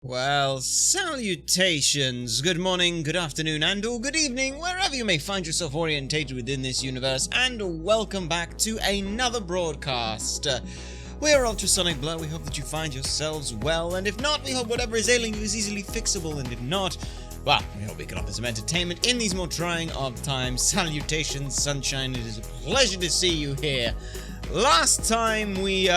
Well, salutations, good morning, good afternoon, and or good evening, wherever you may find yourself orientated within this universe, and welcome back to another broadcast. We're Ultrasonic Blur, we hope that you find yourselves well, and if not, we hope whatever is ailing you is easily fixable, and if not, well, we hope we can offer some entertainment in these more trying of times. Salutations, sunshine, it is a pleasure to see you here. Last time we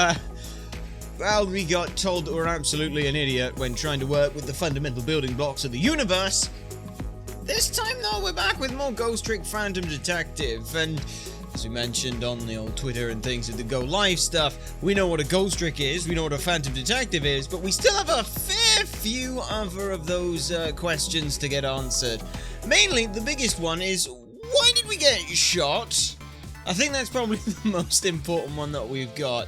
got told that we're absolutely an idiot when trying to work with the fundamental building blocks of the universe. This time, though, we're back with more Ghost Trick Phantom Detective, and as we mentioned on the old Twitter and things with the Go Live stuff, we know what a Ghost Trick is, we know what a Phantom Detective is, but we still have a fair few other of those questions to get answered. Mainly, the biggest one is, why did we get shot? I think that's probably the most important one that we've got.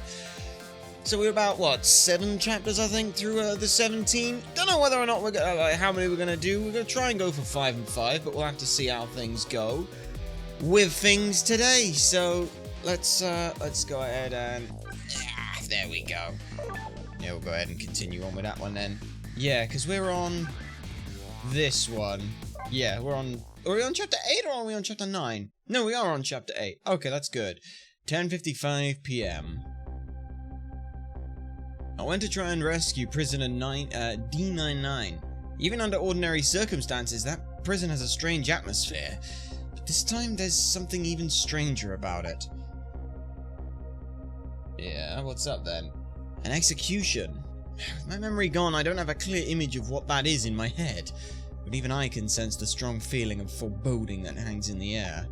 So we're about, what, 7 chapters, I think, through the 17? Don't know whether or not we're gonna, how many we're gonna do. We're gonna try and go for 5 and 5, but we'll have to see how things go with things today. So let's go ahead and there we go. Yeah, we'll go ahead and continue on with that one then. Yeah, because we're on this one. Yeah, are we on chapter 8 or are we on chapter 9? No, we are on chapter 8. Okay, that's good. 10:55 p.m. I went to try and rescue prisoner D99. Even under ordinary circumstances, that prison has a strange atmosphere. But this time, there's something even stranger about it. Yeah, what's up then? An execution. With my memory gone, I don't have a clear image of what that is in my head. But even I can sense the strong feeling of foreboding that hangs in the air.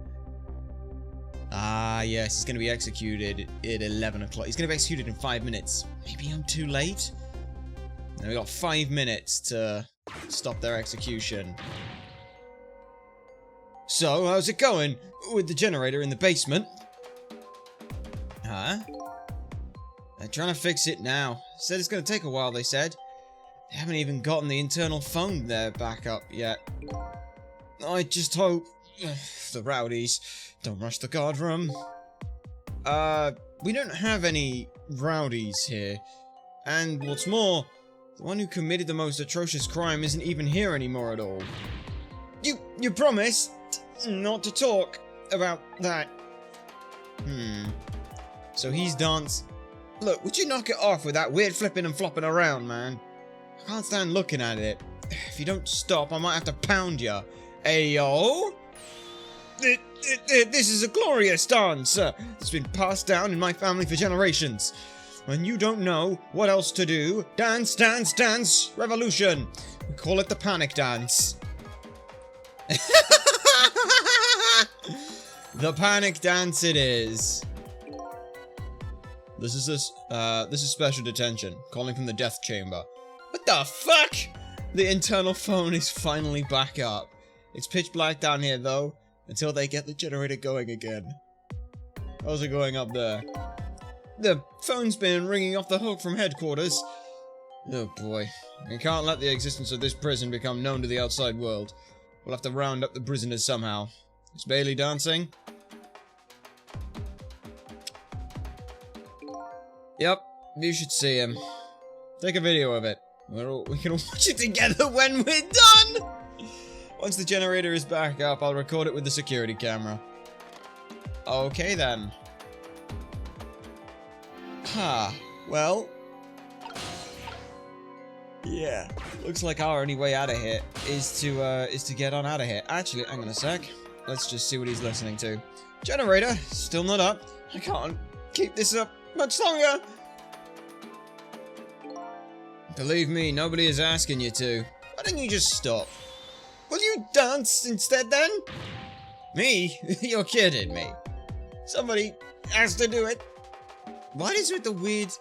Ah, yes, he's going to be executed at 11 o'clock. He's going to be executed in 5 minutes. Maybe I'm too late? Now we got 5 minutes to stop their execution. So, how's it going with the generator in the basement? Huh? They're trying to fix it now. Said it's going to take a while, they said. They haven't even gotten the internal phone there back up yet. I just hope... the rowdies don't rush the guard room. We don't have any rowdies here. And what's more, the one who committed the most atrocious crime isn't even here anymore at all. You promised not to talk about that. So he's danced. Look, would you knock it off with that weird flipping and flopping around, man? I can't stand looking at it. If you don't stop, I might have to pound you. Ayo? This is a glorious dance. It's been passed down in my family for generations. When you don't know what else to do, dance, dance, dance, revolution. We call it the panic dance. The panic dance it is. This is special detention, calling from the death chamber. What the fuck? The internal phone is finally back up. It's pitch black down here though, until they get the generator going again. How's it going up there? The phone's been ringing off the hook from headquarters. Oh boy. We can't let the existence of this prison become known to the outside world. We'll have to round up the prisoners somehow. Is Bailey dancing? Yep, you should see him. Take a video of it. We can watch it together when we're done! Once the generator is back up, I'll record it with the security camera. Okay then. Well. Yeah, looks like our only way out of here is to get on out of here. Actually, hang on a sec. Let's just see what he's listening to. Generator, still not up. I can't keep this up much longer. Believe me, nobody is asking you to. Why don't you just stop? Will you dance instead then? Me? You're kidding me. Somebody has to do it. What is with the weird...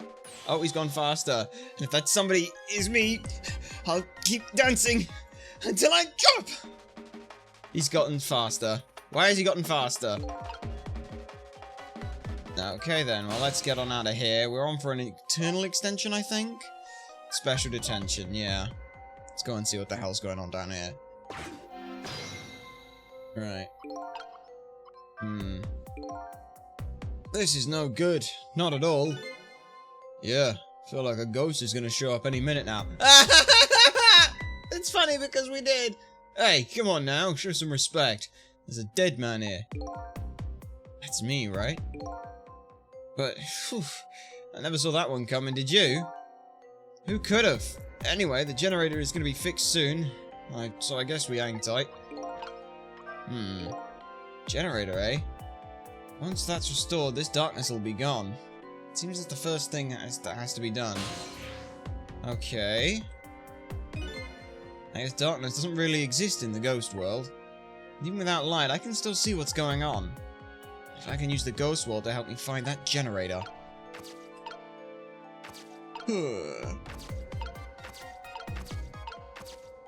Oh, he's gone faster. And if that somebody is me, I'll keep dancing until I drop. He's gotten faster. Why has he gotten faster? Okay then, well let's get on out of here. We're on for an eternal extension, I think? Special detention, yeah. Let's go and see what the hell's going on down here. Right. This is no good. Not at all. Yeah, feel like a ghost is gonna show up any minute now. because we did. Hey, come on now, show some respect. There's a dead man here. That's me, right? But, whew, I never saw that one coming, did you? Who could have? Anyway, the generator is going to be fixed soon. So I guess we hang tight. Generator, eh? Once that's restored, this darkness will be gone. It seems that's the first thing that has to be done. Okay. I guess darkness doesn't really exist in the ghost world. Even without light, I can still see what's going on. If I can use the ghost world to help me find that generator.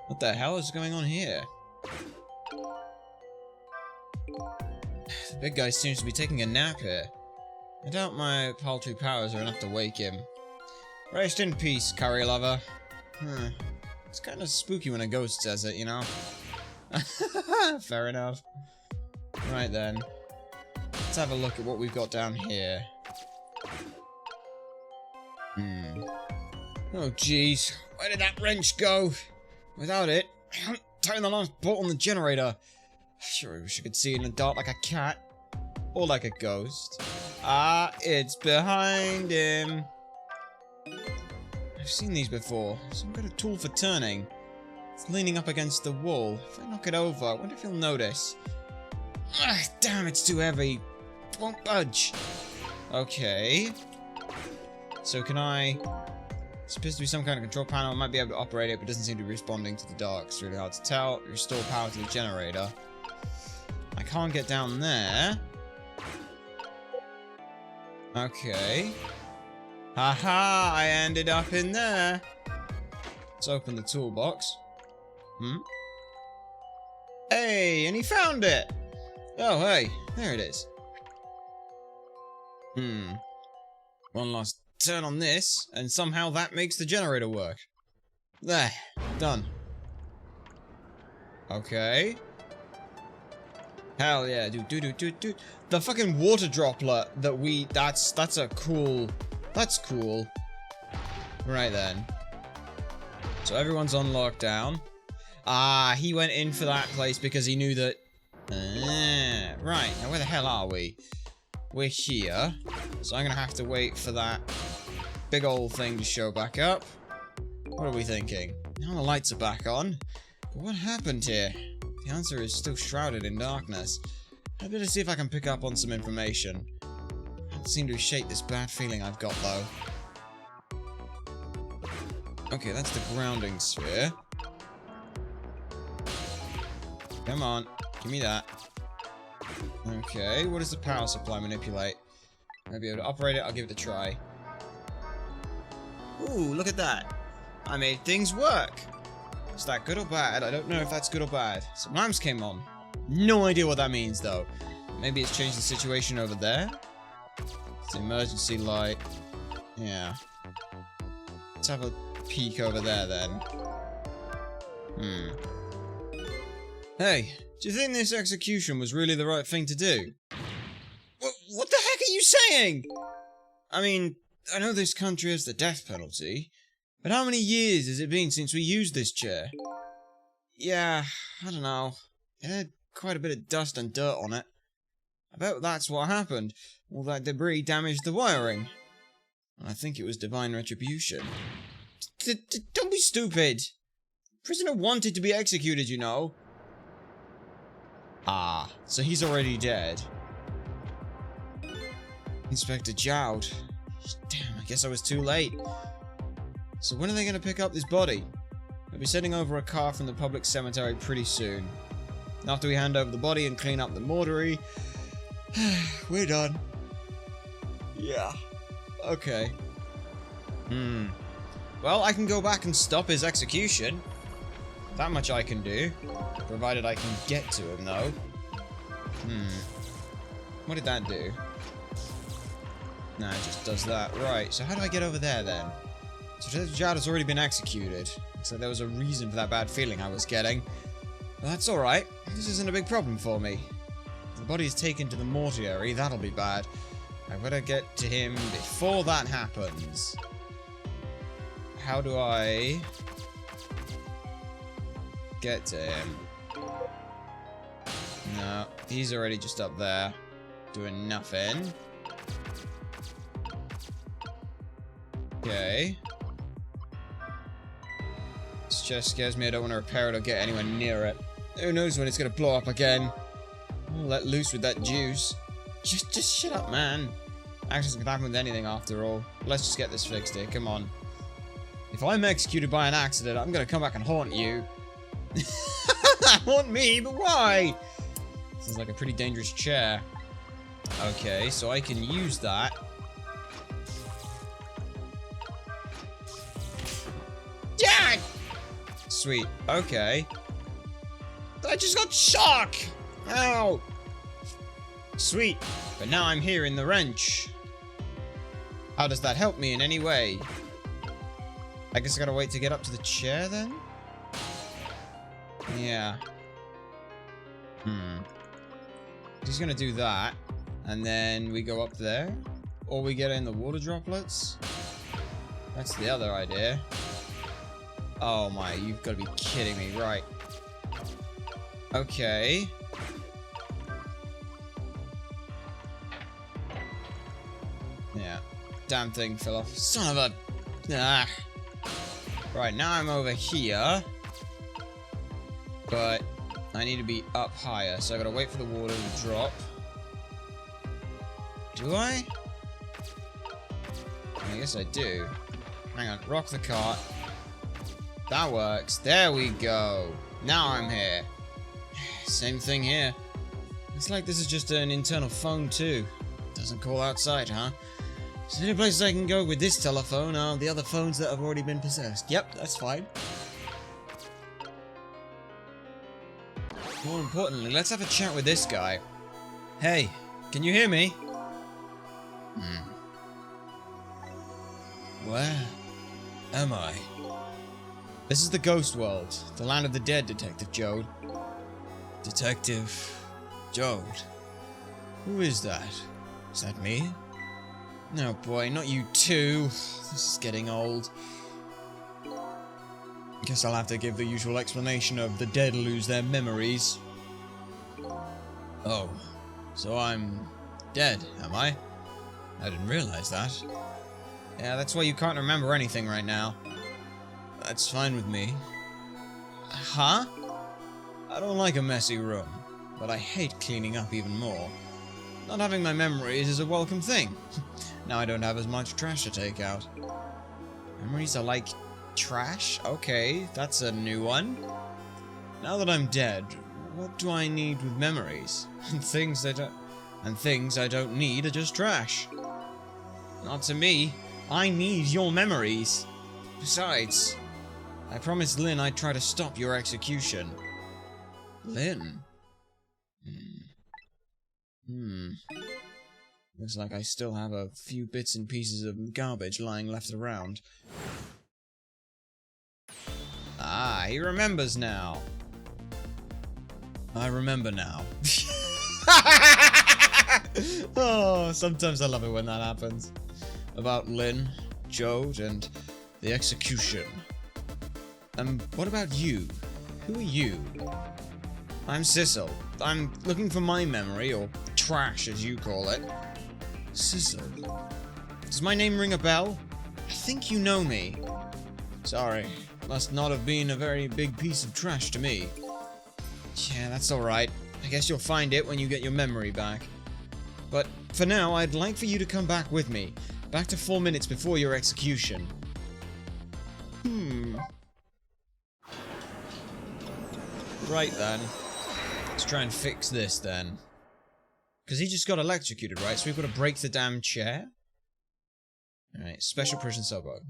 What the hell is going on here? The big guy seems to be taking a nap here. I doubt my paltry powers are enough to wake him. Rest in peace, curry lover. It's kind of spooky when a ghost says it, you know? Fair enough. Right then. Let's have a look at what we've got down here. Oh jeez, where did that wrench go? Without it, I can't turn the last bolt on the generator. Sure, I wish I could see in the dark like a cat. Or like a ghost. Ah, it's behind him. I've seen these before. Some kind of tool for turning. It's leaning up against the wall. If I knock it over, I wonder if he'll notice. Ah, damn, it's too heavy. It won't budge. Okay. So can I... It's supposed to be some kind of control panel. I might be able to operate it, but it doesn't seem to be responding to the dark. It's really hard to tell. Restore power to the generator. I can't get down there. Okay. Haha, I ended up in there. Let's open the toolbox. Hey, and he found it. Oh, hey, there it is. One last turn on this, and somehow that makes the generator work. There, done. Okay. Hell yeah, dude. The fucking water droplet that we, that's a cool, that's cool. Right then. So everyone's on lockdown. Ah, he went in for that place because he knew that, right, now where the hell are we? We're here, so I'm gonna have to wait for that big old thing to show back up. What are we thinking? Now the lights are back on. But what happened here? The answer is still shrouded in darkness. I better see if I can pick up on some information. I don't seem to shake this bad feeling I've got, though. Okay, that's the grounding sphere. Come on, give me that. Okay, what does the power supply manipulate? I'll be able to operate it, I'll give it a try. Ooh, look at that. I made things work. Is that good or bad? I don't know if that's good or bad. Some lamps came on. No idea what that means, though. Maybe it's changed the situation over there? It's an emergency light. Yeah. Let's have a peek over there, then. Hey, do you think this execution was really the right thing to do? What the heck are you saying? I mean, I know this country has the death penalty, but how many years has it been since we used this chair? Yeah, I don't know. It had quite a bit of dust and dirt on it. I bet that's what happened. All that debris damaged the wiring. I think it was divine retribution. Don't be stupid. The prisoner wanted to be executed, you know. Ah, so he's already dead. Inspector Jowd. Damn, I guess I was too late. So when are they going to pick up this body? They'll be sending over a car from the public cemetery pretty soon. After we hand over the body and clean up the mortuary, we're done. Yeah. Okay. Well, I can go back and stop his execution. That much I can do. Provided I can get to him, though. What did that do? Nah, it just does that. Right, so how do I get over there, then? So Jowd has already been executed. So there was a reason for that bad feeling I was getting. But that's alright. This isn't a big problem for me. If the body is taken to the mortuary, that'll be bad. I better get to him before that happens. How do I... get to him. No, he's already just up there, doing nothing. Okay. This chest scares me. I don't want to repair it or get anywhere near it. Who knows when it's going to blow up again. I'll let loose with that juice. Just shut up, man. Actions can happen with anything after all. Let's just get this fixed here. Come on. If I'm executed by an accident, I'm going to come back and haunt you. Haunt me? But why? This is like a pretty dangerous chair. Okay, so I can use that. Yeah! Sweet. Okay. I just got shock! Ow! Sweet. But now I'm here in the wrench. How does that help me in any way? I guess I gotta wait to get up to the chair then? Yeah. He's gonna do that. And then we go up there. Or we get in the water droplets. That's the other idea. Oh my, you've gotta be kidding me. Right. Okay. Yeah. Damn thing fell off. Son of a... Ah. Right, now I'm over here. But I need to be up higher, so I gotta wait for the water to drop. Do I? I guess I do. Hang on, rock the cart. That works. There we go. Now I'm here. Same thing here. Looks like this is just an internal phone too. Doesn't call outside, huh? So the only places I can go with this telephone are the other phones that have already been possessed. Yep, that's fine. More importantly, let's have a chat with this guy. Hey, can you hear me? Where am I? This is the ghost world, the land of the dead, Detective Jode. Detective Jode? Who is that? Is that me? No, boy, not you too. This is getting old. Guess I'll have to give the usual explanation of the dead lose their memories. Oh, so I'm dead, am I? I didn't realize that. Yeah, that's why you can't remember anything right now. That's fine with me. Huh? I don't like a messy room, but I hate cleaning up even more. Not having my memories is a welcome thing. Now I don't have as much trash to take out. Memories are like trash? Okay, that's a new one. Now that I'm dead, what do I need with memories? And things I don't need are just trash. Not to me. I need your memories. Besides, I promised Lynn I'd try to stop your execution. Lynn? Looks like I still have a few bits and pieces of garbage lying left around. Ah, he remembers now. I remember now. Oh, sometimes I love it when that happens. About Lynn, Jode, and the execution. What about you? Who are you? I'm Sissel. I'm looking for my memory, or trash as you call it. Sissel? Does my name ring a bell? I think you know me. Sorry, must not have been a very big piece of trash to me. Yeah, that's alright. I guess you'll find it when you get your memory back. But for now, I'd like for you to come back with me. Back to 4 minutes before your execution. Right then. Let's try and fix this then. Because he just got electrocuted, right? So we've got to break the damn chair? Alright, special prison suburb.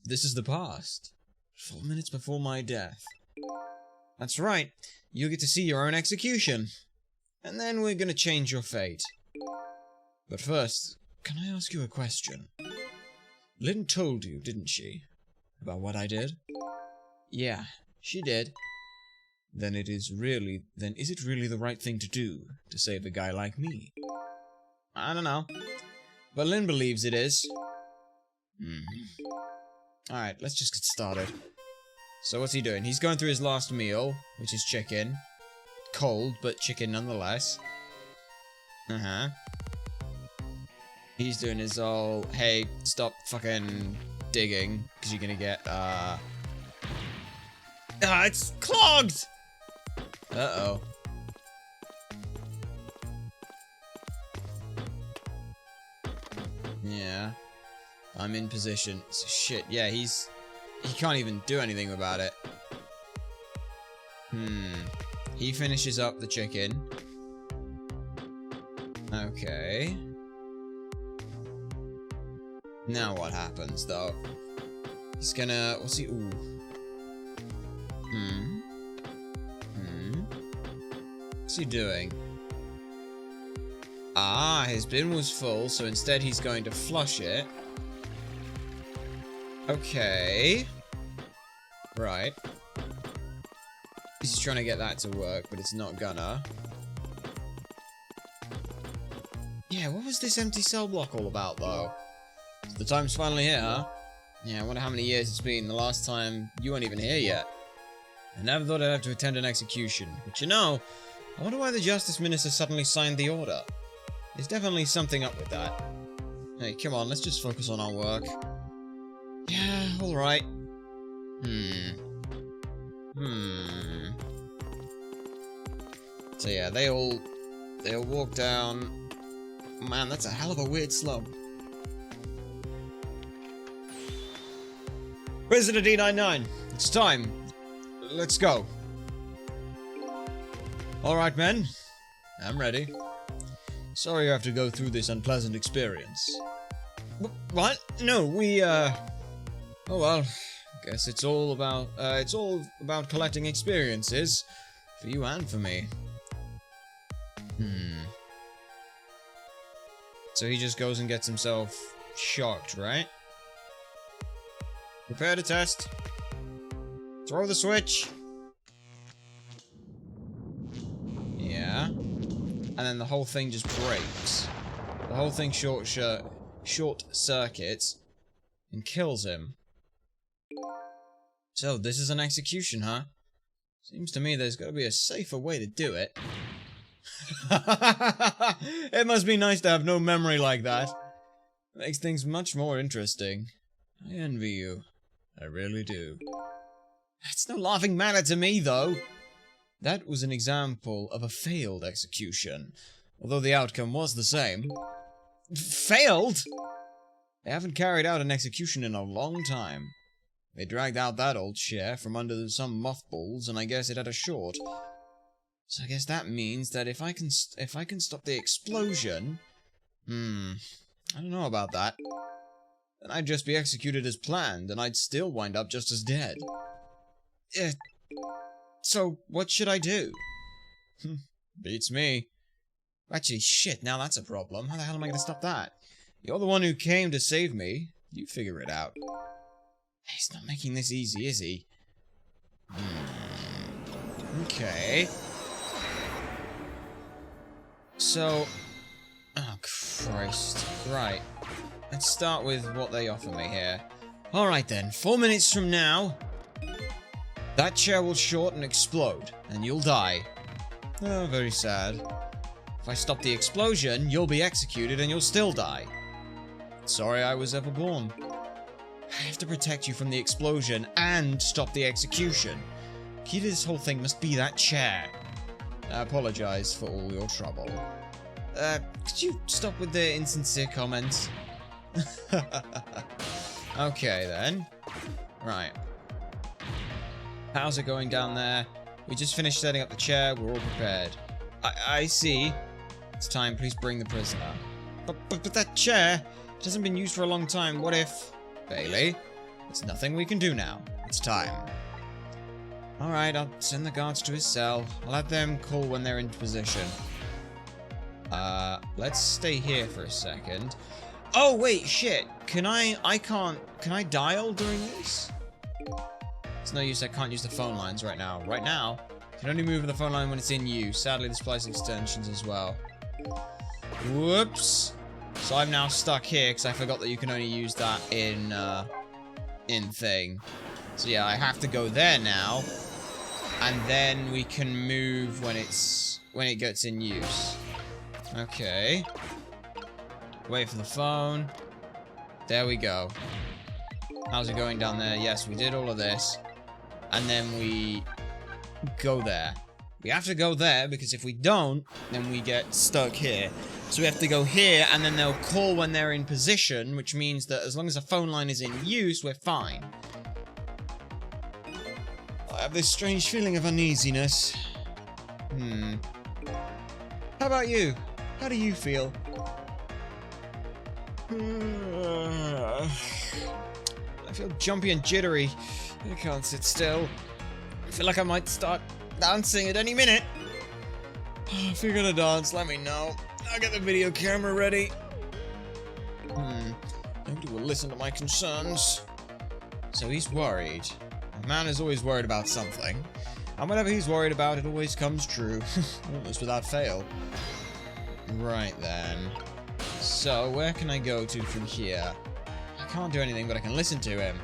This is the past. 4 minutes before my death. That's right. You'll get to see your own execution. And then we're gonna change your fate. But first, can I ask you a question? Lynn told you, didn't she? About what I did? Yeah, she did. Then is it really the right thing to do to save a guy like me? I don't know. But Lynn believes it is. Alright, let's just get started. So what's he doing? He's going through his last meal, which is chicken. Cold, but chicken nonetheless. Uh-huh. He's doing his all, hey, stop fucking digging, because you're gonna get, it's clogged! Uh-oh. Yeah. I'm in position. So shit, yeah, he can't even do anything about it. He finishes up the chicken. Okay. Now what happens, though? He's gonna... What's he... Ooh. What's he doing? Ah, his bin was full, so instead he's going to flush it. Okay. Right. He's trying to get that to work, but it's not gonna. Yeah, what was this empty cell block all about, though? The time's finally here, huh? Yeah, I wonder how many years it's been. The last time you weren't even here yet. I never thought I'd have to attend an execution. But you know, I wonder why the Justice Minister suddenly signed the order. There's definitely something up with that. Hey, come on, let's just focus on our work. Yeah, alright. So yeah, they all walk down. Man, that's a hell of a weird slump. Resident D99, it's time. Let's go. Alright, men. I'm ready. Sorry you have to go through this unpleasant experience. What? No, we, Oh well, guess it's all about collecting experiences. For you and for me. So he just goes and gets himself shocked, right? Prepare to test. Throw the switch. Yeah. And then the whole thing just breaks. The whole thing short circuits and kills him. So, this is an execution, huh? Seems to me there's gotta be a safer way to do it. It must be nice to have no memory like that. Makes things much more interesting. I envy you. I really do. That's no laughing matter to me, though. That was an example of a failed execution, although the outcome was the same. Failed? They haven't carried out an execution in a long time. They dragged out that old chair from under some mothballs, and I guess it had a short. So I guess that means that if I can stop the explosion... I don't know about that. Then I'd just be executed as planned, and I'd still wind up just as dead. So, what should I do? Beats me. Actually, shit, now that's a problem. How the hell am I gonna stop that? You're the one who came to save me. You figure it out. He's not making this easy, is he? Okay. So... Oh, Christ. Right. Let's start with what they offer me here. Alright then, 4 minutes from now... that chair will short and explode, and you'll die. Oh, very sad. If I stop the explosion, you'll be executed and you'll still die. Sorry I was ever born. I have to protect you from the explosion and stop the execution. Key to this whole thing must be that chair. I apologize for all your trouble. Could you stop with the insincere comments? Okay, then. Right. How's it going down there? We just finished setting up the chair. We're all prepared. I see. It's time. Please bring the prisoner. But that chair hasn't been used for a long time. What if... Bailey, there's nothing we can do now. It's time. Alright, I'll send the guards to his cell. I'll have them call when they're in position. Let's stay here for a second. Oh, wait, shit. Can I dial during this? It's no use, I can't use the phone lines right now. Right now, you can only move the phone line when it's in use. Sadly, the splice extensions as well. Whoops. So I'm now stuck here because I forgot that you can only use that in thing. So yeah, I have to go there now. And then we can move when it gets in use. Okay. Wait for the phone. There we go. How's it going down there? Yes, we did all of this. And then we go there. We have to go there because if we don't, then we get stuck here. So we have to go here and then they'll call when they're in position, which means that as long as the phone line is in use, we're fine. I have this strange feeling of uneasiness. How about you? How do you feel? I feel jumpy and jittery. I can't sit still. I feel like I might start dancing at any minute. If you're gonna dance, let me know. I'll get the video camera ready. Nobody will listen to my concerns. So he's worried. A man is always worried about something. And whatever he's worried about, it always comes true. Almost without fail. Right then. So, where can I go to from here? I can't do anything, but I can listen to him.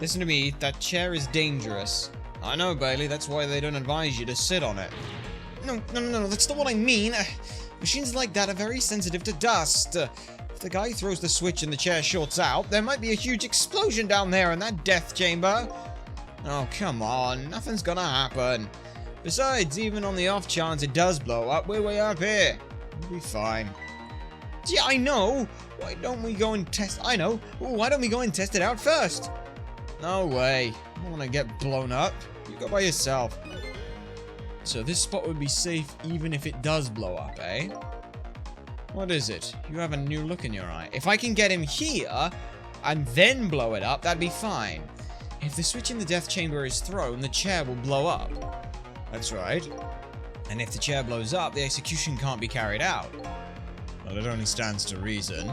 Listen to me, that chair is dangerous. I know, Bailey, that's why they don't advise you to sit on it. No, that's not what I mean. Machines like that are very sensitive to dust. If the guy throws the switch and the chair shorts out, there might be a huge explosion down there in that death chamber. Oh, come on, nothing's gonna happen. Besides, even on the off chance it does blow up, we're way up here. We'll be fine. Yeah, I know. Why don't we go and test... I know. Why don't we go and test it out first? No way. I don't want to get blown up. You go by yourself. So this spot would be safe even if it does blow up, eh? What is it? You have a new look in your eye. If I can get him here and then blow it up, that'd be fine. If the switch in the death chamber is thrown, the chair will blow up. That's right. And if the chair blows up, the execution can't be carried out. Well, it only stands to reason.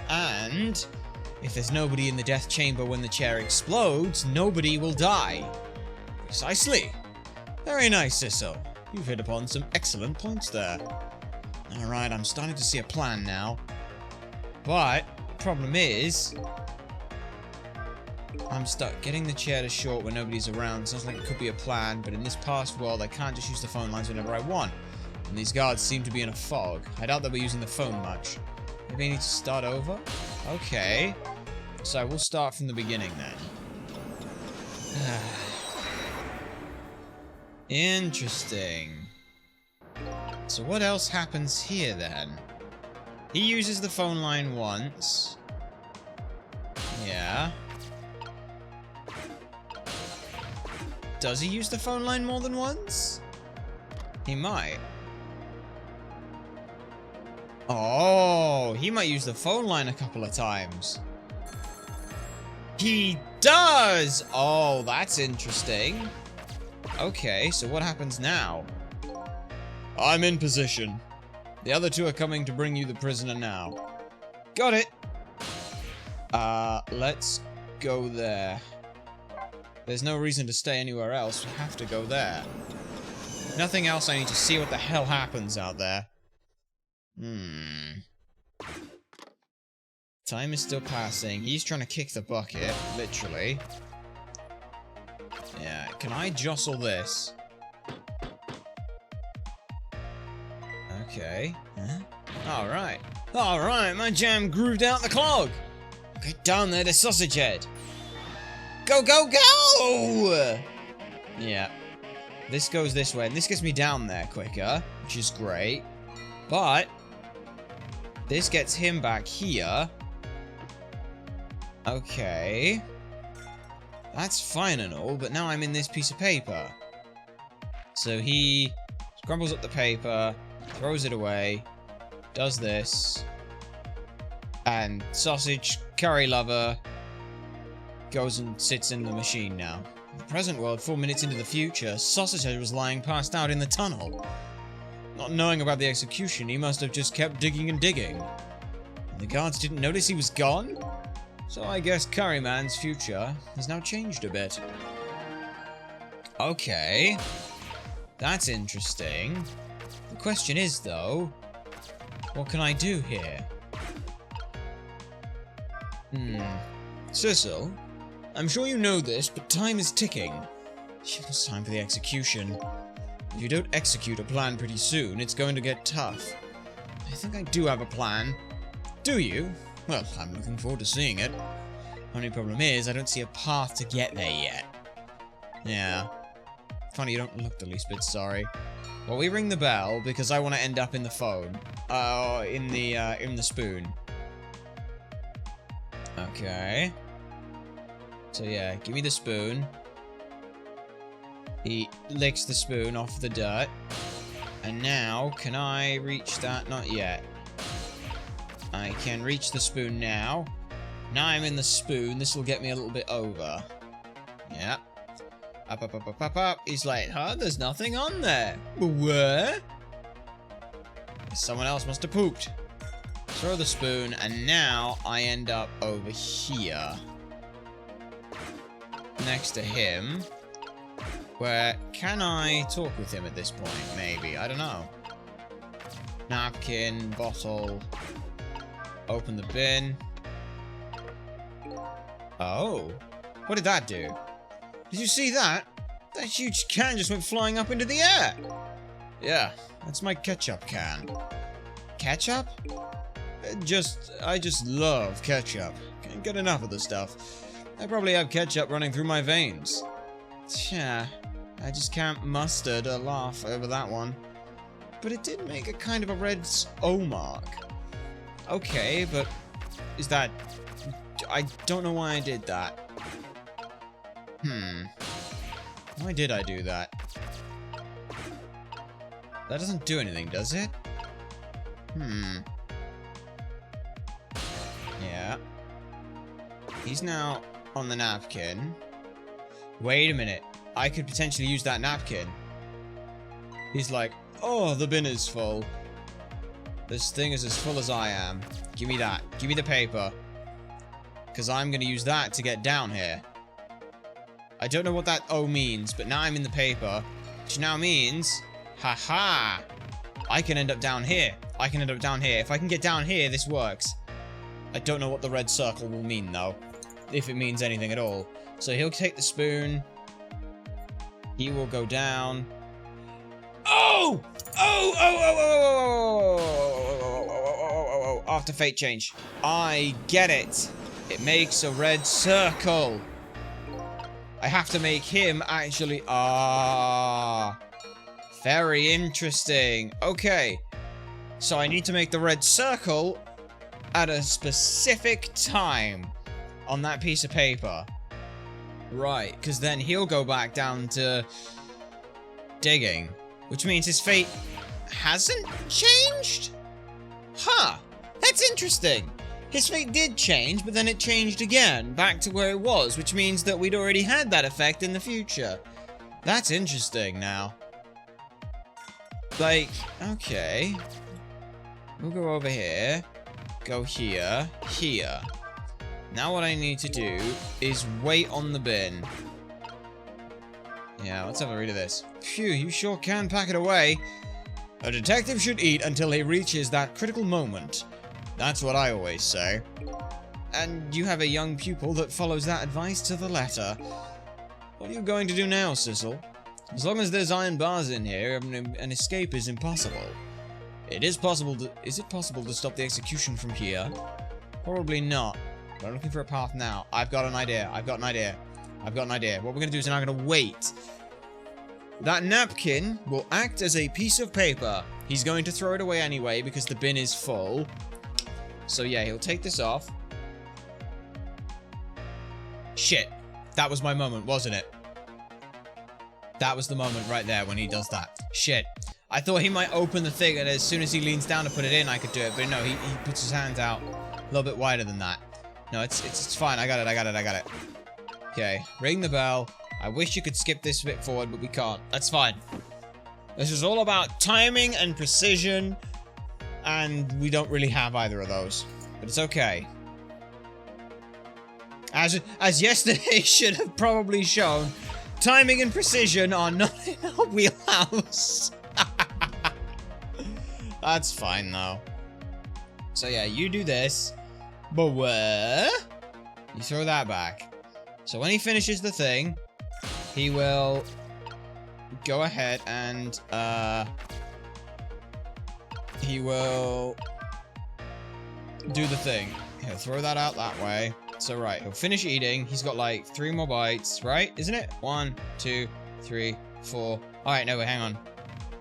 And if there's nobody in the death chamber when the chair explodes, nobody will die. Precisely. Very nice, Cecil. You've hit upon some excellent points there. Alright, I'm starting to see a plan now. But, the problem is... I'm stuck. Getting the chair to short when nobody's around sounds like it could be a plan, but in this past world, I can't just use the phone lines whenever I want. And these guards seem to be in a fog. I doubt they'll be using the phone much. Maybe I need to start over? Okay. So we'll start from the beginning then. Interesting. So what else happens here then? He uses the phone line once. Yeah. Does he use the phone line more than once? He might. Oh, he might use the phone line a couple of times. He does! Oh, that's interesting. Okay, so what happens now? I'm in position. The other two are coming to bring you the prisoner now. Got it! Let's go there. There's no reason to stay anywhere else. We have to go there. Nothing else, I need to see what the hell happens out there. Time is still passing. He's trying to kick the bucket, literally. Yeah, can I jostle this? Okay. Huh? Alright. Alright, my jam grooved out the clog! Get down there to Sausage Head! Go, go, go! Yeah. This goes this way, and this gets me down there quicker, which is great. But this gets him back here. Okay. That's fine and all, but now I'm in this piece of paper. So he scrumbles up the paper, throws it away, does this, and Sausage, Curry Lover, goes and sits in the machine now. In the present world, 4 minutes into the future, Sausage Head was lying passed out in the tunnel. Not knowing about the execution, he must have just kept digging and digging. And the guards didn't notice he was gone? So I guess Curryman's future has now changed a bit. Okay. That's interesting. The question is, though, what can I do here? Cecil? I'm sure you know this, but time is ticking. It's time for the execution. If you don't execute a plan pretty soon, it's going to get tough. I think I do have a plan. Do you? Well, I'm looking forward to seeing it. Only problem is, I don't see a path to get there yet. Yeah. Funny, you don't look the least bit sorry. Well, we ring the bell because I want to end up in the phone. In the spoon. Okay. So yeah, give me the spoon. He licks the spoon off the dirt. And now, can I reach that? Not yet. I can reach the spoon now. Now I'm in the spoon. This will get me a little bit over. Yeah. Up, up, up, up, up, up. He's like, huh? There's nothing on there. What? Someone else must have pooped. Throw the spoon, and now I end up over here. Next to him. Where, can I talk with him at this point? Maybe. I don't know. Napkin, bottle. Open the bin. Oh. What did that do? Did you see that? That huge can just went flying up into the air. Yeah, that's my ketchup can. Ketchup? I just love ketchup. Can't get enough of the stuff. I probably have ketchup running through my veins. Yeah, I just can't muster a laugh over that one. But it did make a kind of a red O mark. Okay, but is that... I don't know why I did that. Why did I do that? That doesn't do anything, does it? Yeah. He's now on the napkin. Wait a minute. I could potentially use that napkin. He's like, oh, the bin is full. This thing is as full as I am. Give me that. Give me the paper. Because I'm going to use that to get down here. I don't know what that O means, but now I'm in the paper. Which now means, haha, I can end up down here. I can end up down here. If I can get down here, this works. I don't know what the red circle will mean, though. If it means anything at all. So he'll take the spoon. He will go down. Oh! Oh! Oh! Oh! Oh! Oh! Oh! After fate change. I get it. It makes a red circle. I have to make him actually... Ah. Very interesting. Okay. So I need to make the red circle at a specific time on that piece of paper. Right, because then he'll go back down to digging. Which means his fate hasn't changed? Huh. That's interesting. His fate did change, but then it changed again, back to where it was, which means that we'd already had that effect in the future. That's interesting now. Like, okay. We'll go over here. Go here. Here. Now what I need to do is wait on the bin. Yeah, let's have a read of this. Phew, you sure can pack it away. A detective should eat until he reaches that critical moment. That's what I always say. And you have a young pupil that follows that advice to the letter. What are you going to do now, Sissel? As long as there's iron bars in here, an escape is impossible. Is it possible to stop the execution from here? Probably not. But I'm looking for a path now. I've got an idea. What we're going to do is now I'm going to wait. That napkin will act as a piece of paper. He's going to throw it away anyway because the bin is full. So yeah, he'll take this off. Shit. That was my moment, wasn't it? That was the moment right there when he does that. Shit. I thought he might open the thing and as soon as he leans down to put it in, I could do it. But no, he puts his hands out a little bit wider than that. No, it's fine. I got it. Okay, ring the bell. I wish you could skip this bit forward, but we can't. That's fine. This is all about timing and precision, and we don't really have either of those. But it's okay. As yesterday should have probably shown, timing and precision are not in our wheelhouse. That's fine, though. So yeah, you do this. But where? You throw that back. So when he finishes the thing, he will go ahead and he will do the thing. He'll throw that out that way. So right, he'll finish eating. He's got like 3 more bites, right? Isn't it? 1, 2, 3, 4. Alright, no, wait, hang on.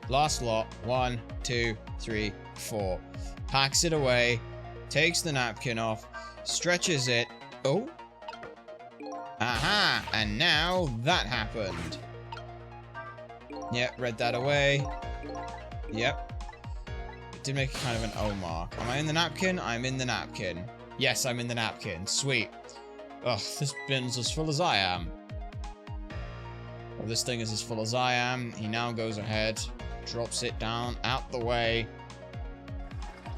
Last lot. 1, 2, 3, 4. Packs it away. Takes the napkin off. Stretches it. Oh. Aha! And now that happened. Yep, read that away. Yep. It did make kind of an O mark. Am I in the napkin? I'm in the napkin. Yes, I'm in the napkin. Sweet. Ugh, this bin's as full as I am. Well, this thing is as full as I am. He now goes ahead, drops it down, out the way.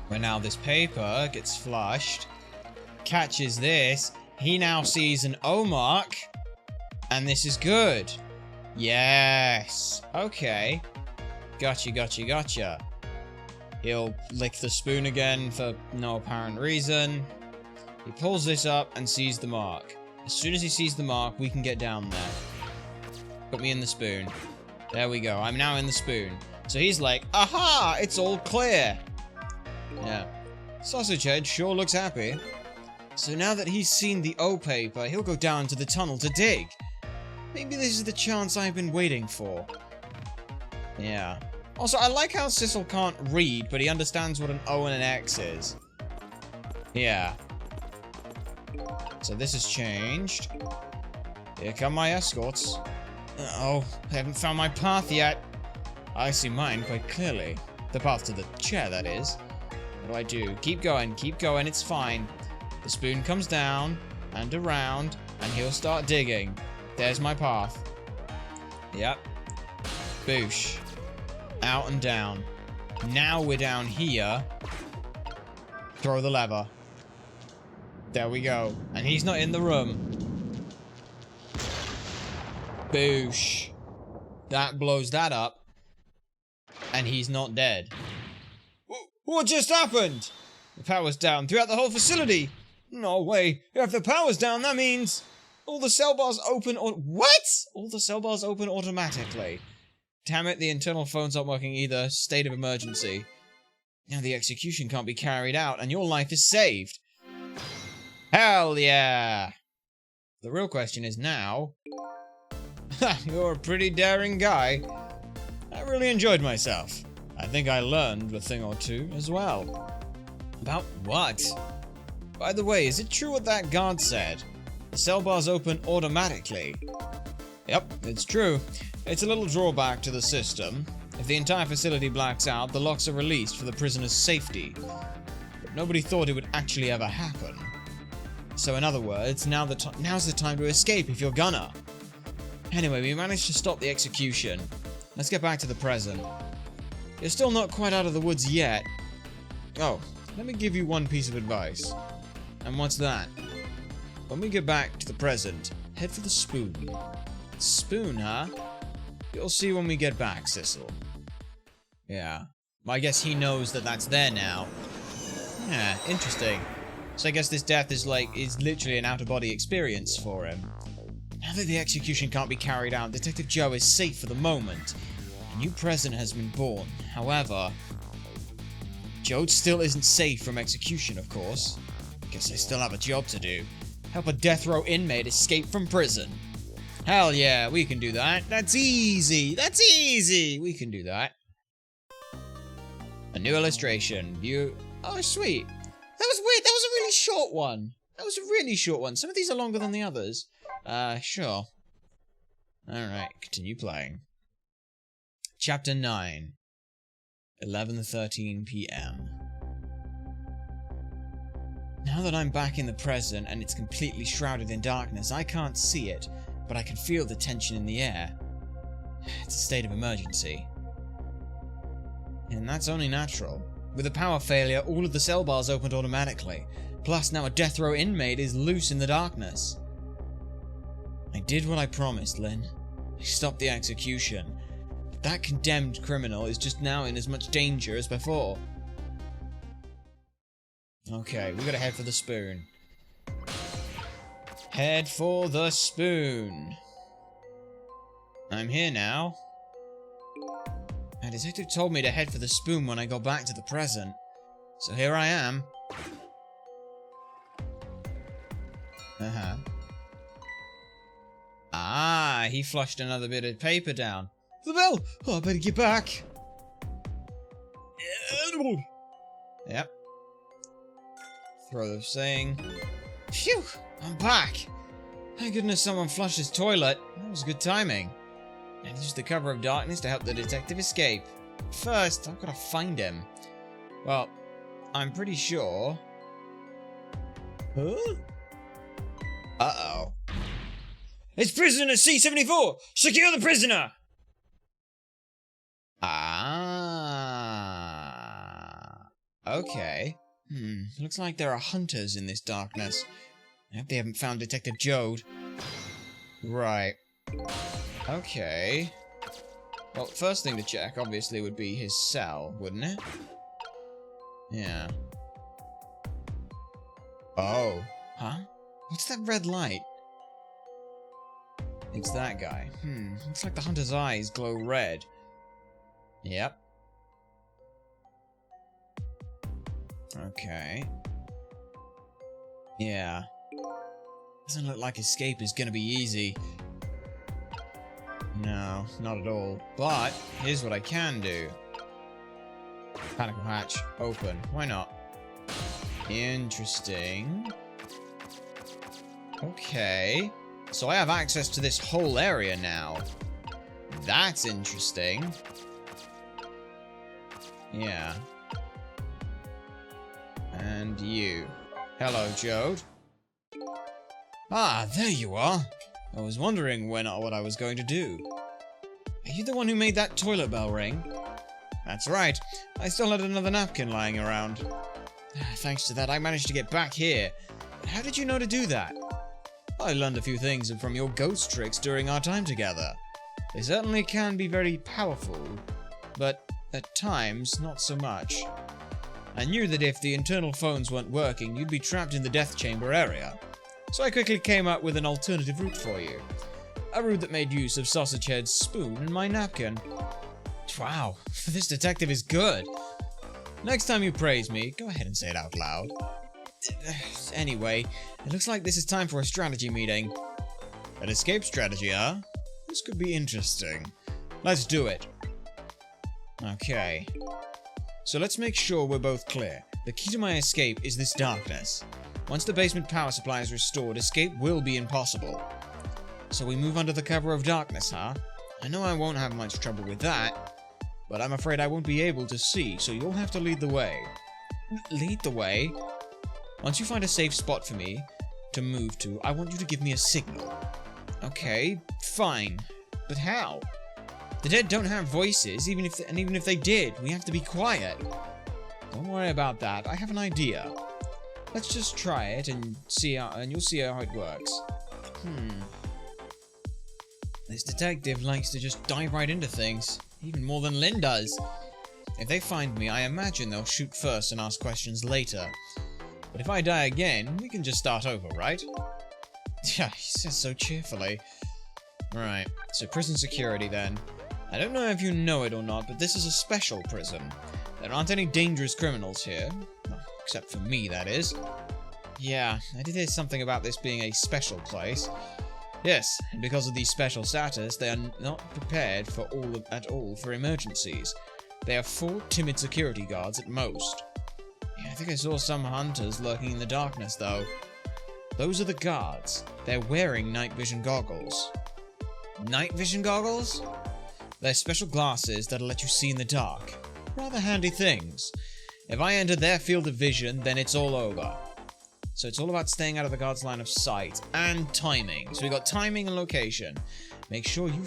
Where now this paper gets flushed. Catches this. He now sees an O mark. And this is good. Yes. Okay. Gotcha, gotcha, gotcha. He'll lick the spoon again for no apparent reason. He pulls this up and sees the mark. As soon as he sees the mark, we can get down there. Put me in the spoon. There we go. I'm now in the spoon. So he's like, aha! It's all clear. Yeah. Sausage Head sure looks happy. So now that he's seen the O paper, he'll go down to the tunnel to dig. Maybe this is the chance I've been waiting for. Yeah. Also, I like how Sissel can't read, but he understands what an O and an X is. Yeah. So this has changed. Here come my escorts. Uh-oh, I haven't found my path yet. I see mine quite clearly. The path to the chair, that is. What do I do? Keep going, it's fine. The spoon comes down, and around, and he'll start digging. There's my path. Yep. Boosh. Out and down. Now we're down here. Throw the lever. There we go. And he's not in the room. Boosh. That blows that up. And he's not dead. What just happened? The power's down throughout the whole facility. No way. If the power's down, that means all the cell bars open what? All the cell bars open automatically. Damn it, the internal phones aren't working either. State of emergency. Now the execution can't be carried out, and your life is saved. Hell yeah! The real question is now... You're a pretty daring guy. I really enjoyed myself. I think I learned a thing or two as well. About what? By the way, is it true what that guard said? The cell bars open automatically. Yep, it's true. It's a little drawback to the system. If the entire facility blacks out, the locks are released for the prisoner's safety. But nobody thought it would actually ever happen. So in other words, now's the time to escape if you're gonna. Anyway, we managed to stop the execution. Let's get back to the present. You're still not quite out of the woods yet. Oh, let me give you one piece of advice. And what's that? When we get back to the present, head for the spoon. Spoon, huh? You'll see when we get back, Sissel. Yeah. I guess he knows that that's there now. Yeah, interesting. So I guess this death is literally an out-of-body experience for him. Now that the execution can't be carried out, Detective Joe is safe for the moment. A new present has been born. However, Joe still isn't safe from execution, of course. Guess I still have a job to do. Help a death row inmate escape from prison. Hell yeah, we can do that. That's easy. That's easy. We can do that. A new illustration. Oh, sweet. That was weird. That was a really short one. That was a really short one. Some of these are longer than the others. Sure. Alright, continue playing. Chapter 9. 11:13 p.m. Now that I'm back in the present and it's completely shrouded in darkness, I can't see it, but I can feel the tension in the air. It's a state of emergency. And that's only natural. With a power failure, all of the cell bars opened automatically. Plus, now a death row inmate is loose in the darkness. I did what I promised, Lynn. I stopped the execution. But that condemned criminal is just now in as much danger as before. Okay, we gotta head for the spoon. Head for the spoon. I'm here now. My detective told me to head for the spoon when I got back to the present. So here I am. Ah, he flushed another bit of paper down. The bell! Oh, I better get back. Yep. Throw the thing. Phew! I'm back! Thank goodness someone flushed his toilet. That was good timing. I used the cover of darkness to help the detective escape. First, I've got to find him. Well, I'm pretty sure... Huh? Uh-oh. It's prisoner C-74! Secure the prisoner! Ah. Okay. Looks like there are hunters in this darkness. I hope they haven't found Detective Jode. Right. Okay. Well, first thing to check, obviously, would be his cell, wouldn't it? Yeah. Oh. Huh? What's that red light? It's that guy. Looks like the hunter's eyes glow red. Yep. Okay. Yeah. Doesn't look like escape is gonna be easy. No, not at all. But, here's what I can do. Panicle hatch, open. Why not? Interesting. Okay. So I have access to this whole area now. That's interesting. Yeah. And you. Hello, Jode. Ah, there you are. I was wondering what I was going to do. Are you the one who made that toilet bell ring? That's right. I still had another napkin lying around. Thanks to that, I managed to get back here. How did you know to do that? I learned a few things from your ghost tricks during our time together. They certainly can be very powerful, but at times, not so much. I knew that if the internal phones weren't working, you'd be trapped in the death chamber area. So I quickly came up with an alternative route for you. A route that made use of Sausage Head's spoon and my napkin. Wow, this detective is good. Next time you praise me, go ahead and say it out loud. Anyway, it looks like this is time for a strategy meeting. An escape strategy, huh? This could be interesting. Let's do it. Okay. So let's make sure we're both clear. The key to my escape is this darkness. Once the basement power supply is restored, escape will be impossible. So we move under the cover of darkness, huh? I know I won't have much trouble with that, but I'm afraid I won't be able to see, so you'll have to lead the way. Lead the way? Once you find a safe spot for me to move to, I want you to give me a signal. Okay, fine. But how? The dead don't have voices, even if they did, we have to be quiet. Don't worry about that, I have an idea. Let's just try it and you'll see how it works. This detective likes to just dive right into things, even more than Lynn does. If they find me, I imagine they'll shoot first and ask questions later. But if I die again, we can just start over, right? Yeah, he says so cheerfully. Right, so prison security then. I don't know if you know it or not, but this is a special prison. There aren't any dangerous criminals here. Well, except for me, that is. Yeah, I did hear something about this being a special place. Yes, and because of the special status, they are not prepared at all for emergencies. They have 4 timid security guards at most. Yeah, I think I saw some hunters lurking in the darkness, though. Those are the guards. They're wearing night vision goggles. Night vision goggles? They're special glasses that'll let you see in the dark. Rather handy things. If I enter their field of vision, then it's all over. So it's all about staying out of the guard's line of sight. And timing. So we got timing and location. Make sure you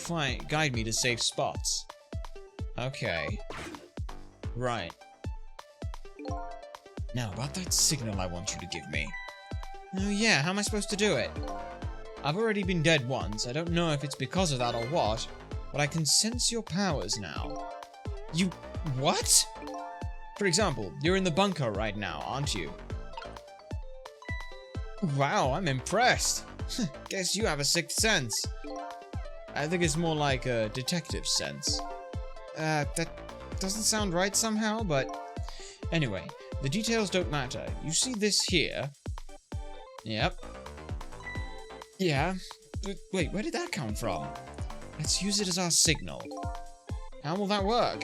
guide me to safe spots. Okay. Right. Now, about that signal I want you to give me. Oh yeah, how am I supposed to do it? I've already been dead once. I don't know if it's because of that or what, but I can sense your powers now. You... what? For example, you're in the bunker right now, aren't you? Wow, I'm impressed. Guess you have a sixth sense. I think it's more like a detective sense. That doesn't sound right somehow, but... Anyway, the details don't matter. You see this here? Yep. Yeah. Wait, where did that come from? Let's use it as our signal. How will that work?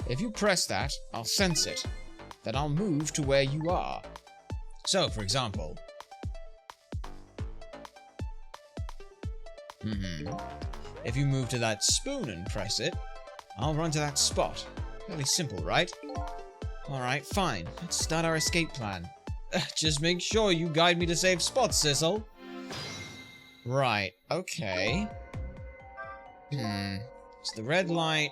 If you press that, I'll sense it. Then I'll move to where you are. So, for example... If you move to that spoon and press it, I'll run to that spot. Fairly simple, right? Alright, fine. Let's start our escape plan. Just make sure you guide me to safe spots, Sissel. Right, okay. It's the red light.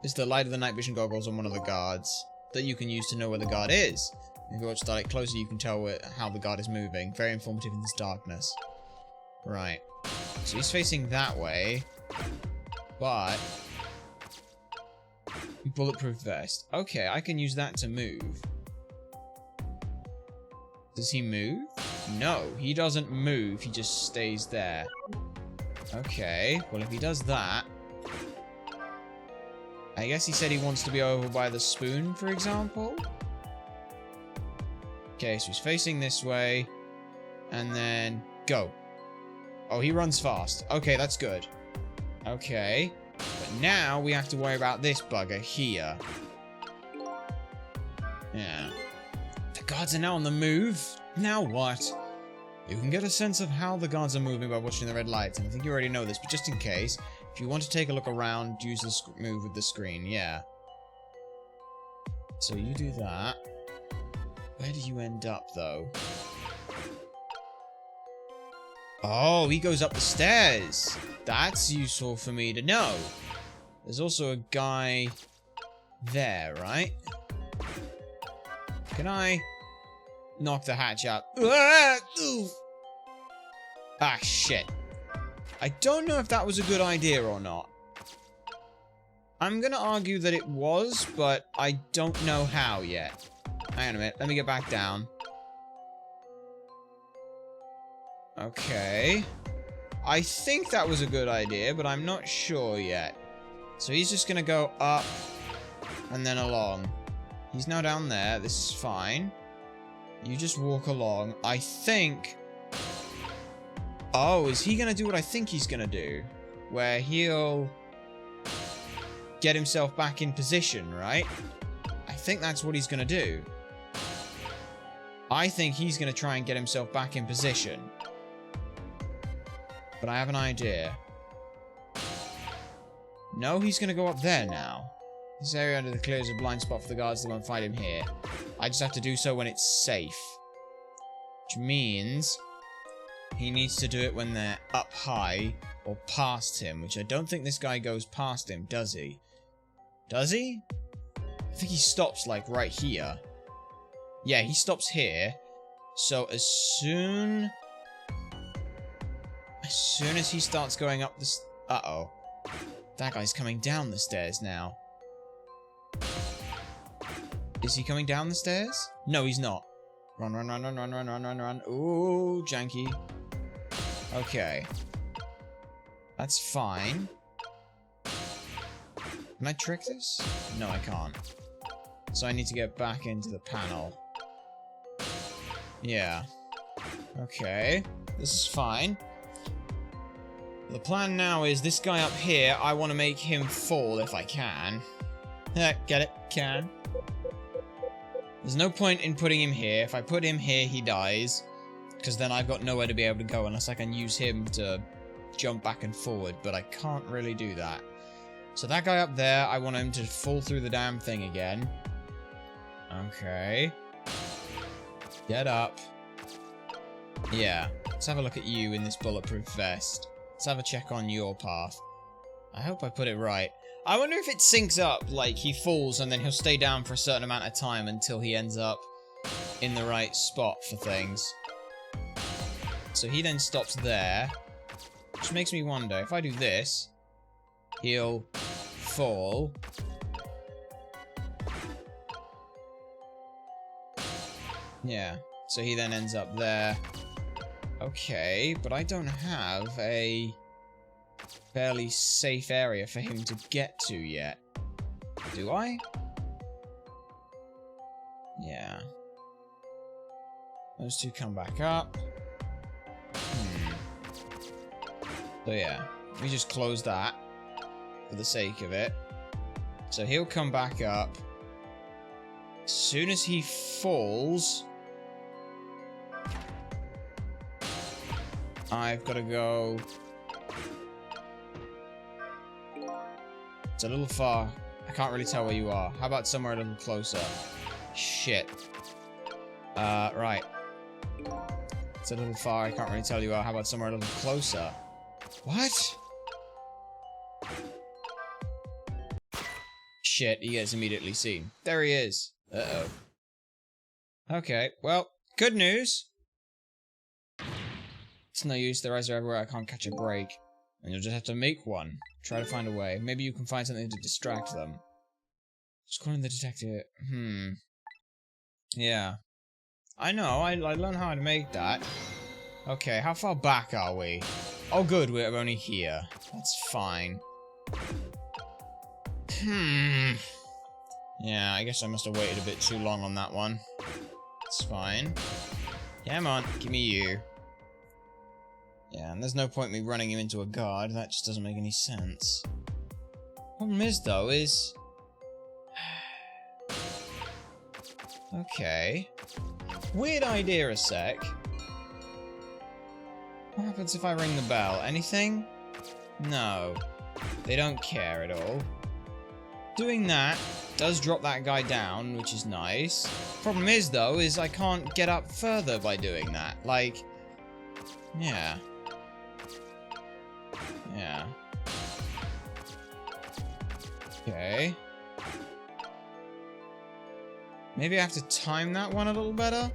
It's the light of the night vision goggles on one of the guards that you can use to know where the guard is. If you watch the light closer, you can tell how the guard is moving. Very informative in this darkness. Right. So he's facing that way. But... bulletproof vest. Okay, I can use that to move. Does he move? No, he doesn't move. He just stays there. Okay, well if he does that... I guess he said he wants to be over by the spoon, for example? Okay, so he's facing this way. And then... go. Oh, he runs fast. Okay, that's good. Okay. But now we have to worry about this bugger here. Yeah. The guards are now on the move. Now what? You can get a sense of how the guards are moving by watching the red lights. And I think you already know this, but just in case, if you want to take a look around, use the move with the screen. Yeah. So you do that. Where do you end up, though? Oh, he goes up the stairs. That's useful for me to know. There's also a guy there, right? Can I knock the hatch out? Ah, shit. I don't know if that was a good idea or not. I'm gonna argue that it was, but I don't know how yet. Hang on a minute. Let me get back down. Okay. I think that was a good idea, but I'm not sure yet. So he's just gonna go up and then along. He's now down there. This is fine. You just walk along. I think... oh, is he gonna do what I think he's gonna do? Where he'll get himself back in position, right? I think that's what he's gonna do. I think he's gonna try and get himself back in position. But I have an idea. No, he's gonna go up there now. This area under the clear is a blind spot for the guards that won't fight him here. I just have to do so when it's safe. Which means he needs to do it when they're up high or past him, which I don't think this guy goes past him, does he? Does he? I think he stops, like, right here. Yeah, he stops here. So as soon as he starts going up the... uh-oh. That guy's coming down the stairs now. Is he coming down the stairs? No, he's not. Run, run, run, run, run, run, run, run, run. Ooh, janky. Okay. That's fine. Can I trick this? No, I can't. So I need to get back into the panel. Yeah. Okay. This is fine. The plan now is this guy up here, I want to make him fall if I can. Get it? Can. There's no point in putting him here. If I put him here, he dies. Because then I've got nowhere to be able to go unless I can use him to jump back and forward. But I can't really do that. So that guy up there, I want him to fall through the damn thing again. Okay. Get up. Yeah. Let's have a look at you in this bulletproof vest. Let's have a check on your path. I hope I put it right. I wonder if it syncs up, like he falls and then he'll stay down for a certain amount of time until he ends up in the right spot for things. So he then stops there, which makes me wonder, if I do this, he'll fall. Yeah, so he then ends up there. Okay, but I don't have a fairly safe area for him to get to yet. Do I? Yeah. Those two come back up. So yeah, we just close that for the sake of it. So he'll come back up. As soon as he falls, I've got to go. It's a little far. I can't really tell where you are. How about somewhere a little closer? Shit. Right. It's a little far. I can't really tell you are. How about somewhere a little closer? What? Shit, he gets immediately seen. There he is. Uh-oh. Okay, well, good news. It's no use, their eyes are everywhere, I can't catch a break. And you'll just have to make one. Try to find a way. Maybe you can find something to distract them. Just calling the detective. Yeah. I know, I learned how to make that. Okay, how far back are we? Oh good, we're only here. That's fine. Yeah, I guess I must have waited a bit too long on that one. It's fine. Come on, give me you. Yeah, and there's no point me running him into a guard. That just doesn't make any sense. Problem is, though, is... Okay. Weird idea a sec. What happens if I ring the bell? Anything? No. They don't care at all. Doing that does drop that guy down, which is nice. Problem is, though, is I can't get up further by doing that. Like... Yeah. Yeah. Okay. Maybe I have to time that one a little better?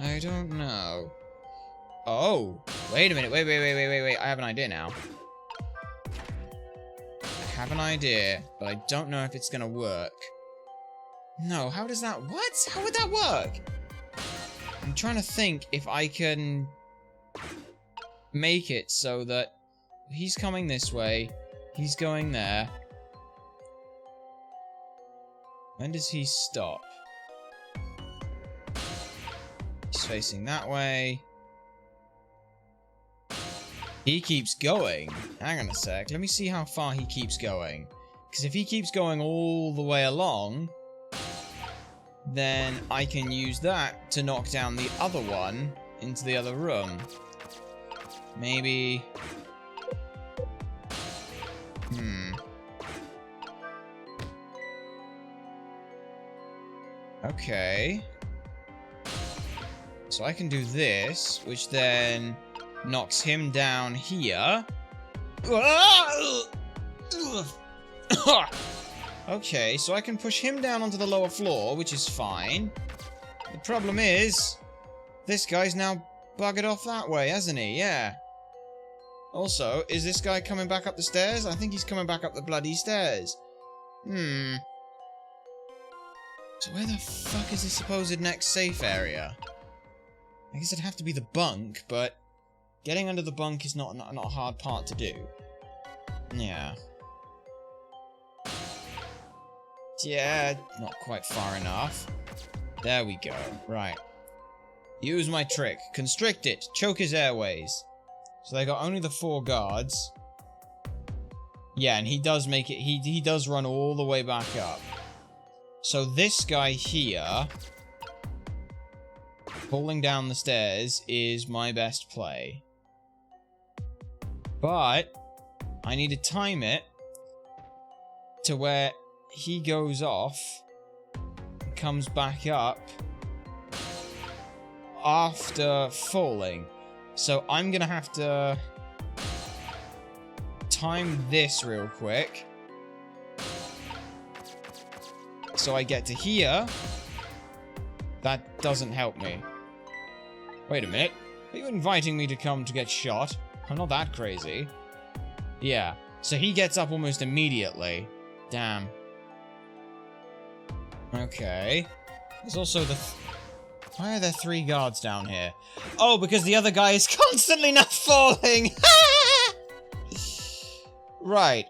I don't know. Oh! Wait a minute, wait. I have an idea now. I have an idea, but I don't know if it's gonna work. No, how does that... What? How would that work? I'm trying to think if I can... make it so that he's coming this way, he's going there. When does he stop? He's facing that way. He keeps going. Hang on a sec. Let me see how far he keeps going. Because if he keeps going all the way along, then I can use that to knock down the other one into the other room. Maybe... Okay. So I can do this, which then knocks him down here. Okay, so I can push him down onto the lower floor, which is fine. The problem is, this guy's now buggered off that way, hasn't he? Yeah. Also, is this guy coming back up the stairs? I think he's coming back up the bloody stairs. So where the fuck is the supposed next safe area? I guess it'd have to be the bunk, but getting under the bunk is not a hard part to do. Yeah. Yeah, not quite far enough. There we go. Right. Use my trick. Constrict it. Choke his airways. So they got only the 4 guards. Yeah, and he does make it... He does run all the way back up. So this guy here... falling down the stairs is my best play. But... I need to time it... to where he goes off... and comes back up... after falling. So I'm gonna have to time this real quick. So I get to here. That doesn't help me. Wait a minute. Are you inviting me to come to get shot? I'm not that crazy. Yeah. So he gets up almost immediately. Damn. Okay. There's also the... Why are there 3 guards down here? Oh, because the other guy is constantly not falling! Right.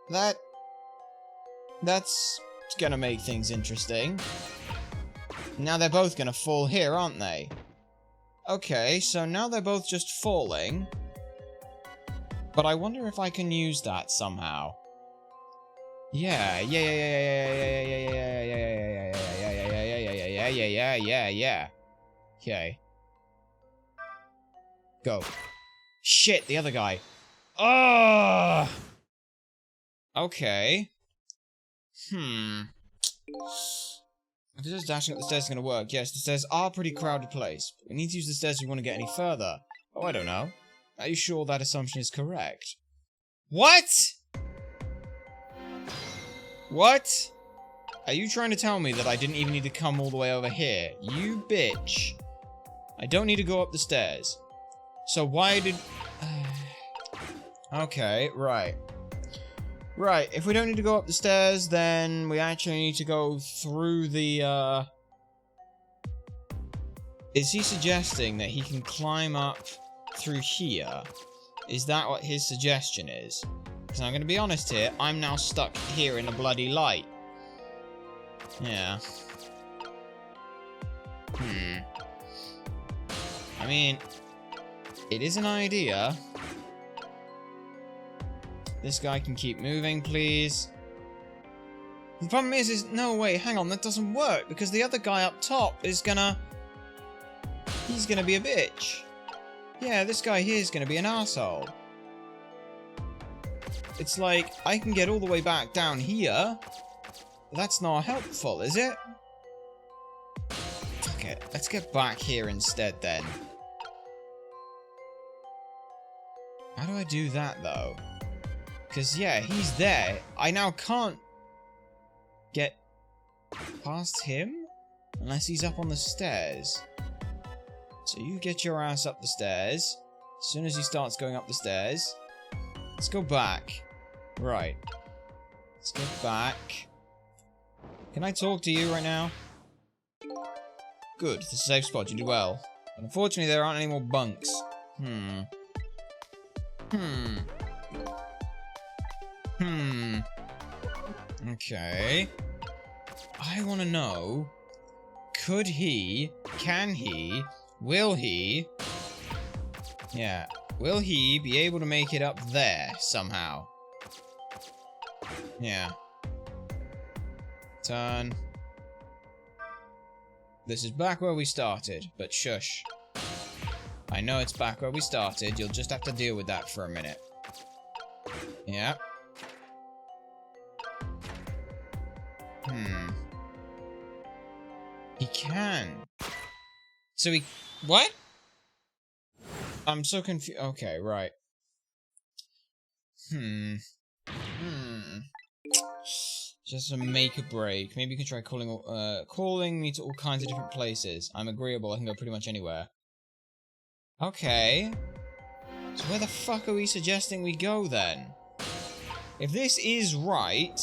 That's gonna make things interesting. Now they're both gonna fall here, aren't they? Okay, so now they're both just falling. But I wonder if I can use that somehow. Yeah. Okay. Go. Shit, the other guy. Ugh! Okay. If this is dashing up the stairs is gonna work, yes, the stairs are a pretty crowded place. But we need to use the stairs if we want to get any further. Oh, I don't know. Are you sure that assumption is correct? What? What? Are you trying to tell me that I didn't even need to come all the way over here? You bitch. I don't need to go up the stairs. So why did... Okay, right. Right, if we don't need to go up the stairs, then we actually need to go through the, Is he suggesting that he can climb up through here? Is that what his suggestion is? Because I'm going to be honest here, I'm now stuck here in the bloody light. Yeah. I mean, it is an idea. This guy can keep moving, please. The problem is no, wait, hang on, that doesn't work, because the other guy up top is gonna... He's gonna be a bitch. Yeah, this guy here is gonna be an arsehole. It's like, I can get all the way back down here, but that's not helpful, is it? Fuck it, let's get back here instead, then. How do I do that, though? Because, yeah, he's there. I now can't get past him unless he's up on the stairs. So you get your ass up the stairs. As soon as he starts going up the stairs. Let's go back. Right. Let's get back. Can I talk to you right now? Good. It's a safe spot. You do well. But unfortunately, there aren't any more bunks. Okay. I want to know, could he, can he, will he, yeah, will he be able to make it up there somehow? Yeah. Turn. This is back where we started, but shush. I know it's back where we started, you'll just have to deal with that for a minute. Yeah. He can. So he... What? I'm so confused. Okay, right. Just to make a break. Maybe you can try calling me to all kinds of different places. I'm agreeable, I can go pretty much anywhere. Okay. So where the fuck are we suggesting we go then? If this is right...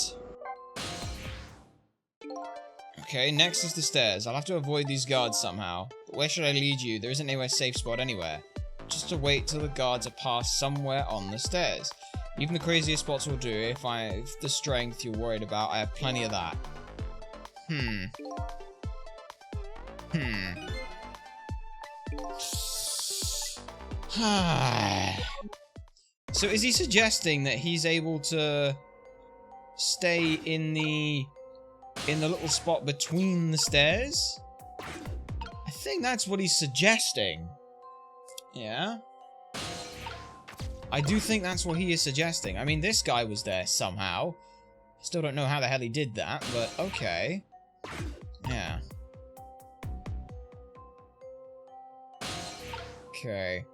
Okay, next is the stairs. I'll have to avoid these guards somehow. But where should I lead you? There isn't anywhere safe spot anywhere. Just to wait till the guards are passed somewhere on the stairs. Even the craziest spots will do. If the strength you're worried about, I have plenty of that. So is he suggesting that he's able to stay in the little spot between the stairs? I think that's what he's suggesting. Yeah. I do think that's what he is suggesting. I mean, this guy was there somehow. Still don't know how the hell he did that, but okay. Yeah. Okay.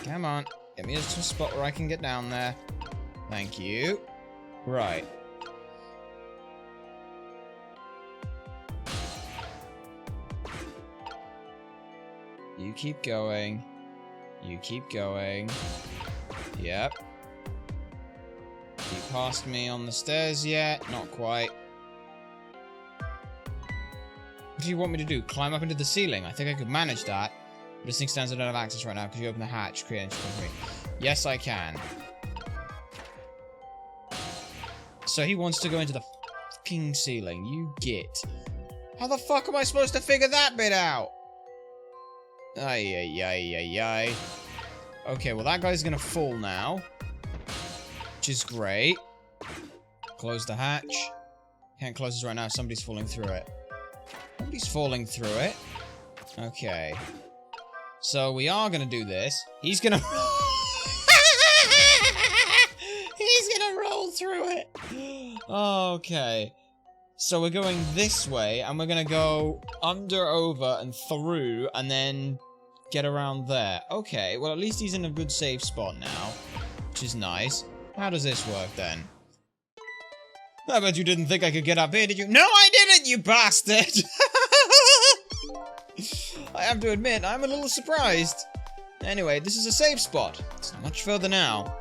Come on. Get me to a spot where I can get down there. Thank you. Right. You keep going. You keep going. Yep. You passed me on the stairs yet? Not quite. do you want me to do? Climb up into the ceiling? I think I could manage that. But this thing stands I don't have access right now because you open the hatch. Create entry for me. Yes, I can. So he wants to go into the fucking ceiling. You get. How the fuck am I supposed to figure that bit out? Ay, ay, ay, ay, ay. Okay, well that guy's gonna fall now. Which is great. Close the hatch. Can't close this right now. Somebody's falling through it. Somebody's falling through it. Okay. So we are gonna do this. He's gonna... He's gonna roll through it. Okay. So we're going this way, and we're gonna go under, over, and through, and then get around there. Okay, well at least he's in a good safe spot now, which is nice. How does this work then? I bet you didn't think I could get up here, did you? No, I didn't, you bastard! I have to admit, I'm a little surprised. Anyway, this is a safe spot. It's not much further now.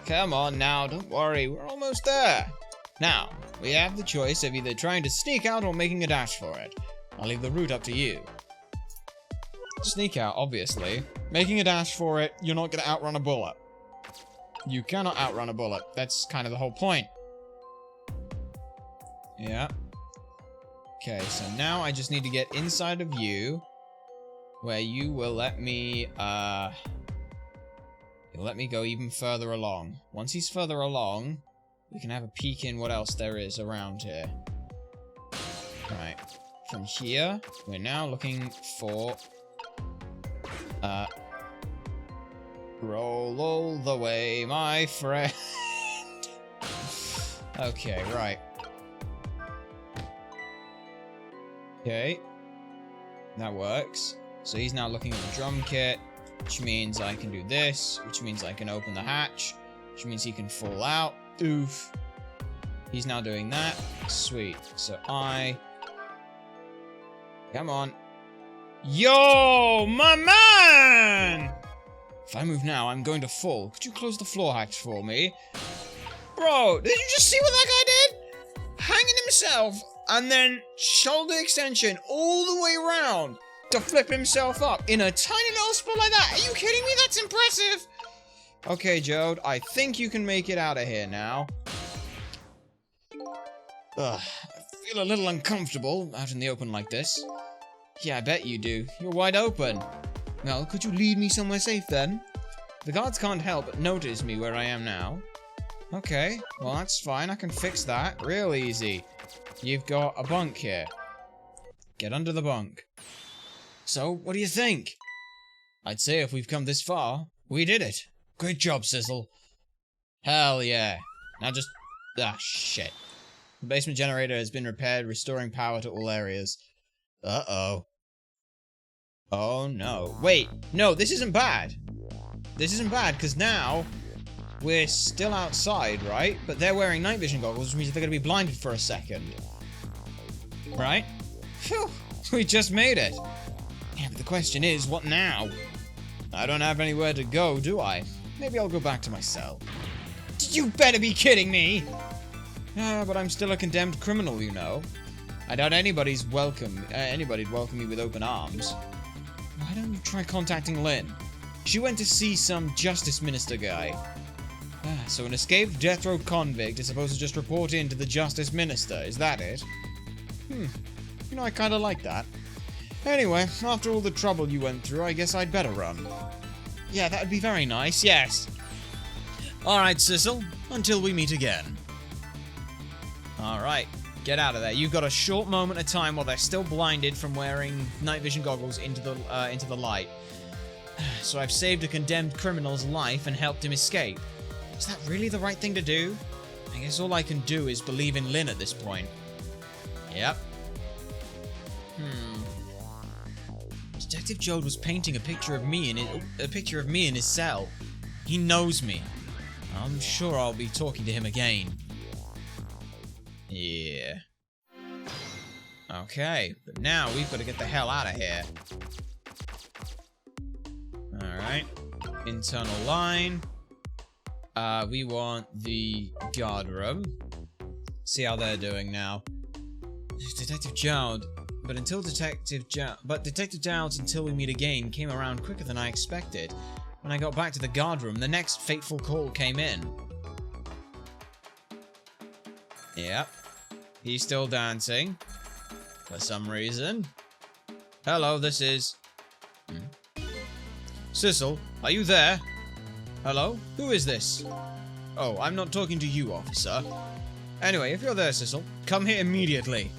Come on now, don't worry, we're almost there. Now, we have the choice of either trying to sneak out or making a dash for it. I'll leave the route up to you. Sneak out, obviously. Making a dash for it, you're not gonna outrun a bullet. You cannot outrun a bullet. That's kind of the whole point. Yeah. Okay, so now I just need to get inside of you, where you will let me, you'll let me go even further along. Once he's further along, we can have a peek in what else there is around here. Right. From here, we're now looking for, roll all the way, my friend. Okay, right. Okay. That works. So he's now looking at the drum kit, which means I can do this, which means I can open the hatch, which means he can fall out. Oof. He's now doing that. Sweet. So come on. Yo, my man! If I move now, I'm going to fall. Could you close the floor hatch for me? Bro, did you just see what that guy did? Hanging himself, and then shoulder extension all the way around to flip himself up in a tiny little spot like that. Are you kidding me? That's impressive. Okay, Jode, I think you can make it out of here now. Ugh, I feel a little uncomfortable out in the open like this. Yeah, I bet you do. You're wide open. Well, could you lead me somewhere safe then? The guards can't help but notice me where I am now. Okay, well that's fine. I can fix that. Real easy. You've got a bunk here. Get under the bunk. So, what do you think? I'd say if we've come this far, we did it. Great job, Sizzle. Hell yeah. Now just... ah, shit. The basement generator has been repaired, restoring power to all areas. Uh-oh. Oh, no. Wait. No, this isn't bad. This isn't bad, because now we're still outside, right? But they're wearing night vision goggles, which means they're going to be blinded for a second. Right? Phew. We just made it. Yeah, but the question is, what now? I don't have anywhere to go, do I? Maybe I'll go back to my cell. You better be kidding me! But I'm still a condemned criminal, you know. I doubt anybody'd welcome me with open arms. Why don't you try contacting Lynn? She went to see some justice minister guy. So an escaped death row convict is supposed to just report in to the justice minister, is that it? You know, I kinda like that. Anyway, after all the trouble you went through, I guess I'd better run. Yeah, that would be very nice, yes. Alright, Sissel, until we meet again. Alright, get out of there. You've got a short moment of time while they're still blinded from wearing night vision goggles into the light. So I've saved a condemned criminal's life and helped him escape. Is that really the right thing to do? I guess all I can do is believe in Lynn at this point. Yep. Detective Jode was painting a picture of me in his cell. He knows me. I'm sure I'll be talking to him again. Yeah. Okay, but now we've got to get the hell out of here. Alright. Internal line. We want the guard room. See how they're doing now. Detective Jowd. But Detective Jowd's Until We Meet Again came around quicker than I expected. When I got back to the guard room, the next fateful call came in. Yep. He's still dancing. For some reason. Hello, this is... Cecil, are you there? Hello? Who is this? Oh, I'm not talking to you, officer. Anyway, if you're there, Cecil, come here immediately.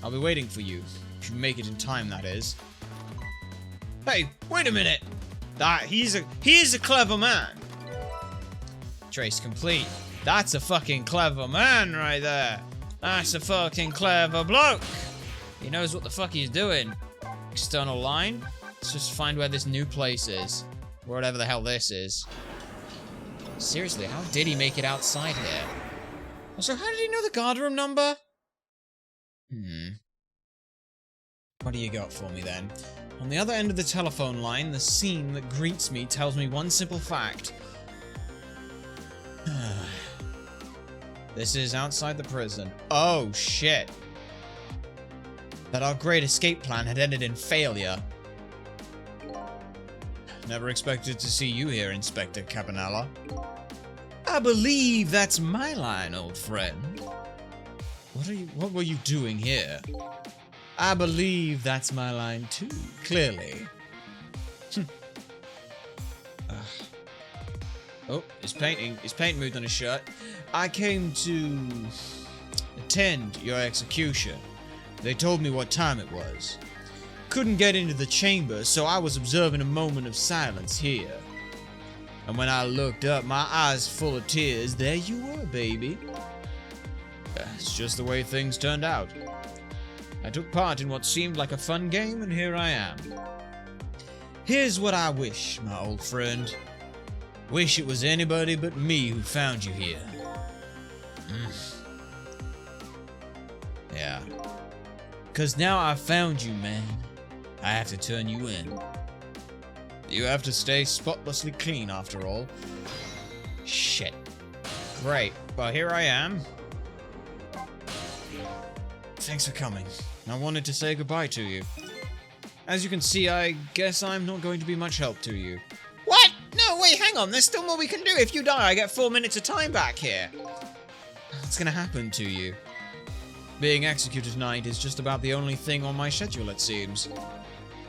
I'll be waiting for you. If you make it in time, that is. Hey, wait a minute! He's a clever man. Trace complete. That's a fucking clever man right there. That's a fucking clever bloke. He knows what the fuck he's doing. External line. Let's just find where this new place is. Whatever the hell this is. Seriously, how did he make it outside here? Also, how did he know the guard room number? What do you got for me then? On the other end of the telephone line, the scene that greets me tells me one simple fact. This is outside the prison. Oh, shit. That our great escape plan had ended in failure. Never expected to see you here, Inspector Cabanella. I believe that's my line, old friend. What were you doing here? I believe that's my line too, clearly. Oh, his paint moved on his shirt. I came to attend your execution. They told me what time it was. Couldn't get into the chamber, so I was observing a moment of silence here. And when I looked up, my eyes full of tears, there you were, baby. It's just the way things turned out. I took part in what seemed like a fun game, and here I am. Here's what I wish, my old friend. Wish it was anybody but me who found you here. Yeah. 'Cause now I found you, man. I have to turn you in. You have to stay spotlessly clean, after all. Shit. Great. Well, here I am. Thanks for coming. I wanted to say goodbye to you. As you can see, I guess I'm not going to be much help to you. What? No, wait, hang on. There's still more we can do. If you die, I get 4 minutes of time back here. What's gonna happen to you? Being executed tonight is just about the only thing on my schedule, it seems.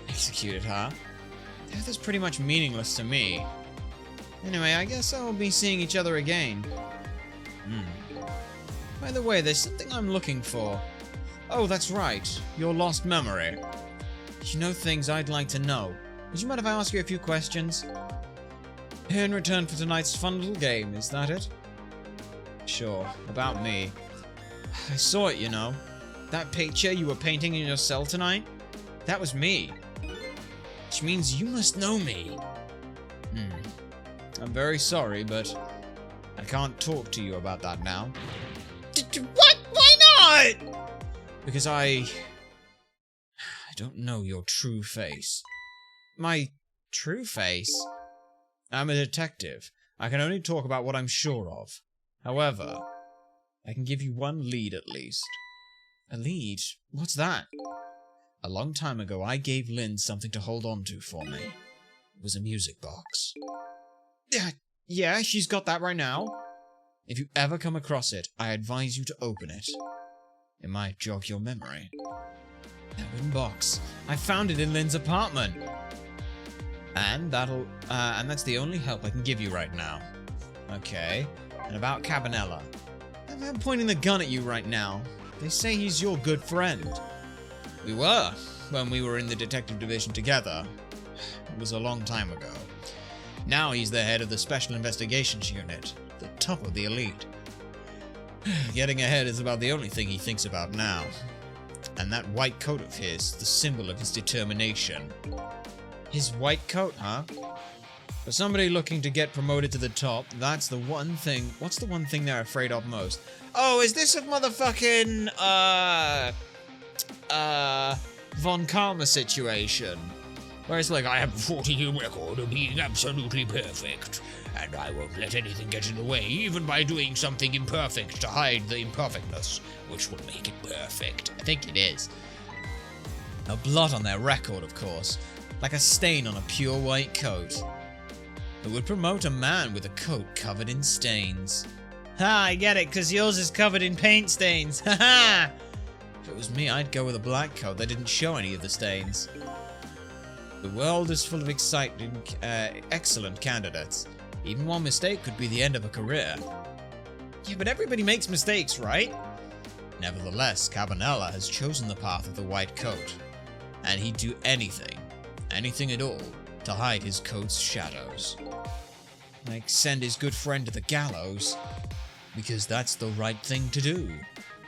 Executed, huh? That's pretty much meaningless to me. Anyway, I guess I'll be seeing each other again. By the way, there's something I'm looking for. Oh, that's right. Your lost memory. You know things I'd like to know. Would you mind if I ask you a few questions? Here in return for tonight's fun little game, is that it? Sure, about me. I saw it, you know. That picture you were painting in your cell tonight? That was me. Which means you must know me. I'm very sorry, but I can't talk to you about that now. What? Why not? Because I don't know your true face. My true face? I'm a detective. I can only talk about what I'm sure of. However, I can give you one lead at least. A lead? What's that? A long time ago, I gave Lynn something to hold on to for me. It was a music box. Yeah, she's got that right now. If you ever come across it, I advise you to open it. It might jog your memory. That wooden box. I found it in Lynn's apartment. And that's the only help I can give you right now. Okay. And about Cabanella. I'm pointing the gun at you right now. They say he's your good friend. We were, when we were in the detective division together. It was a long time ago. Now he's the head of the Special Investigations Unit, the top of the elite. Getting ahead is about the only thing he thinks about now. And that white coat of his, the symbol of his determination. His white coat, huh? For somebody looking to get promoted to the top, that's the one thing... What's the one thing they're afraid of most? Oh, is this a motherfucking, Von Karma situation? Where it's like, I have a 40-year record of being absolutely perfect. and I won't let anything get in the way, even by doing something imperfect to hide the imperfectness, which will make it perfect. I think it is. A blot on their record, of course, like a stain on a pure white coat. It would promote a man with a coat covered in stains. Ha, I get it, 'cause yours is covered in paint stains. Ha ha! If it was me, I'd go with a black coat that didn't show any of the stains. The world is full of exciting, excellent candidates. Even one mistake could be the end of a career. Yeah, but everybody makes mistakes, right? Nevertheless, Cabanella has chosen the path of the white coat. And he'd do anything at all, to hide his coat's shadows. Like send his good friend to the gallows, because that's the right thing to do.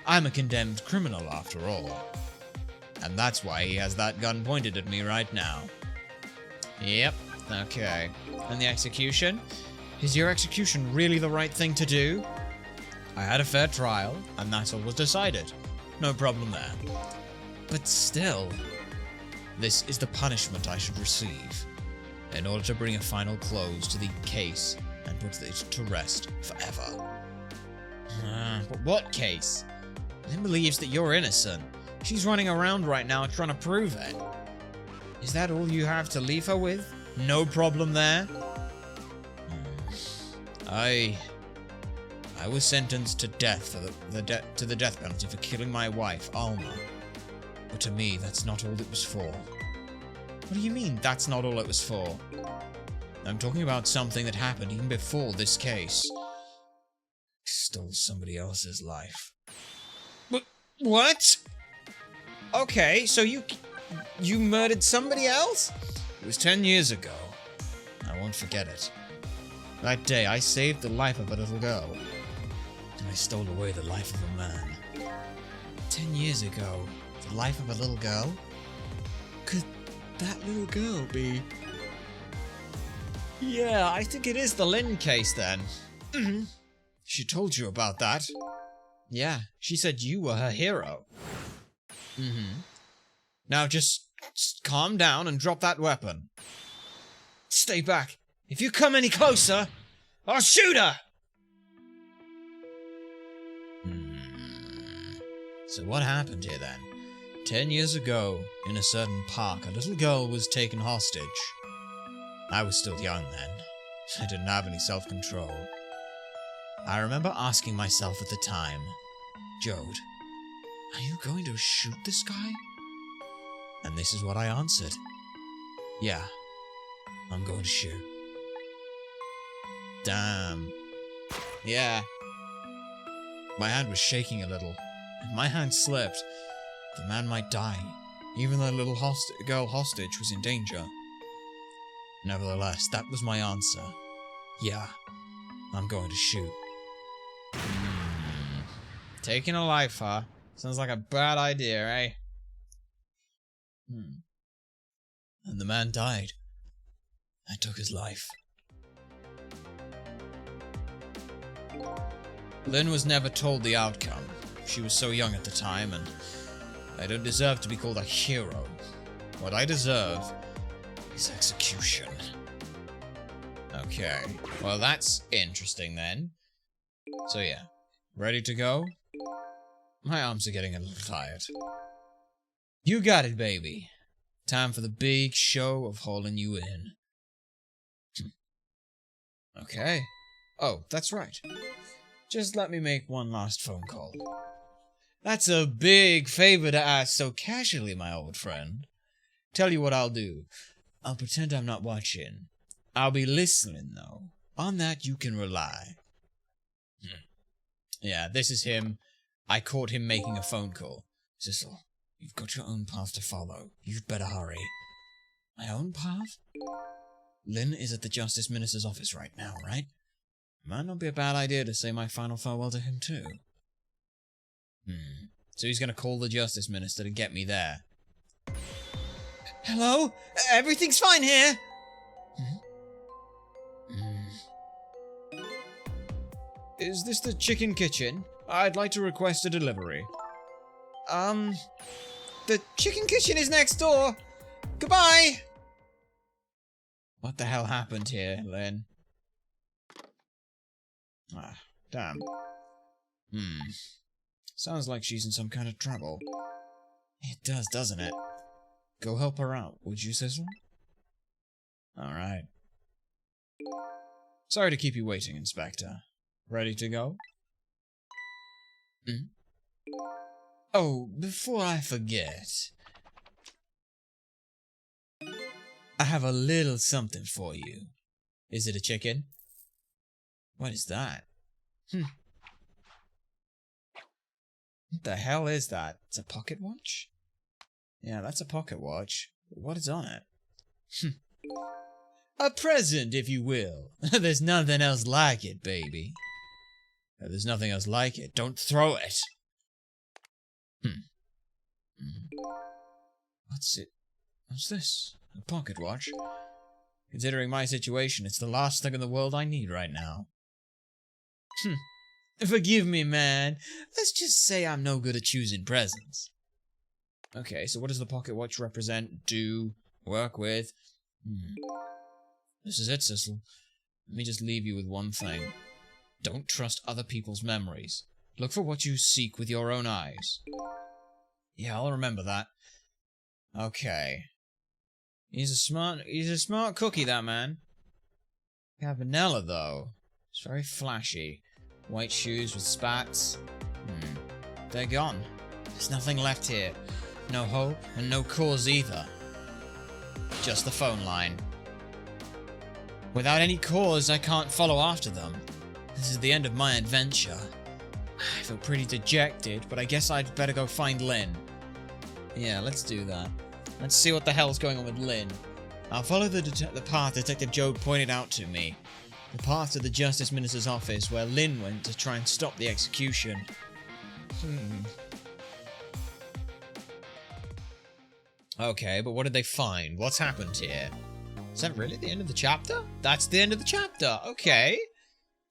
I'm a condemned criminal after all. And that's why he has that gun pointed at me right now. Yep, okay. And the execution? Is your execution really the right thing to do? I had a fair trial, and that's all was decided. No problem there. But still, this is the punishment I should receive, in order to bring a final close to the case and put it to rest forever. But what case? Lynn believes that you're innocent. She's running around right now trying to prove it. Is that all you have to leave her with? No problem there? I was sentenced to death for the death penalty for killing my wife, Alma. But to me, that's not all it was for. What do you mean, that's not all it was for? I'm talking about something that happened even before this case. I stole somebody else's life. What? Okay, so you murdered somebody else? It was 10 years ago. I won't forget it. That day, I saved the life of a little girl. And I stole away the life of a man. 10 years ago, the life of a little girl? Could that little girl be... Yeah, I think it is the Lynn case then. She told you about that. Yeah, she said you were her hero. Now just calm down and drop that weapon. Stay back. If you come any closer, I'll shoot her! So what happened here then? 10 years ago, in a certain park, a little girl was taken hostage. I was still young then. I didn't have any self-control. I remember asking myself at the time, Jode, are you going to shoot this guy? And this is what I answered. Yeah, I'm going to shoot. Damn. Yeah. My hand was shaking a little. If my hand slipped, the man might die. Even the little girl hostage was in danger. Nevertheless, that was my answer. Yeah, I'm going to shoot. Taking a life, huh? Sounds like a bad idea, eh? And the man died. I took his life. Lynn was never told the outcome. She was so young at the time, and I don't deserve to be called a hero. What I deserve is execution. Okay, well that's interesting then. So yeah, ready to go? My arms are getting a little tired. You got it, baby. Time for the big show of hauling you in. Okay. Oh, that's right. Just let me make one last phone call. That's a big favor to ask so casually, my old friend. Tell you what I'll do. I'll pretend I'm not watching. I'll be listening, though. On that you can rely. Yeah, this is him. I caught him making a phone call. Cecil, you've got your own path to follow. You'd better hurry. My own path? Lynn is at the Justice Minister's office right now, right? Might not be a bad idea to say my final farewell to him, too. So he's gonna call the Justice Minister to get me there. Hello? Everything's fine here! Is this the chicken kitchen? I'd like to request a delivery. The chicken kitchen is next door! Goodbye! What the hell happened here, Lynn? Ah, damn. Sounds like she's in some kind of trouble. It does, doesn't it? Go help her out, would you, Sizzle? Alright. Sorry to keep you waiting, Inspector. Ready to go? Oh, before I forget, I have a little something for you. Is it a chicken? What is that? What the hell is that? It's a pocket watch? Yeah, that's a pocket watch. What is on it? A present, if you will. There's nothing else like it, baby. If there's nothing else like it, don't throw it. What's it? What's this? A pocket watch? Considering my situation, it's the last thing in the world I need right now. Forgive me, man. Let's just say I'm no good at choosing presents. Okay, so what does the pocket watch represent, do, work with? This is it, Sissel. Let me just leave you with one thing. Don't trust other people's memories. Look for what you seek with your own eyes. Yeah, I'll remember that. Okay. He's a smart cookie, that man. Yeah, vanilla, though. It's very flashy. White shoes with spats. They're gone. There's nothing left here. No hope, and no cause either. Just the phone line. Without any cause, I can't follow after them. This is the end of my adventure. I feel pretty dejected, but I guess I'd better go find Lynn. Yeah, let's do that. Let's see what the hell's going on with Lynn. I'll follow the path Detective Joad pointed out to me. The path to the Justice Minister's office where Lynn went to try and stop the execution. Okay, but what did they find? What's happened here? Is that really the end of the chapter? That's the end of the chapter. Okay.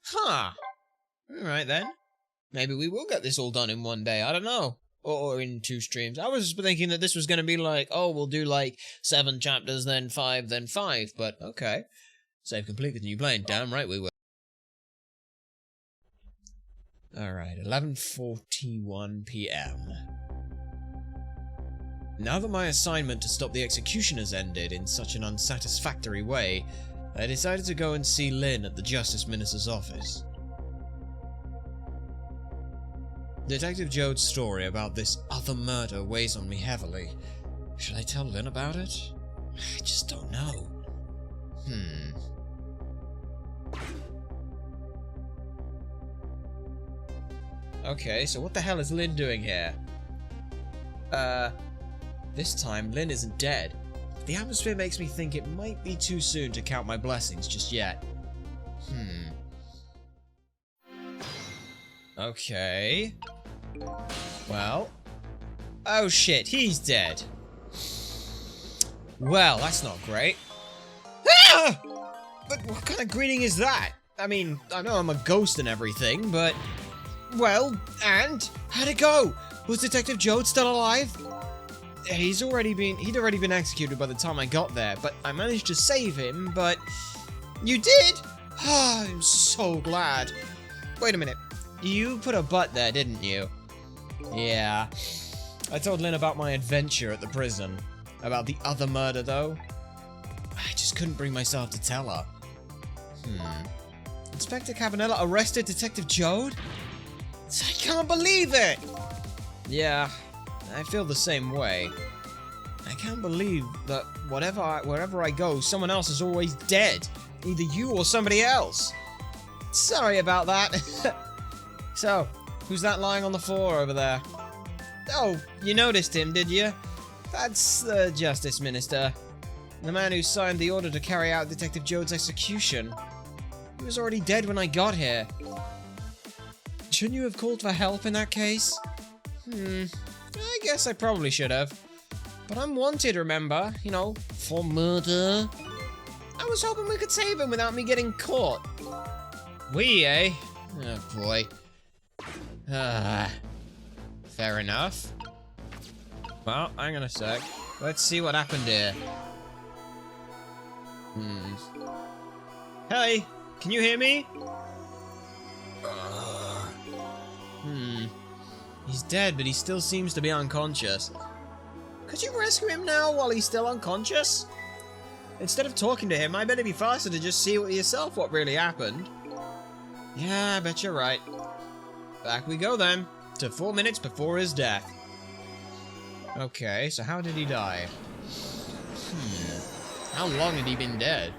Huh. Alright then. Maybe we will get this all done in one day. I don't know. Or in 2 streams. I was thinking that this was going to be like, oh, we'll do like 7 chapters, then 5, then 5. But okay. Save complete with new playing. Damn right we will. Alright, 11:41 PM. Now that my assignment to stop the execution has ended in such an unsatisfactory way, I decided to go and see Lynn at the Justice Minister's office. Detective Joad's story about this other murder weighs on me heavily. Should I tell Lynn about it? I just don't know. Okay, so what the hell is Lynn doing here? This time, Lynn isn't dead. The atmosphere makes me think it might be too soon to count my blessings just yet. Okay. Well. Oh shit, he's dead. Well, that's not great. Ah! But what kind of greeting is that? I mean, I know I'm a ghost and everything, but... Well, and? How'd it go? Was Detective Joad still alive? He'd already been executed by the time I got there, but I managed to save him, but... You did? Ah, I'm so glad. Wait a minute. You put a butt there, didn't you? Yeah. I told Lynn about my adventure at the prison. About the other murder, though. I just couldn't bring myself to tell her. Inspector Cabanella arrested Detective Joad? I can't believe it! Yeah, I feel the same way. I can't believe that wherever I go, someone else is always dead. Either you or somebody else. Sorry about that. So, who's that lying on the floor over there? Oh, you noticed him, did you? That's the Justice Minister. The man who signed the order to carry out Detective Joad's execution. He was already dead when I got here. Shouldn't you have called for help in that case? I guess I probably should have. But I'm wanted, remember? You know, for murder. I was hoping we could save him without me getting caught. We, eh? Oh, boy. Fair enough. Well, hang on a sec. Let's see what happened here. Hey, can you hear me? He's dead, but he still seems to be unconscious. Could you rescue him now while he's still unconscious? Instead of talking to him, I bet it'd be faster to just see it yourself what really happened. Yeah, I bet you're right. Back we go then, to 4 minutes before his death. Okay, so how did he die? How long had he been dead?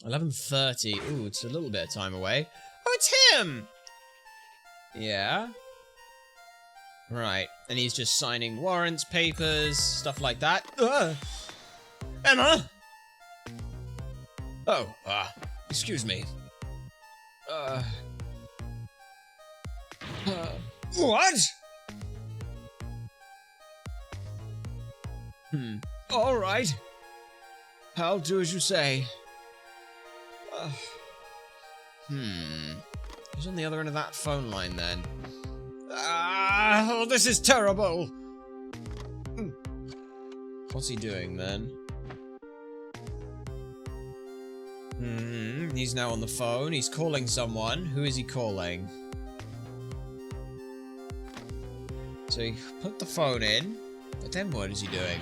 11:30. Ooh, it's a little bit of time away. Oh, it's him! Yeah. Right, and he's just signing warrants, papers, stuff like that. Emma! Oh, excuse me. What? Alright. I'll do as you say. Who's on the other end of that phone line then? Oh, this is terrible! What's he doing then? He's now on the phone. He's calling someone. Who is he calling? So he put the phone in, but then what is he doing?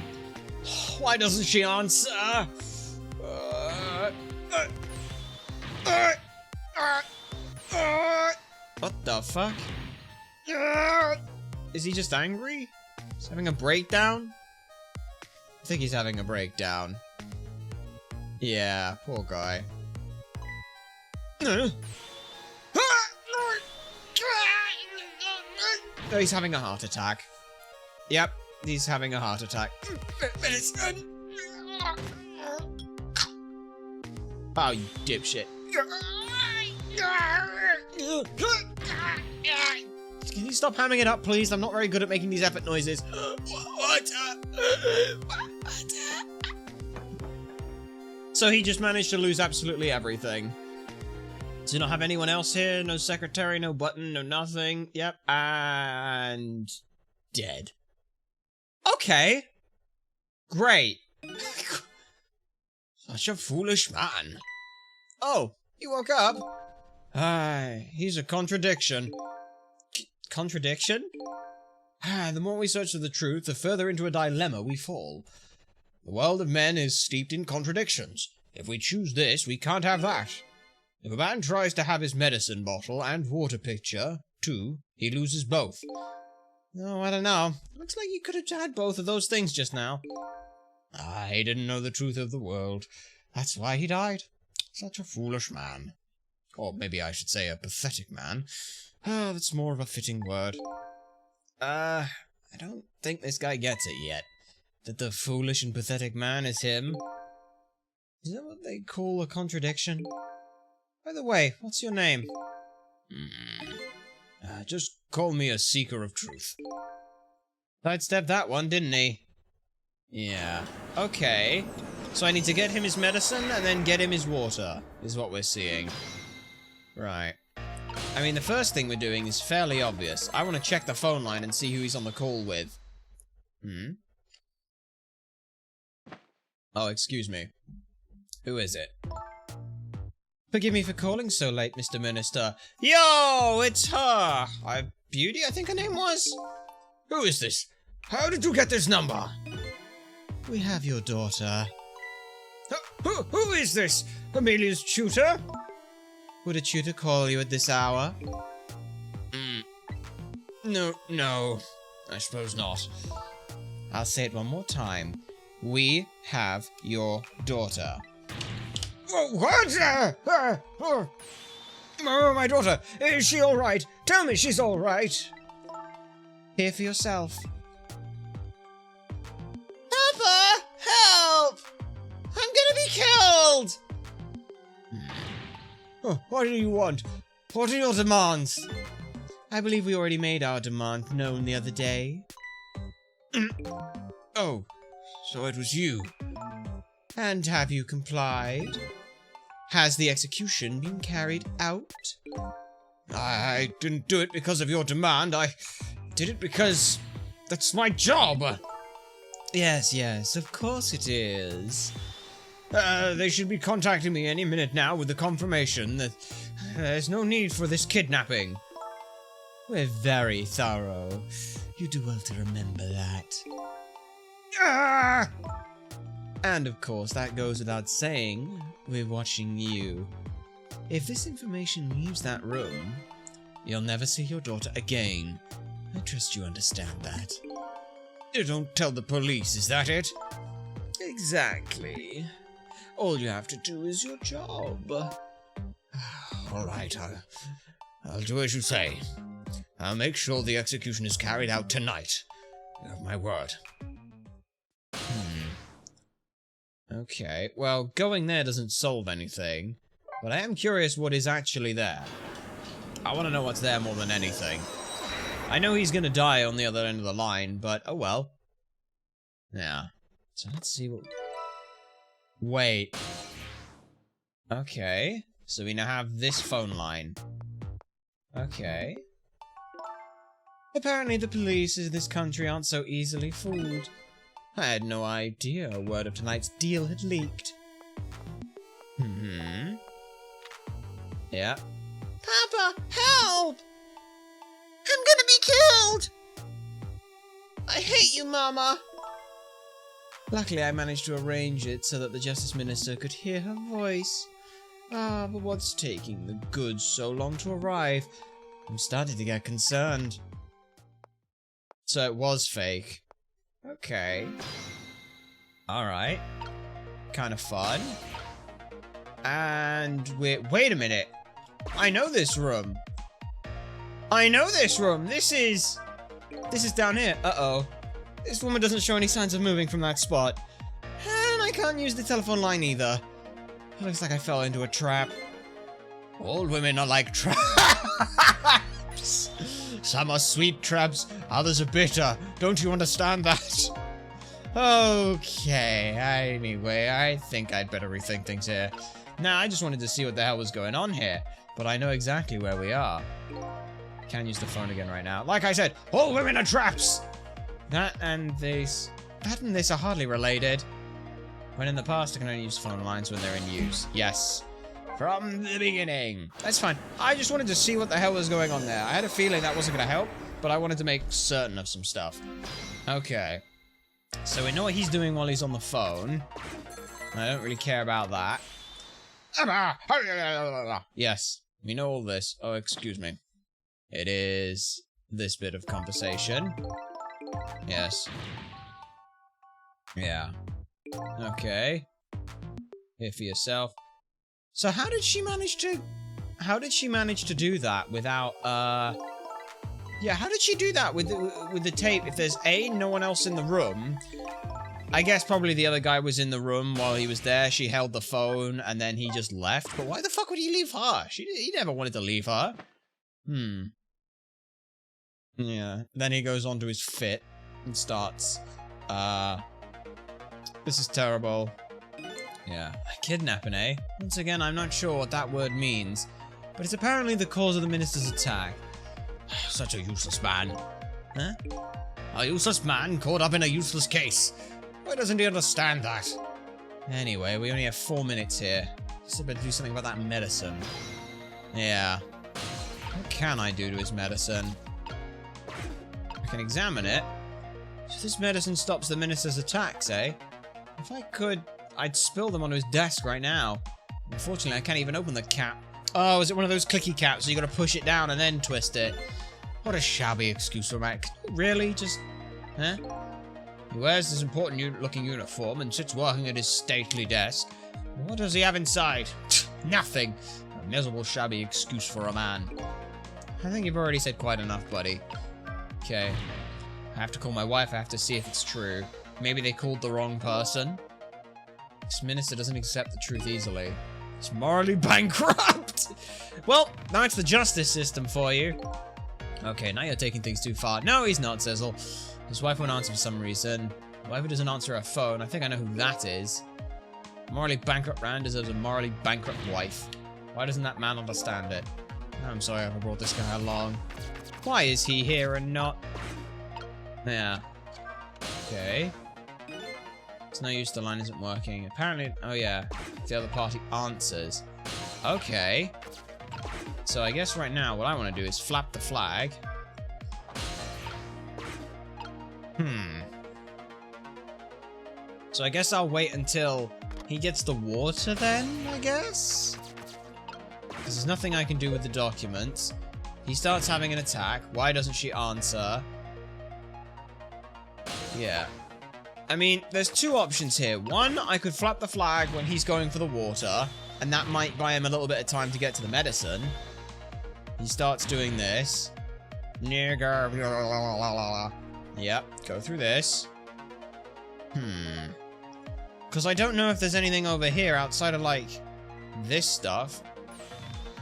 Why doesn't she answer? What the fuck? Is he just angry? He's having a breakdown? I think he's having a breakdown. Yeah, poor guy. Oh, he's having a heart attack. Yep, he's having a heart attack. Oh, you dipshit. Can you stop hamming it up, please? I'm not very good at making these effort noises. What? So he just managed to lose absolutely everything. Does he not have anyone else here? No secretary, no button, no nothing. Yep, and dead. Okay. Great. Such a foolish man. Oh, he woke up. He's a contradiction. Contradiction? The more we search for the truth, the further into a dilemma we fall. The world of men is steeped in contradictions. If we choose this, we can't have that. If a man tries to have his medicine bottle and water pitcher, too, he loses both. Oh, I don't know. Looks like you could have had both of those things just now. He didn't know the truth of the world. That's why he died. Such a foolish man. Or maybe I should say a pathetic man. That's more of a fitting word. I don't think this guy gets it yet. That the foolish and pathetic man is him. Is that what they call a contradiction? By the way, what's your name? Just call me a seeker of truth. Sidestepped that one, didn't he? Yeah. Okay. So I need to get him his medicine and then get him his water, is what we're seeing. Right. I mean, the first thing we're doing is fairly obvious. I want to check the phone line and see who he's on the call with. Oh, excuse me. Who is it? Forgive me for calling so late, Mr. Minister. Yo, it's her! Beauty, I think her name was? Who is this? How did you get this number? We have your daughter. Who is this? Amelia's tutor? Would a tutor call you at this hour? No. I suppose not. I'll say it one more time. We have your daughter. What? Oh, my daughter. Is she all right? Tell me she's all right. Hear for yourself. Papa! Help! I'm gonna be killed! What do you want? What are your demands? I believe we already made our demand known the other day. Oh, so it was you. And have you complied? Has the execution been carried out? I didn't do it because of your demand. I did it because that's my job. Yes, of course it is. They should be contacting me any minute now with the confirmation that there's no need for this kidnapping. We're very thorough. You do well to remember that. Ah! And of course, that goes without saying, we're watching you. If this information leaves that room, you'll never see your daughter again. I trust you understand that. You don't tell the police, is that it? Exactly. All you have to do is your job. All right, I'll do as you say. I'll make sure the execution is carried out tonight. You have my word. Okay, well, going there doesn't solve anything, but I am curious what is actually there. I want to know what's there more than anything. I know he's gonna die on the other end of the line, but oh well. Yeah. So let's see what... Wait. Okay. So we now have this phone line. Okay. Apparently the police in this country aren't so easily fooled. I had no idea word of tonight's deal had leaked. Yeah. Papa, help! I'm gonna be killed! I hate you, Mama! Luckily, I managed to arrange it so that the Justice Minister could hear her voice. Ah, but what's taking the goods so long to arrive? I'm starting to get concerned. So it was fake. Okay. Alright. Kind of fun. And wait a minute. I know this room. I know this room. This is down here. Uh-oh. This woman doesn't show any signs of moving from that spot. And I can't use the telephone line either. It looks like I fell into a trap. All women are like traps. Some are sweet traps, others are bitter. Don't you understand that? Okay, anyway, I think I'd better rethink things here. Nah, I just wanted to see what the hell was going on here, but I know exactly where we are. Can't use the phone again right now. Like I said, all women are traps! That and this are hardly related. When in the past, I can only use phone lines when they're in use. Yes. From the beginning. That's fine. I just wanted to see what the hell was going on there. I had a feeling that wasn't going to help, but I wanted to make certain of some stuff. Okay. So we know what he's doing while he's on the phone. I don't really care about that. Yes. We know all this. Oh, excuse me. It is this bit of conversation. Yes. Yeah. Okay. Here for yourself. So how did she manage to do that without yeah, how did she do that with the tape if there's no one else in the room? I guess probably the other guy was in the room while he was there. She held the phone and then he just left. But why the fuck would he leave her? He never wanted to leave her. Yeah. Then he goes on to his fit and starts this is terrible. Yeah. Kidnapping, eh? Once again, I'm not sure what that word means, but it's apparently the cause of the minister's attack. Such a useless man. Huh? A useless man caught up in a useless case. Why doesn't he understand that? Anyway, we only have 4 minutes here. Just better do something about that medicine. Yeah. What can I do to his medicine? I can examine it. So this medicine stops the minister's attacks, eh? If I could, I'd spill them onto his desk right now. Unfortunately, I can't even open the cap. Oh, is it one of those clicky caps? So you gotta push it down and then twist it. What a shabby excuse for Mac. Really? Just... huh? He wears this important-looking uniform and sits working at his stately desk. What does he have inside? Nothing. A miserable, shabby excuse for a man. I think you've already said quite enough, buddy. Okay. I have to call my wife. I have to see if it's true. Maybe they called the wrong person. This minister doesn't accept the truth easily. It's morally bankrupt! Well, now it's the justice system for you. Okay, now you're taking things too far. No, he's not, Sizzle. His wife won't answer for some reason. Whoever doesn't answer her phone, I think I know who that is. Morally bankrupt Rand deserves a morally bankrupt wife. Why doesn't that man understand it? I'm sorry I ever brought this guy along. Why is he here and not... yeah. Okay. It's no use, the line isn't working. Apparently, oh yeah, the other party answers. Okay. So I guess right now what I want to do is flap the flag. So I guess I'll wait until he gets the water then, I guess? Because there's nothing I can do with the documents. He starts having an attack. Why doesn't she answer? Yeah. I mean, there's two options here. One, I could flap the flag when he's going for the water, and that might buy him a little bit of time to get to the medicine. He starts doing this. Yep, go through this. Because I don't know if there's anything over here outside of, like, this stuff.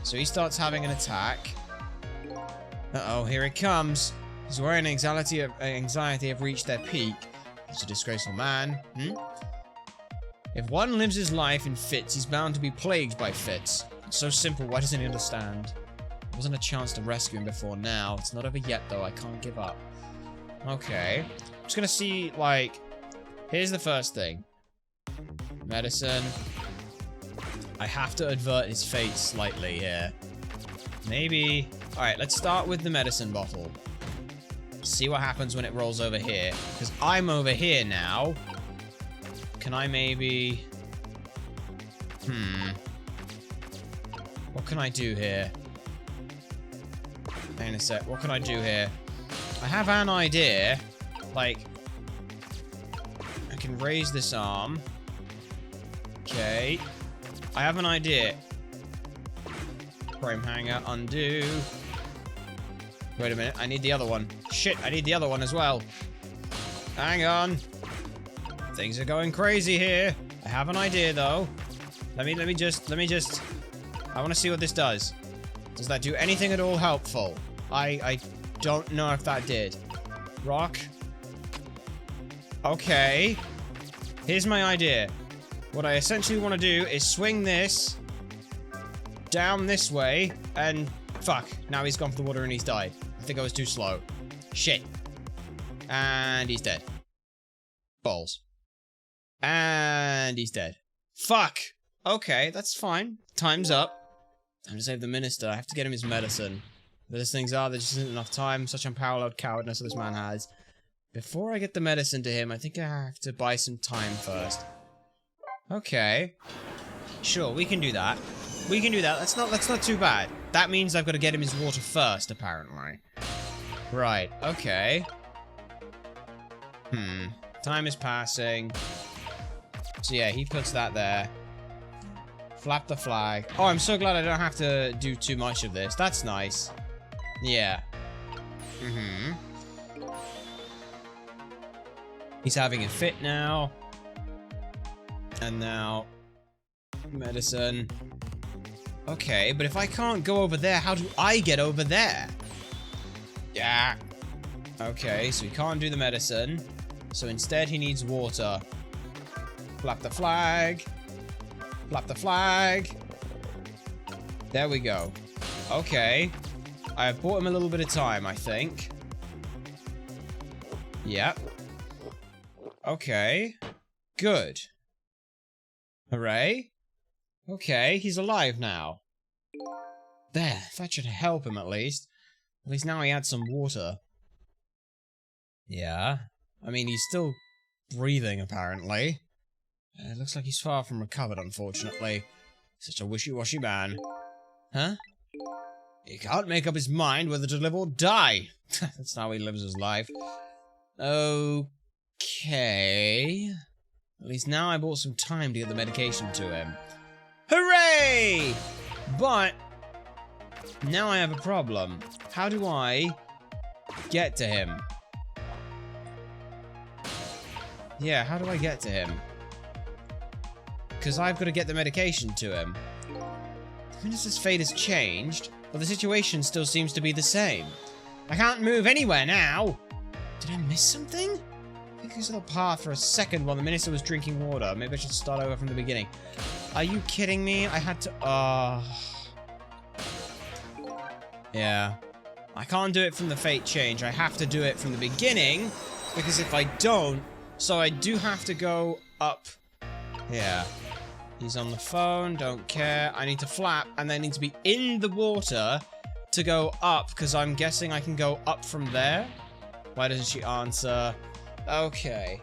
So he starts having an attack. Uh-oh, here it comes. His worry and anxiety have reached their peak. He's a disgraceful man. If one lives his life in fits, he's bound to be plagued by fits. It's so simple, why doesn't he understand? There wasn't a chance to rescue him before now. It's not over yet, though. I can't give up. Okay. I'm just gonna see, like... Here's the first thing. Medicine. I have to avert his fate slightly here. Maybe... Alright, let's start with the medicine bottle. See what happens when it rolls over here. Because I'm over here now. Can I maybe... What can I do here? Hang on a sec. What can I do here? I have an idea. Like... I can raise this arm. Okay. I have an idea. Frame hanger, undo. Wait a minute, I need the other one. Shit, I need the other one as well. Hang on. Things are going crazy here. I have an idea though. Let me just. I want to see what this does. Does that do anything at all helpful? I don't know if that did. Rock. Okay. Here's my idea. What I essentially want to do is swing this down this way and fuck. Now he's gone for the water and he's died. I think I was too slow. Shit. And he's dead. Balls. And he's dead. Fuck. Okay, that's fine. Time's up. Time to save the minister. I have to get him his medicine. Those things are, there just isn't enough time. Such unparalleled cowardness this man has. Before I get the medicine to him, I think I have to buy some time first. Okay. Sure, we can do that. We can do that. That's not too bad. That means I've got to get him his water first, apparently. Right, okay. Time is passing. So yeah, he puts that there. Flap the flag. Oh, I'm so glad I don't have to do too much of this. That's nice. Yeah. He's having a fit now. And now... medicine. Okay, but if I can't go over there, how do I get over there? Yeah. Okay, so he can't do the medicine. So instead he needs water. Flap the flag. Flap the flag. There we go. Okay. I have bought him a little bit of time, I think. Yep. Okay. Good. Hooray. Okay, he's alive now. There, that should help him at least. At least now he had some water. Yeah. I mean, he's still breathing, apparently. It looks like he's far from recovered, unfortunately. Such a wishy-washy man. Huh? He can't make up his mind whether to live or die. That's how he lives his life. Okay. At least now I bought some time to get the medication to him. Hooray! But now I have a problem. How do I get to him? Yeah, how do I get to him? Because I've got to get the medication to him. The minister's fate has changed, but the situation still seems to be the same. I can't move anywhere now. Did I miss something? I think I saw the path for a second while the minister was drinking water. Maybe I should start over from the beginning. Are you kidding me? I had to... Yeah. I can't do it from the fate change. I have to do it from the beginning, because if I don't... So I do have to go up. Yeah. He's on the phone, don't care. I need to flap, and I need to be in the water to go up, because I'm guessing I can go up from there. Why doesn't she answer? Okay.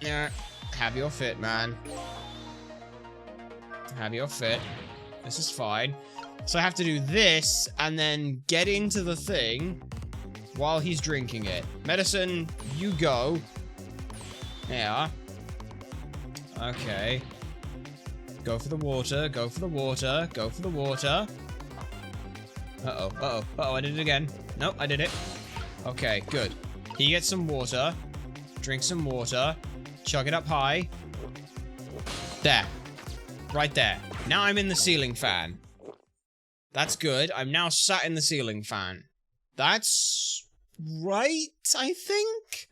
Yeah. Have your fit, man. Have your fit. This is fine. So I have to do this, and then get into the thing while he's drinking it. Medicine, you go. Yeah. Okay. Go for the water, go for the water, go for the water. Uh-oh, uh-oh, uh-oh, I did it again. Nope, I did it. Okay, good. He gets some water. Drink some water. Chug it up high. There. Right there. Now I'm in the ceiling fan. That's good. I'm now sat in the ceiling fan. That's right, I think?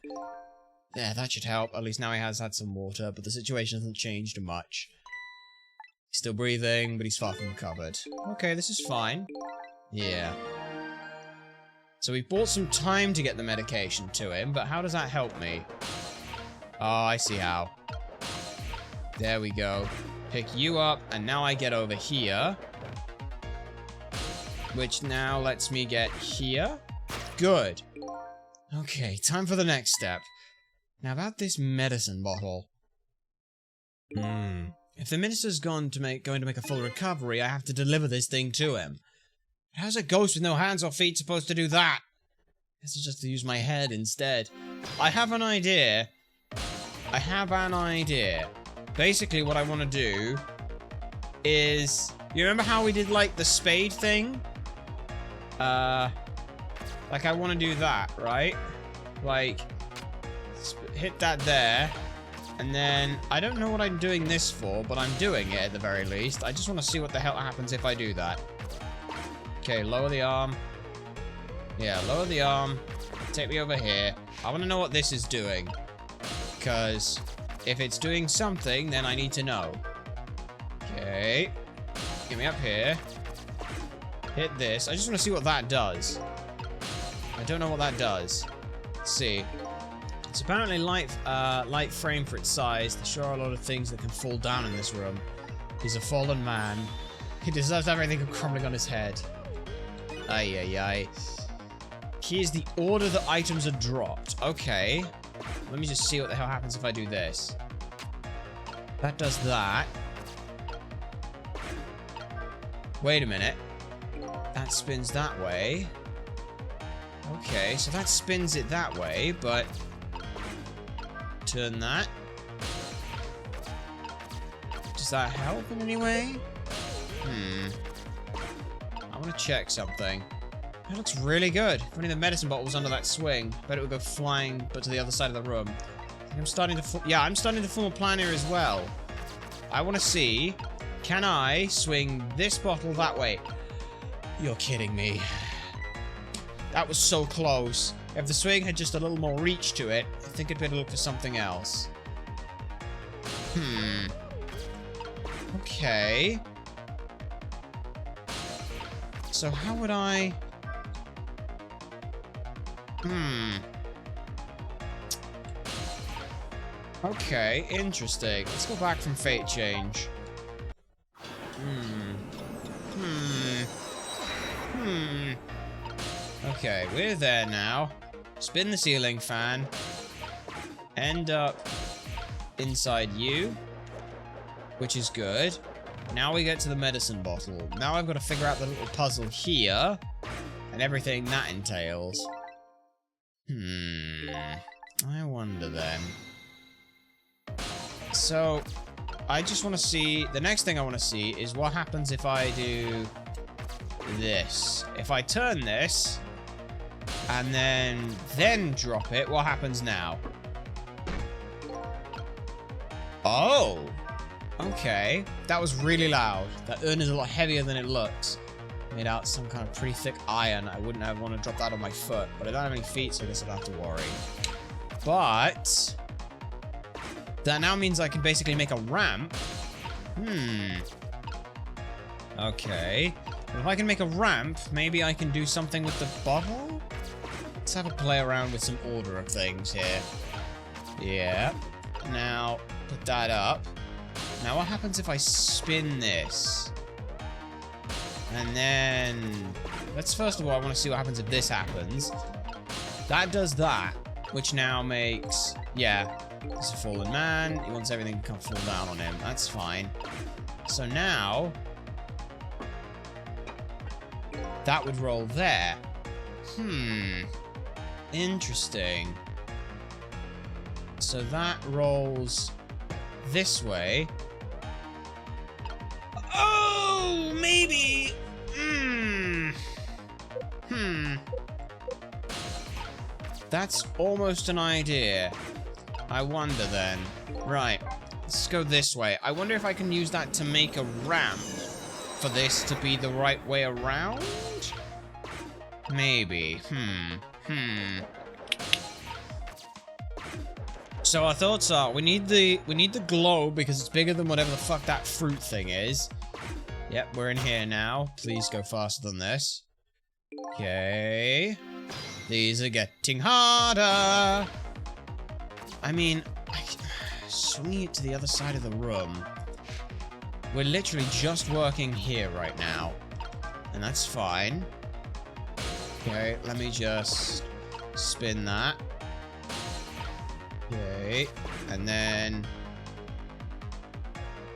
Yeah, that should help. At least now he has had some water, but the situation hasn't changed much. He's still breathing, but he's far from recovered. Okay, this is fine. Yeah. So we bought some time to get the medication to him, but how does that help me? Oh, I see how. There we go. Pick you up, and now I get over here. Which now lets me get here. Good. Okay, time for the next step. Now about this medicine bottle. If the minister's going to make a full recovery, I have to deliver this thing to him. How's a ghost with no hands or feet supposed to do that? I guess I'll just use my head instead. I have an idea. Basically, what I want to do is... You remember how we did, like, the spade thing? Like, I want to do that, right? Like, hit that there. And then, I don't know what I'm doing this for, but I'm doing it at the very least. I just want to see what the hell happens if I do that. Okay, lower the arm. Yeah, lower the arm. Take me over here. I want to know what this is doing. Because if it's doing something, then I need to know. Okay. Get me up here. Hit this. I just want to see what that does. I don't know what that does. Let's see. It's apparently light frame for its size. There sure are a lot of things that can fall down in this room. He's a fallen man. He deserves everything crumbling on his head. Ay, ay, ay. Here's the order that items are dropped. Okay. Let me just see what the hell happens if I do this. That does that. Wait a minute. That spins that way. Okay, so that spins it that way, but... Turn that. Does that help in any way? I want to check something. That looks really good. If only the medicine bottle was under that swing. Bet it would go flying, but to the other side of the room. I think I'm starting to... I'm starting to form a plan here as well. I want to see... Can I swing this bottle that way? You're kidding me. That was so close. If the swing had just a little more reach to it, I think I'd better look for something else. Okay. So how would I... Okay, interesting. Let's go back from Fate Change. Okay, we're there now. Spin the ceiling fan. End up inside you. Which is good. Now we get to the medicine bottle. Now I've got to figure out the little puzzle here. And everything that entails. I wonder then. So, I just want to see... The next thing I want to see is what happens if I do this. If I turn this... And then drop it. What happens now? Oh! Okay. That was really loud. That urn is a lot heavier than it looks. Made out some kind of pretty thick iron. I wouldn't want to drop that on my foot. But I don't have any feet, so I guess I'd have to worry. But... that now means I can basically make a ramp. Okay. But if I can make a ramp, maybe I can do something with the bottle? Let's have a play around with some order of things here. Yeah. Now, put that up. Now, what happens if I spin this? And then... Let's first of all, I want to see what happens if this happens. That does that, which now makes... Yeah, he's a fallen man. He wants everything to come fall down on him. That's fine. So now... That would roll there. Interesting. So that rolls this way. Oh, maybe. That's almost an idea. I wonder then. Right. Let's go this way. I wonder if I can use that to make a ramp for this to be the right way around? Maybe. So our thoughts are, we need the globe because it's bigger than whatever the fuck that fruit thing is. Yep, we're in here now. Please go faster than this. Okay. These are getting harder. I mean, swinging it to the other side of the room. We're literally just working here right now. And that's fine. Okay, let me just spin that. Okay, and then...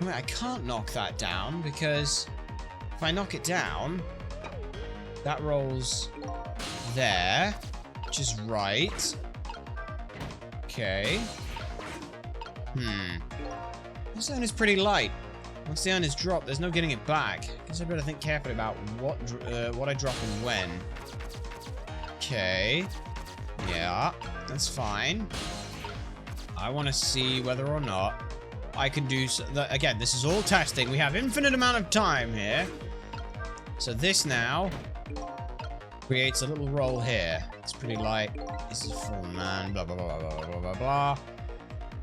Wait, I can't knock that down because if I knock it down, that rolls there, which is right. Okay. This iron is pretty light. Once the iron is dropped, there's no getting it back. I guess I better think carefully about what I drop and when. Okay. Yeah, that's fine. I want to see whether or not I can do... Again, this is all testing. We have infinite amount of time here. So this now creates a little roll here. It's pretty light. This is full man. Blah, blah, blah, blah, blah, blah, blah.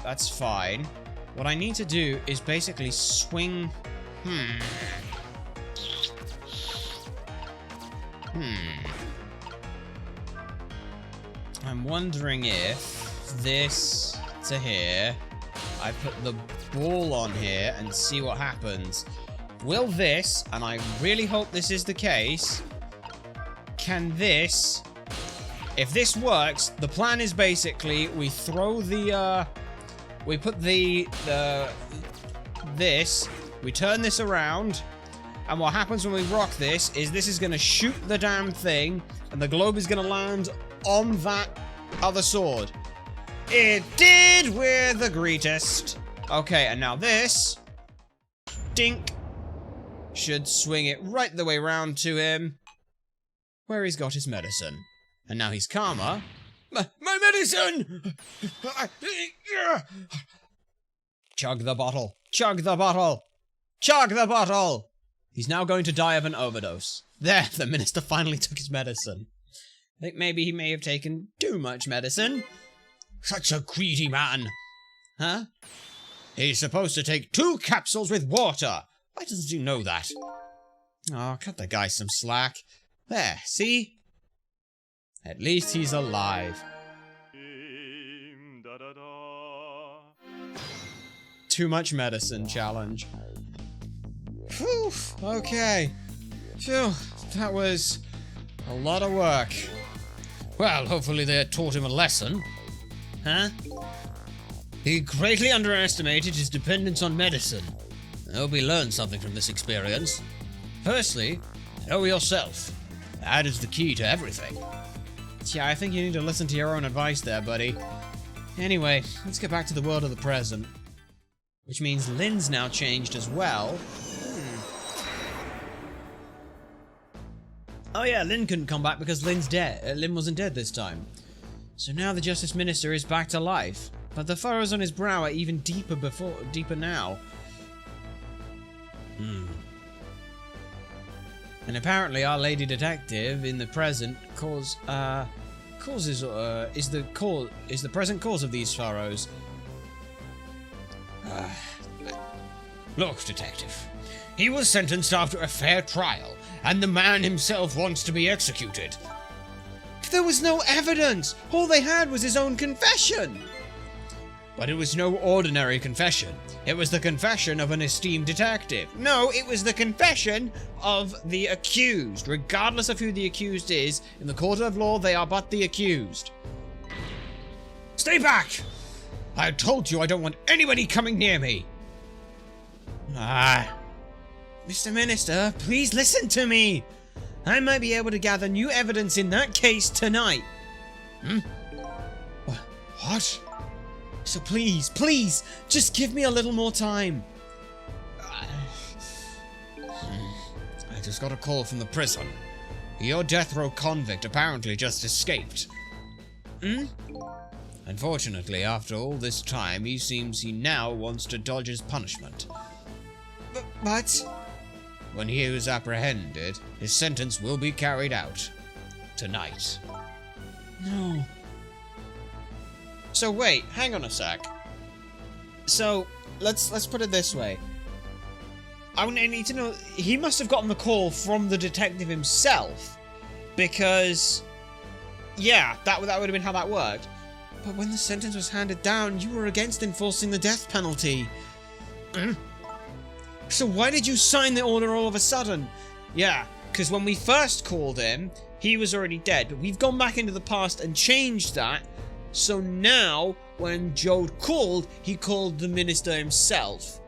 That's fine. What I need to do is basically swing... I'm wondering if this to here, I put the ball on here and see what happens. Will this, and I really hope this is the case, can this, if this works, the plan is basically we throw the, we put this, we turn this around, and what happens when we rock this is going to shoot the damn thing, and the globe is going to land on that other sword. It did with the greatest. Okay, and now this, dink, should swing it right the way round to him, where he's got his medicine. And now he's calmer. My medicine! Chug the bottle. Chug the bottle. Chug the bottle! He's now going to die of an overdose. There, the minister finally took his medicine. I think maybe he may have taken too much medicine. Such a greedy man. Huh? He's supposed to take 2 capsules with water. Why doesn't he know that? Oh, cut the guy some slack. There, see? At least he's alive. Too much medicine challenge. Whew, okay. Phew, that was a lot of work. Well, hopefully they taught him a lesson. Huh? He greatly underestimated his dependence on medicine. I hope he learned something from this experience. Firstly, know yourself. That is the key to everything. Yeah, I think you need to listen to your own advice there, buddy. Anyway, let's get back to the world of the present. Which means Lynn's now changed as well. Oh yeah, Lynn couldn't come back because Lynn's dead. Lynn wasn't dead this time. So now the Justice Minister is back to life. But the furrows on his brow are even deeper now. And apparently our lady detective in the present is the present cause of these furrows. Look, detective. He was sentenced after a fair trial, and the man himself wants to be executed. There was no evidence! All they had was his own confession! But it was no ordinary confession. It was the confession of an esteemed detective. No, it was the confession of the accused. Regardless of who the accused is, in the court of law, they are but the accused. Stay back! I told you I don't want anybody coming near me. Mr. Minister, please listen to me. I might be able to gather new evidence in that case tonight. What? So please, just give me a little more time. I just got a call from the prison. Your death row convict apparently just escaped. Unfortunately, after all this time, he seems he now wants to dodge his punishment. But... When he is apprehended, his sentence will be carried out. Tonight. No. So wait, hang on a sec. So, let's put it this way. I need to know, he must have gotten the call from the detective himself. Because... Yeah, that would have been how that worked. But when the sentence was handed down, you were against enforcing the death penalty. So why did you sign the order all of a sudden? Yeah, because when we first called him, he was already dead. But we've gone back into the past and changed that. So now, when Joe called, he called the minister himself.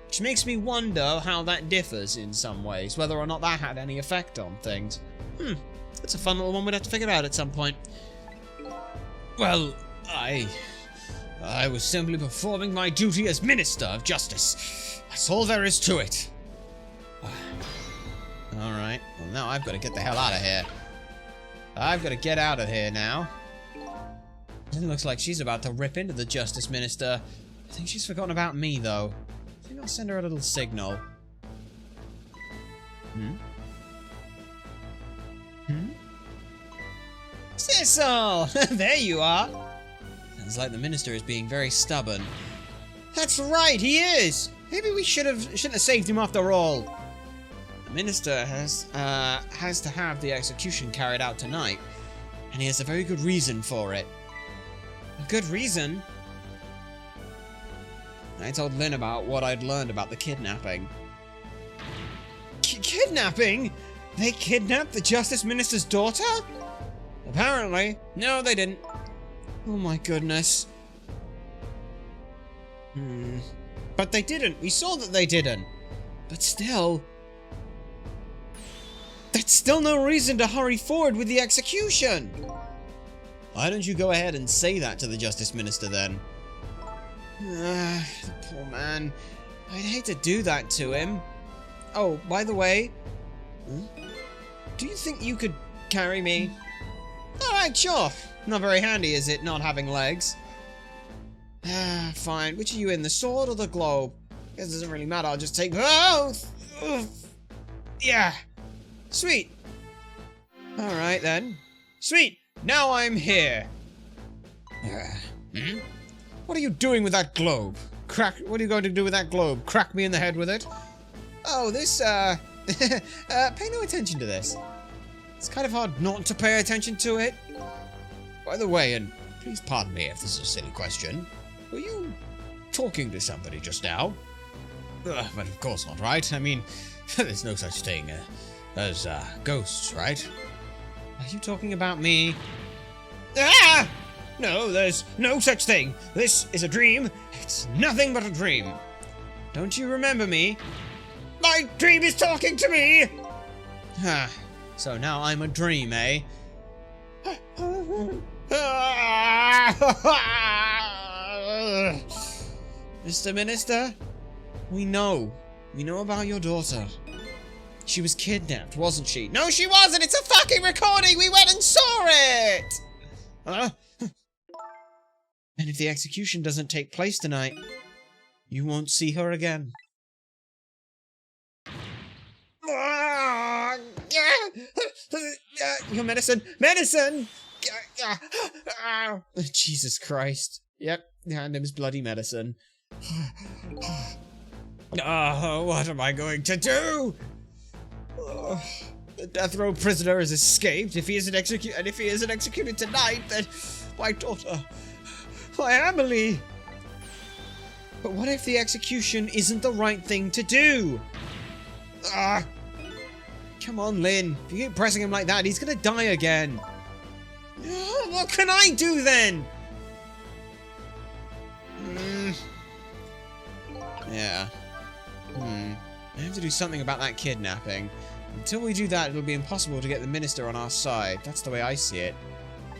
Which makes me wonder how that differs in some ways. Whether or not that had any effect on things. That's a fun little one we'd have to figure out at some point. Well, I was simply performing my duty as Minister of Justice. That's all there is to it. Alright, well now I've got to get the hell out of here. I've got to get out of here now. It looks like she's about to rip into the Justice Minister. I think she's forgotten about me, though. I think I'll send her a little signal. Cecil! There you are! Sounds like the Minister is being very stubborn. That's right, he is! Maybe we shouldn't have saved him after all. The Minister has to have the execution carried out tonight, and he has a very good reason for it. A good reason? I told Lynn about what I'd learned about the kidnapping. Kidnapping? They kidnapped the Justice Minister's daughter? Apparently. No, they didn't. Oh my goodness. But they didn't. We saw that they didn't. But still... That's still no reason to hurry forward with the execution. Why don't you go ahead and say that to the Justice Minister then? The poor man. I'd hate to do that to him. Oh, by the way... Do you think you could carry me? Alright, sure. Not very handy, is it, not having legs? Fine. Which are you in, the sword or the globe? Guess it doesn't really matter, I'll just take both! Yeah. Sweet. Alright then. Sweet! Now I'm here! What are you doing with that globe? What are you going to do with that globe? Crack me in the head with it? Oh, this, pay no attention to this. It's kind of hard not to pay attention to it. By the way, and please pardon me if this is a silly question, were you talking to somebody just now? But of course not, right? I mean, there's no such thing as ghosts, right? Are you talking about me? Ah! No, there's no such thing. This is a dream. It's nothing but a dream. Don't you remember me? My dream is talking to me! So now I'm a dream, eh? Mr. Minister, we know about your daughter. She was kidnapped, wasn't she? No, she wasn't! It's a fucking recording! We went and saw it! And if the execution doesn't take place tonight, you won't see her again. Your medicine! Medicine! Jesus Christ. Yep, hand him his bloody medicine. What am I going to do? The death row prisoner has escaped. If he isn't executed tonight, then my daughter, my Emily, But what if the execution isn't the right thing to do? Ah! Come on, Lynn. If you keep pressing him like that, he's gonna die again. What can I do then? Yeah. I have to do something about that kidnapping. Until we do that, it'll be impossible to get the minister on our side. That's the way I see it.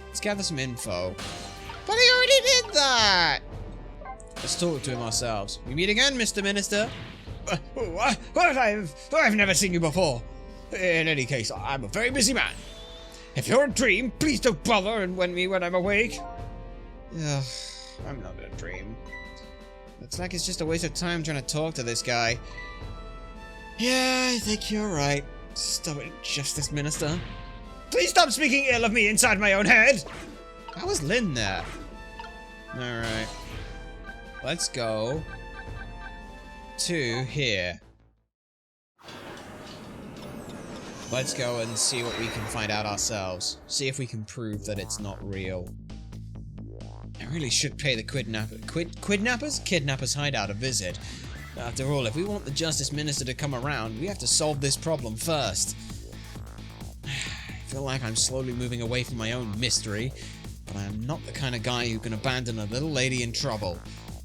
Let's gather some info. But he already did that! Let's talk to him ourselves. We meet again, Mr. Minister. What? I've never seen you before. In any case, I'm a very busy man. If you're a dream, please don't bother and wake me when I'm awake. Ugh, I'm not in a dream. Looks like it's just a waste of time trying to talk to this guy. Yeah, I think you're right. Stop it, Justice Minister. Please stop speaking ill of me inside my own head! How was Lynn there? Alright. Let's go to here. Let's go and see what we can find out ourselves. See if we can prove that it's not real. I really should pay the Kidnappers hideout a visit. After all, if we want the Justice Minister to come around, we have to solve this problem first. I feel like I'm slowly moving away from my own mystery, but I'm not the kind of guy who can abandon a little lady in trouble.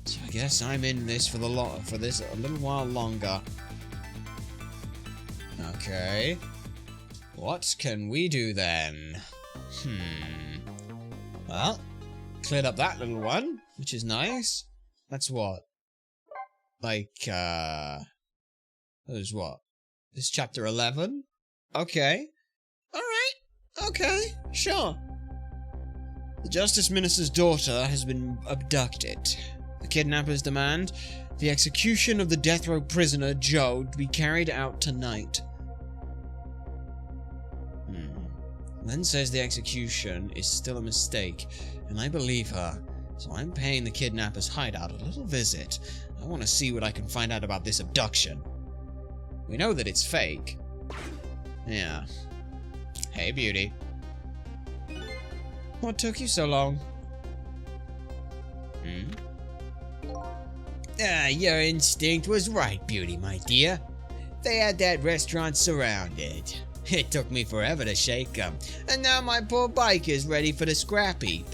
So I guess I'm in this for a little while longer. Okay. What can we do then? Well, cleared up that little one, which is nice. That's what? Like, that was what? This chapter 11? Okay. Alright. Okay. Sure. The Justice Minister's daughter has been abducted. The kidnappers demand the execution of the death row prisoner Joe to be carried out tonight. Lynn says the execution is still a mistake, and I believe her, so I'm paying the kidnappers' hideout a little visit. I want to see what I can find out about this abduction. We know that it's fake. Yeah. Hey, beauty. What took you so long? Your instinct was right, beauty, my dear. They had that restaurant surrounded. It took me forever to shake them, and now my poor bike is ready for the scrap heap.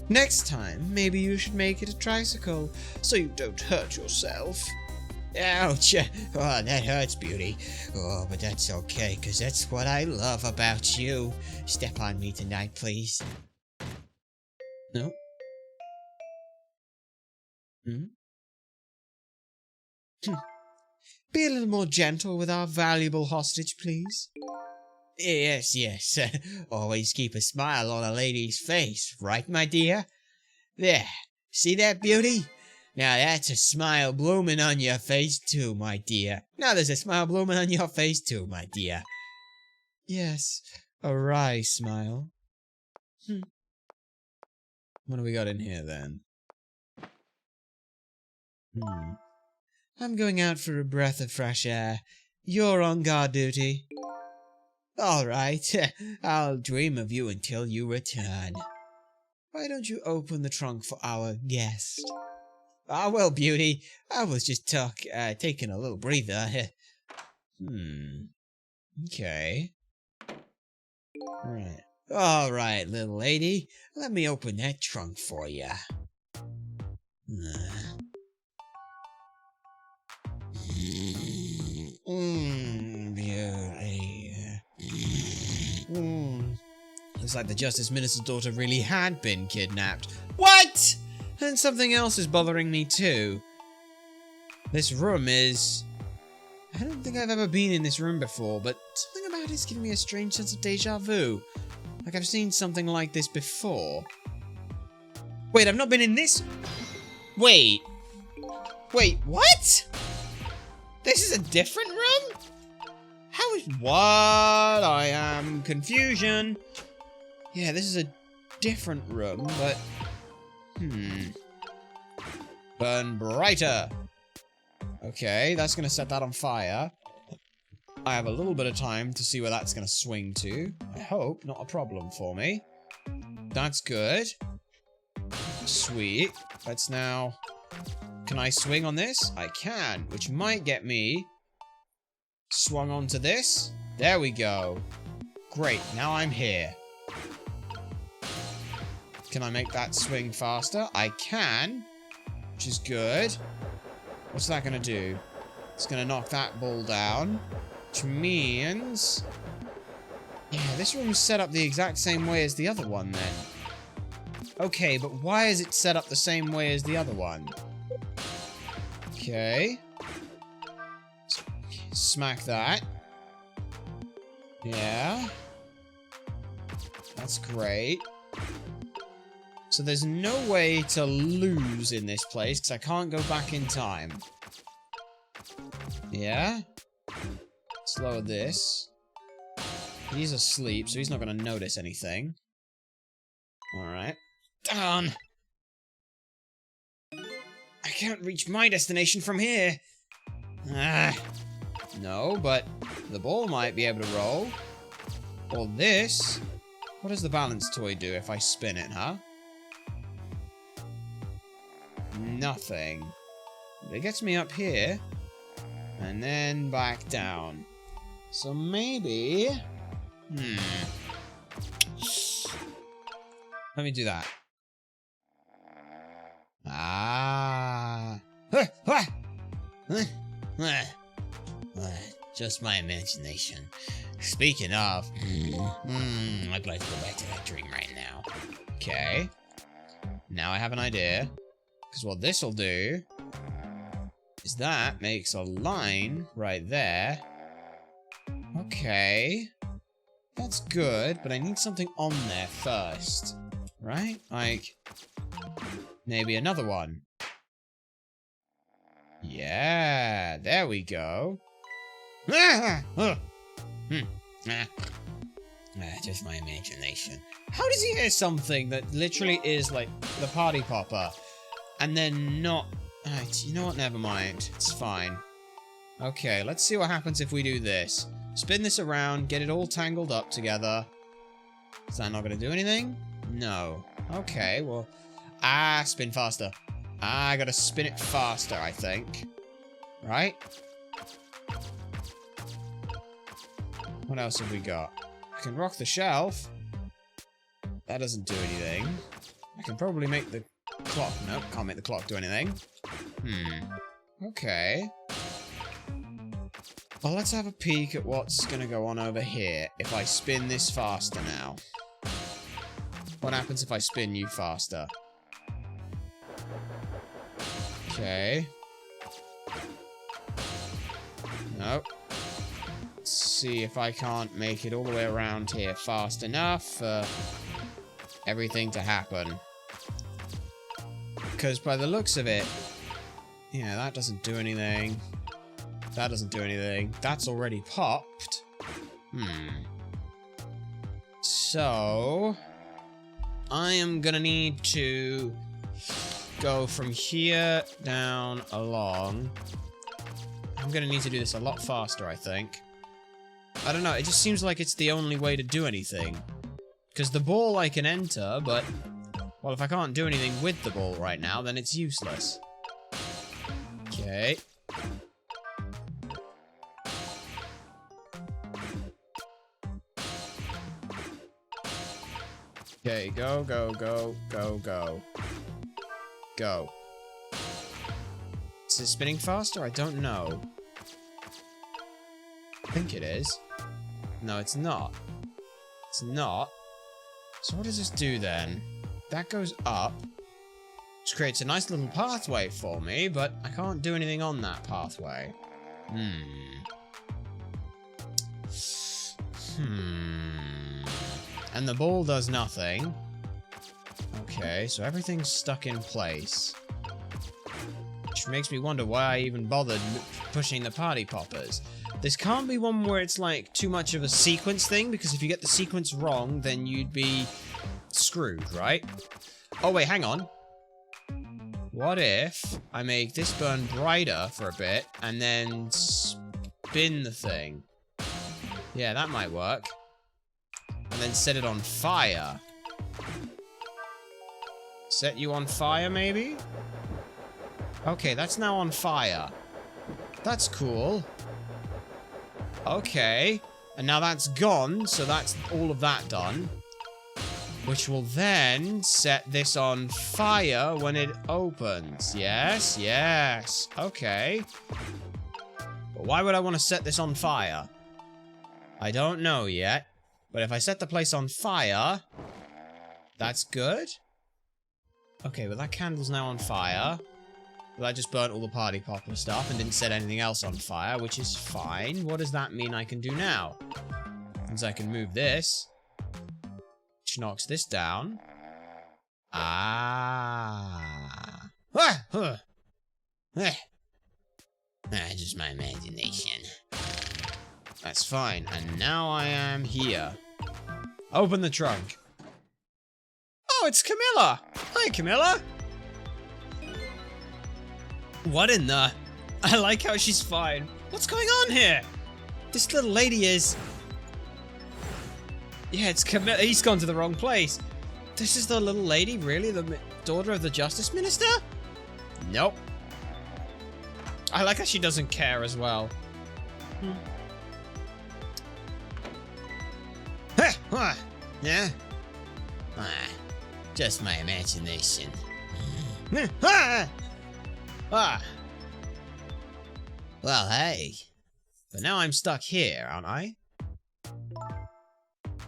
Next time, maybe you should make it a tricycle, so you don't hurt yourself. Ouch! Oh, that hurts, beauty. Oh, but that's okay, because that's what I love about you. Step on me tonight, please. No? Be a little more gentle with our valuable hostage, please. Yes. Always keep a smile on a lady's face, right, my dear? There. See that, beauty? Now that's a smile blooming on your face too, my dear. Now there's a smile blooming on your face too, my dear. Yes, a wry smile. What do we got in here, then? I'm going out for a breath of fresh air. You're on guard duty. All right, I'll dream of you until you return. Why don't you open the trunk for our guest? Ah, well, beauty, I was just taking a little breather. Okay. All right, little lady, let me open that trunk for you. Beauty. Looks like the Justice Minister's daughter really had been kidnapped. What? And something else is bothering me too. This room is... I don't think I've ever been in this room before, but something about it's giving me a strange sense of deja vu. Like I've seen something like this before. Wait, I've not been in this... Wait, what? This is a different room? How is... What? I am confusion. Yeah, this is a different room, but... Burn brighter. Okay, that's gonna set that on fire. I have a little bit of time to see where that's gonna swing to. I hope not a problem for me. That's good. Sweet. Let's now... Can I swing on this? I can, which might get me swung onto this. There we go. Great, now I'm here. Can I make that swing faster? I can, which is good. What's that going to do? It's going to knock that ball down, which means... Yeah, this room's set up the exact same way as the other one, then. Okay, but why is it set up the same way as the other one? Okay. Smack that. Yeah. That's great. So there's no way to lose in this place, because I can't go back in time. Yeah? Let's lower this. He's asleep, so he's not going to notice anything. Alright. Darn! I can't reach my destination from here! Ah. No, but the ball might be able to roll. Or this. What does the balance toy do if I spin it, huh? Nothing. It gets me up here. And then back down. So maybe... Let me do that. Ah. Just my imagination. Speaking of, I'd like to go back to that dream right now. Okay. Now I have an idea. Because what this will do is that makes a line right there. Okay. That's good, but I need something on there first. Right? Like, maybe another one. Yeah, there we go. Just my imagination. How does he hear something that literally is like the party popper? And then not... you know what? Never mind. It's fine. Okay, let's see what happens if we do this. Spin this around, get it all tangled up together. Is that not going to do anything? No. Okay, well... spin faster. I gotta spin it faster, I think. Right? What else have we got? I can rock the shelf. That doesn't do anything. I can probably make the clock... Nope, can't make the clock do anything. Okay. Well, let's have a peek at what's gonna go on over here if I spin this faster now. What happens if I spin you faster? Okay. Nope. Let's see if I can't make it all the way around here fast enough for everything to happen. Because by the looks of it, yeah, that doesn't do anything. That doesn't do anything. That's already popped. So... I am gonna need to go from here down along. I'm gonna need to do this a lot faster, I think. I don't know, it just seems like it's the only way to do anything. Because the ball I can enter, but... Well, if I can't do anything with the ball right now, then it's useless. Okay. Okay, go, go, go, go, go. Go. Is it spinning faster? I don't know. I think it is. No, it's not. It's not. So what does this do then? That goes up. Which creates a nice little pathway for me, but I can't do anything on that pathway. And the ball does nothing. Okay, so everything's stuck in place. Which makes me wonder why I even bothered pushing the party poppers. This can't be one where it's like too much of a sequence thing, because if you get the sequence wrong, then you'd be screwed, right? Oh wait, hang on. What if I make this burn brighter for a bit, and then spin the thing? Yeah, that might work. And then set it on fire. Set you on fire, maybe? Okay, that's now on fire. That's cool. Okay. And now that's gone, so that's all of that done. Which will then set this on fire when it opens. Yes, yes. Okay. But why would I want to set this on fire? I don't know yet. But if I set the place on fire... That's good? Okay, well that candle's now on fire. Well, I just burnt all the party popper stuff and didn't set anything else on fire, which is fine. What does that mean I can do now? Means I can move this. Which knocks this down. Ah. Ah! Huh. Just my imagination. That's fine. And now I am here. Open the trunk. Oh, it's Camilla! Hi, Camilla! What in the... I like how she's fine. What's going on here? This little lady is... Yeah, it's Camilla. He's gone to the wrong place. This is the little lady, really? The daughter of the Justice Minister? Nope. I like how she doesn't care as well. Yeah? Just my imagination. Well, hey. But now I'm stuck here, aren't I?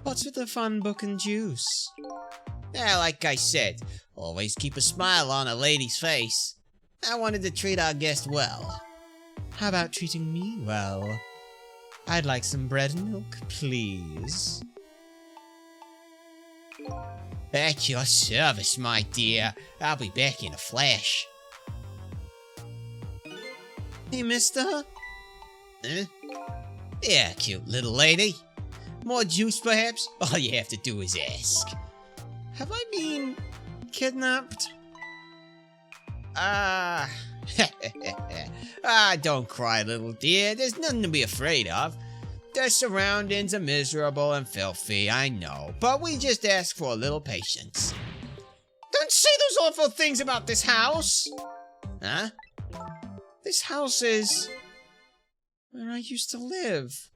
What's with the fun book and juice? Yeah, like I said, always keep a smile on a lady's face. I wanted to treat our guest well. How about treating me well? I'd like some bread and milk, please. At your service, my dear. I'll be back in a flash. Hey, mister? Huh? Yeah, cute little lady. More juice, perhaps? All you have to do is ask. Have I been kidnapped? Don't cry, little dear. There's nothing to be afraid of. The surroundings are miserable and filthy, I know. But we just ask for a little patience. Don't say those awful things about this house! Huh? This house is... where I used to live.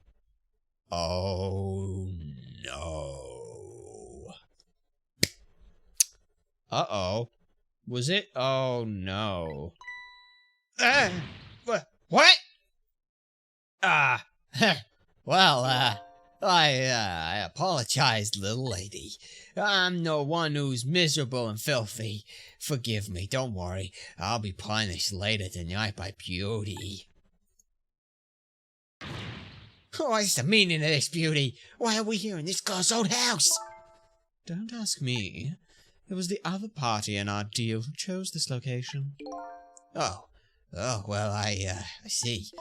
Oh, no. Uh-oh. Was it? Oh, no. What? Well, I apologize, little lady. I'm the one who's miserable and filthy. Forgive me, don't worry. I'll be punished later tonight by beauty. What's the meaning of this, beauty? Why are we here in this girl's old house? Don't ask me. It was the other party in our deal who chose this location. Oh, well, I see.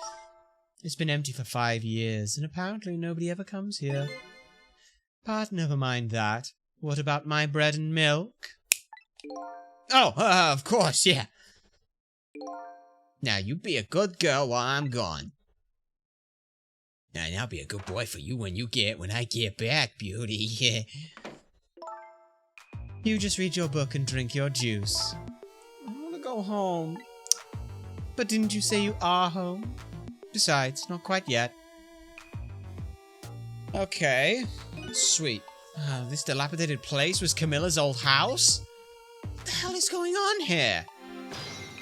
It's been empty for 5 years, and apparently nobody ever comes here. But never mind that. What about my bread and milk? Oh, of course, yeah. Now, you be a good girl while I'm gone. And I'll be a good boy for you when I get back, beauty. You just read your book and drink your juice. I want to go home. But didn't you say you are home? Besides, not quite yet. Okay. Sweet. Oh, this dilapidated place was Camilla's old house? What the hell is going on here?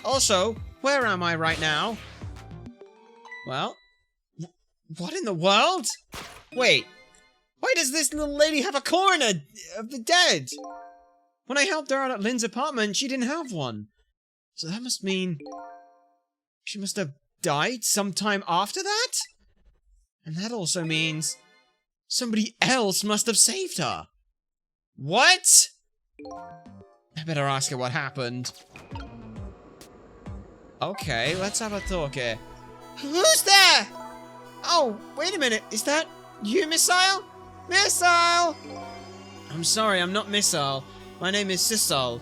Also, where am I right now? Well, what in the world? Wait, why does this little lady have a coroner of the dead? When I helped her out at Lynn's apartment, she didn't have one. So that must mean she must have died sometime after that? And that also means somebody else must have saved her. What? I better ask her what happened. Okay, let's have a talk here. Who's there? Oh, wait a minute. Is that you, Missile? Missile! I'm sorry, I'm not Missile. My name is Sissel.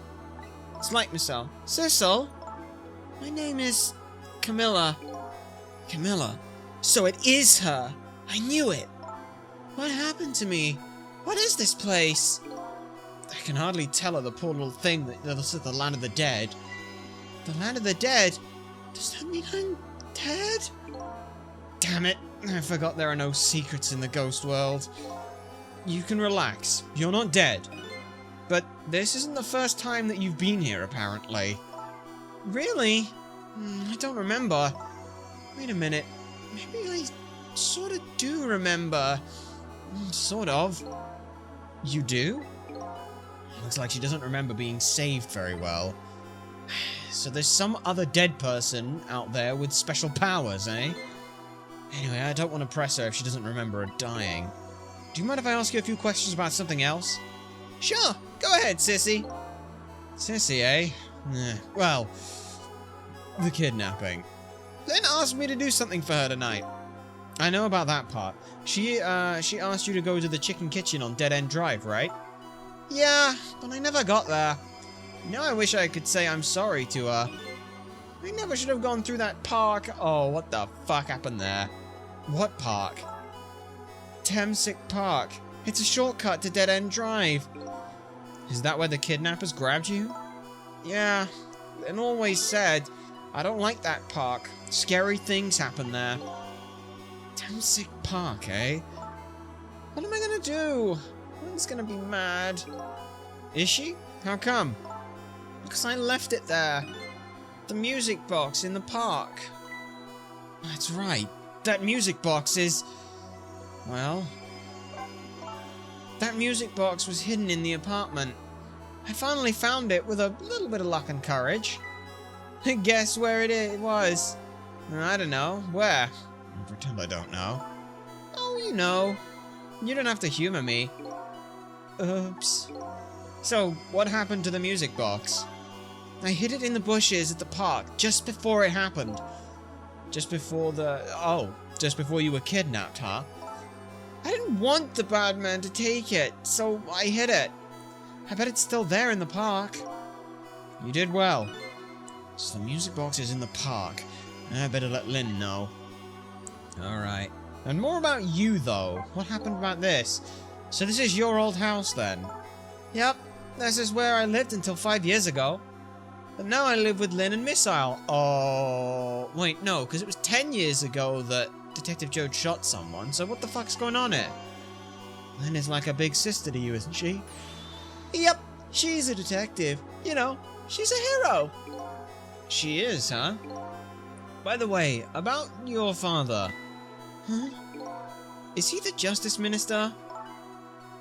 It's like Missile. Sissel? My name is Camilla. Camilla? So it is her. I knew it. What happened to me? What is this place? I can hardly tell her the poor little thing that's at the land of the dead. The land of the dead? Does that mean I'm dead? Damn it. I forgot there are no secrets in the ghost world. You can relax. You're not dead. But this isn't the first time that you've been here, apparently. Really? I don't remember. Wait a minute. Maybe I sort of do remember. Sort of. You do? Looks like she doesn't remember being saved very well. So there's some other dead person out there with special powers, eh? Anyway, I don't want to press her if she doesn't remember her dying. Do you mind if I ask you a few questions about something else? Sure, go ahead, sissy. Sissy, eh? Well, the kidnapping. Lynn asked me to do something for her tonight. I know about that part. She asked you to go to the chicken kitchen on Dead End Drive, right? Yeah, but I never got there. Now I wish I could say I'm sorry to her. I never should have gone through that park. Oh, what the fuck happened there? What park? Temsick Park. It's a shortcut to Dead End Drive. Is that where the kidnappers grabbed you? Yeah, Lynn always said, I don't like that park. Scary things happen there. Temsick Park, eh? What am I gonna do? Lynn's gonna be mad. Is she? How come? Because I left it there. The music box in the park. That's right. That music box is... Well... That music box was hidden in the apartment. I finally found it with a little bit of luck and courage. Guess where it was? I don't know. Where? I'll pretend I don't know. Oh, you know. You don't have to humor me. Oops. So, what happened to the music box? I hid it in the bushes at the park just before it happened. Just before you were kidnapped, huh? I didn't want the bad man to take it, so I hid it. I bet it's still there in the park. You did well. So the music box is in the park. I better let Lynn know. Alright. And more about you, though. What happened about this? So this is your old house, then? Yep. This is where I lived until 5 years ago. But now I live with Lynn and Missile. Oh... Wait, no, because it was 10 years ago that Detective Joad shot someone, so what the fuck's going on here? Lynn is like a big sister to you, isn't she? Yep, she's a detective. You know, she's a hero. She is, huh? By the way, about your father. Huh? Is he the Justice Minister?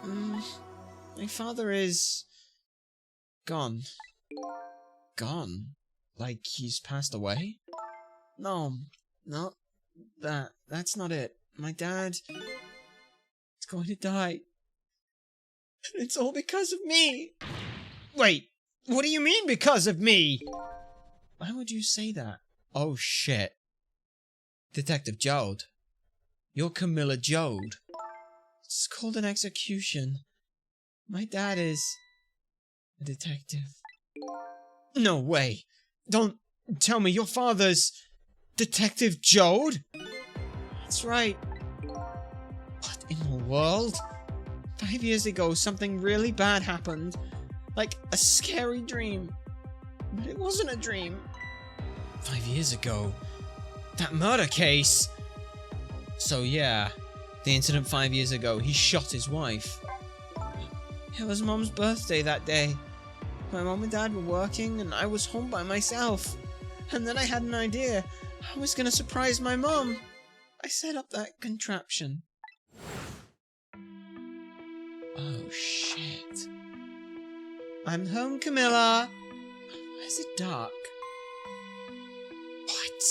My father is... gone. Gone? Like he's passed away? No, not that. That's not it. My dad is going to die. And it's all because of me. Wait, what do you mean because of me? Why would you say that? Oh shit. Detective Joad. You're Camilla Joad. It's called an execution. My dad is a detective. No way. Don't tell me your father's Detective Joad? That's right. What in the world? 5 years ago, something really bad happened. Like a scary dream. But it wasn't a dream. 5 years ago? That murder case? So yeah, the incident 5 years ago, he shot his wife. It was Mom's birthday that day. My mom and dad were working and I was home by myself. And then I had an idea. I was gonna surprise my mom. I set up that contraption. Oh shit. I'm home, Camilla. Why is it dark? What?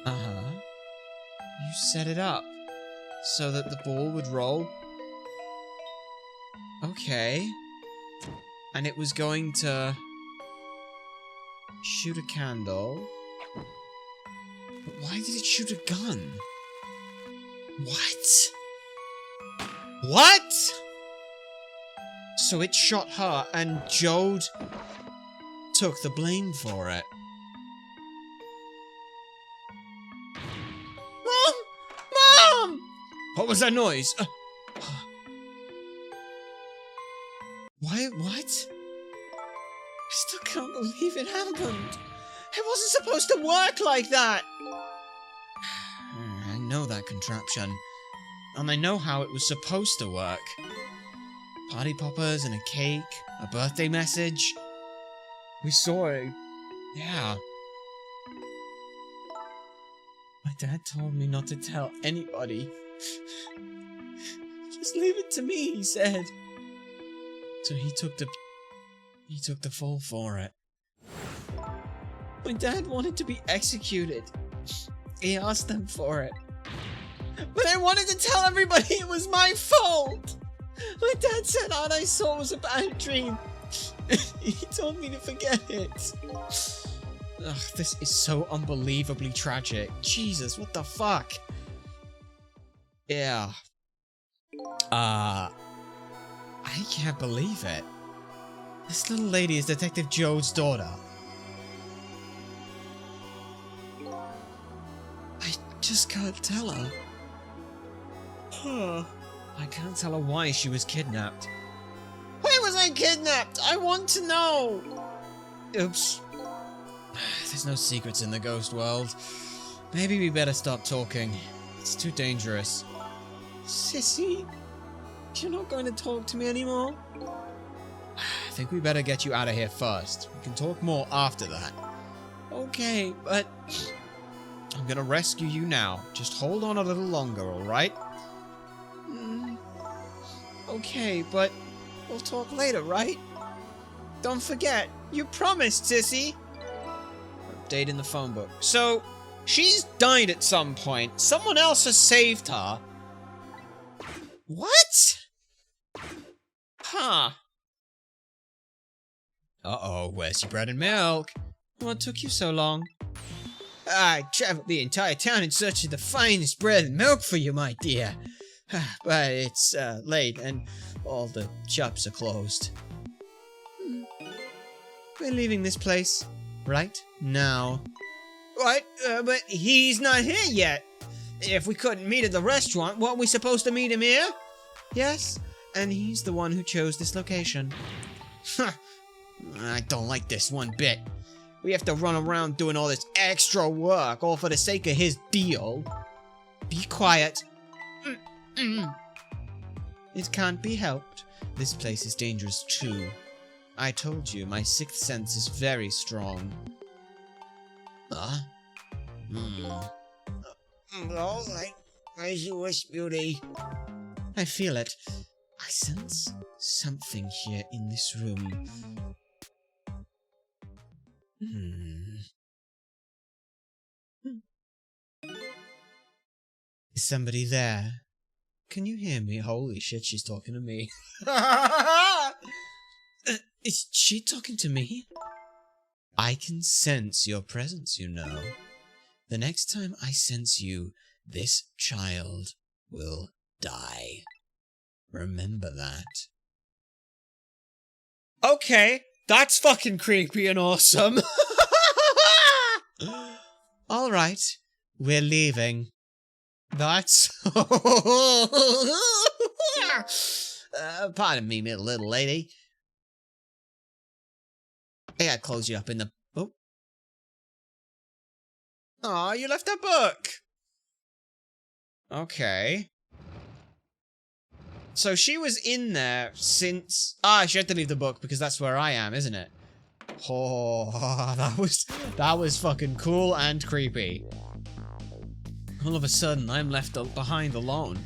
Uh-huh. You set it up so that the ball would roll? Okay. And it was going to shoot a candle. But why did it shoot a gun? What? What? So it shot her and Joad took the blame for it. Mom! Mom! What was that noise? supposed to work like that! I know that contraption. And I know how it was supposed to work. Party poppers and a cake, a birthday message. We saw it. Yeah. My dad told me not to tell anybody. Just leave it to me, he said. So he took the fall for it. My dad wanted to be executed. He asked them for it. But I wanted to tell everybody it was my fault! My dad said all I saw was a bad dream. He told me to forget it. Ugh, this is so unbelievably tragic. Jesus, what the fuck? Yeah. I can't believe it. This little lady is Detective Joe's daughter. I just can't tell her. I can't tell her why she was kidnapped. Why was I kidnapped? I want to know! Oops. There's no secrets in the ghost world. Maybe we better stop talking. It's too dangerous. Sissy? You're not going to talk to me anymore? I think we better get you out of here first. We can talk more after that. Okay, but I'm gonna rescue you now. Just hold on a little longer, alright? Okay, but we'll talk later, right? Don't forget, you promised, Sissy! Update in the phone book. So, she's died at some point. Someone else has saved her. What? Huh. Uh-oh, where's your bread and milk? What took you so long? I traveled the entire town in search of the finest bread and milk for you, my dear. But it's late and all the shops are closed. We're leaving this place right now. What? But he's not here yet. If we couldn't meet at the restaurant, weren't we supposed to meet him here? Yes, and he's the one who chose this location. I don't like this one bit. We have to run around doing all this extra work, all for the sake of his deal. Be quiet. It can't be helped. This place is dangerous too. I told you, my sixth sense is very strong. All right, as you wish, beauty. I feel it. I sense something here in this room. Is somebody there? Can you hear me? Holy shit, she's talking to me. Is she talking to me? I can sense your presence, you know. The next time I sense you, this child will die. Remember that. Okay, that's fucking creepy and awesome. Alright, we're leaving. That's... pardon me, little lady. I gotta close you up in the... Oh. Aw, you left a book! Okay. So she was in there since... she had to leave the book because that's where I am, isn't it? Oh, that was fucking cool and creepy. All of a sudden, I'm left behind alone.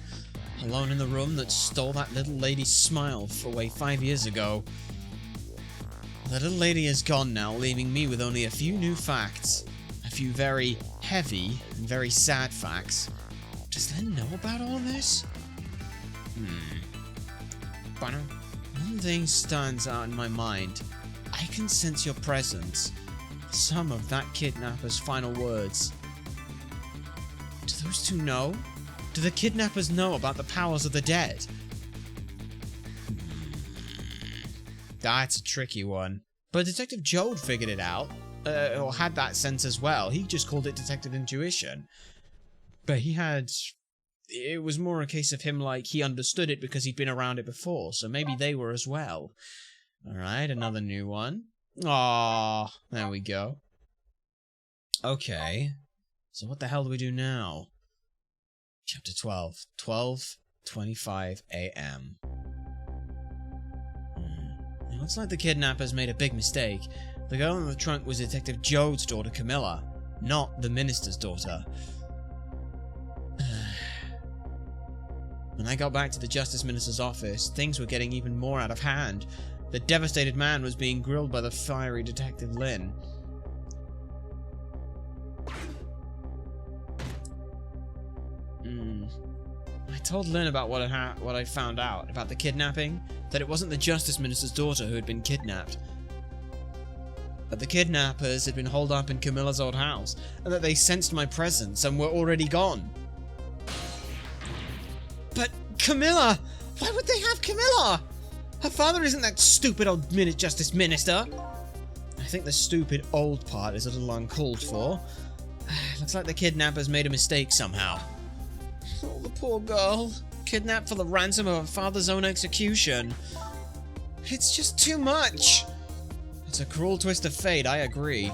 Alone in the room that stole that little lady's smile away 5 years ago. The little lady is gone now, leaving me with only a few new facts. A few very heavy and very sad facts. Does Len know about all this? One thing stands out in my mind. I can sense your presence. Some of that kidnapper's final words. Do those two know? Do the kidnappers know about the powers of the dead? That's a tricky one. But Detective Joe figured it out. Or had that sense as well. He just called it Detective Intuition. But he had... It was more a case of him like he understood it because he'd been around it before. So maybe they were as well. Alright, another new one. Aww, there we go. Okay. So what the hell do we do now? Chapter 12. 12:25 a.m. It looks like the kidnappers made a big mistake. The girl in the trunk was Detective Joad's daughter, Camilla, not the minister's daughter. When I got back to the Justice Minister's office, things were getting even more out of hand. The devastated man was being grilled by the fiery Detective Lynn. I told Lynn about what I found out about the kidnapping, that it wasn't the Justice Minister's daughter who had been kidnapped. That the kidnappers had been holed up in Camilla's old house, and that they sensed my presence and were already gone. But Camilla! Why would they have Camilla? Her father isn't that stupid old Justice Minister. I think the stupid old part is a little uncalled for. Looks like the kidnappers made a mistake somehow. Oh, the poor girl. Kidnapped for the ransom of her father's own execution. It's just too much. It's a cruel twist of fate, I agree.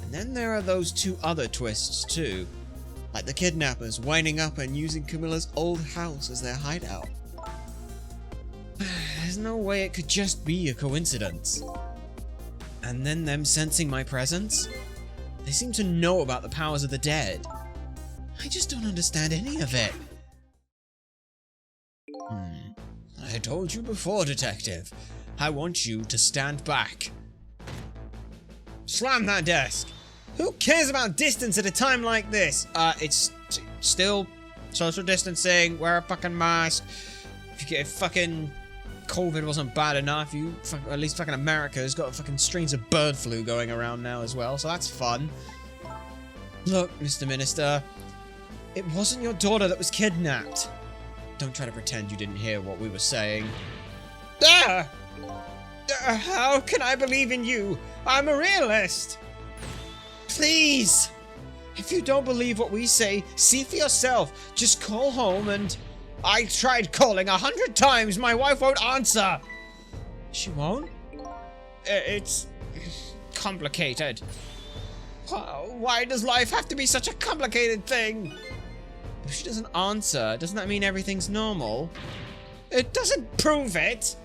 And then there are those two other twists, too. Like the kidnappers winding up and using Camilla's old house as their hideout. There's no way it could just be a coincidence. And then them sensing my presence? They seem to know about the powers of the dead. I just don't understand any of it. I told you before, Detective. I want you to stand back. Slam that desk! Who cares about distance at a time like this? It's still social distancing, wear a fucking mask. If fucking COVID wasn't bad enough, at least fucking America's got fucking strains of bird flu going around now as well, so that's fun. Look, Mr. Minister, it wasn't your daughter that was kidnapped. Don't try to pretend you didn't hear what we were saying. How can I believe in you? I'm a realist. Please! If you don't believe what we say, see for yourself. Just call home and... I tried calling 100 times. My wife won't answer. She won't? It's... complicated. Why does life have to be such a complicated thing? If she doesn't answer, doesn't that mean everything's normal? It doesn't prove it.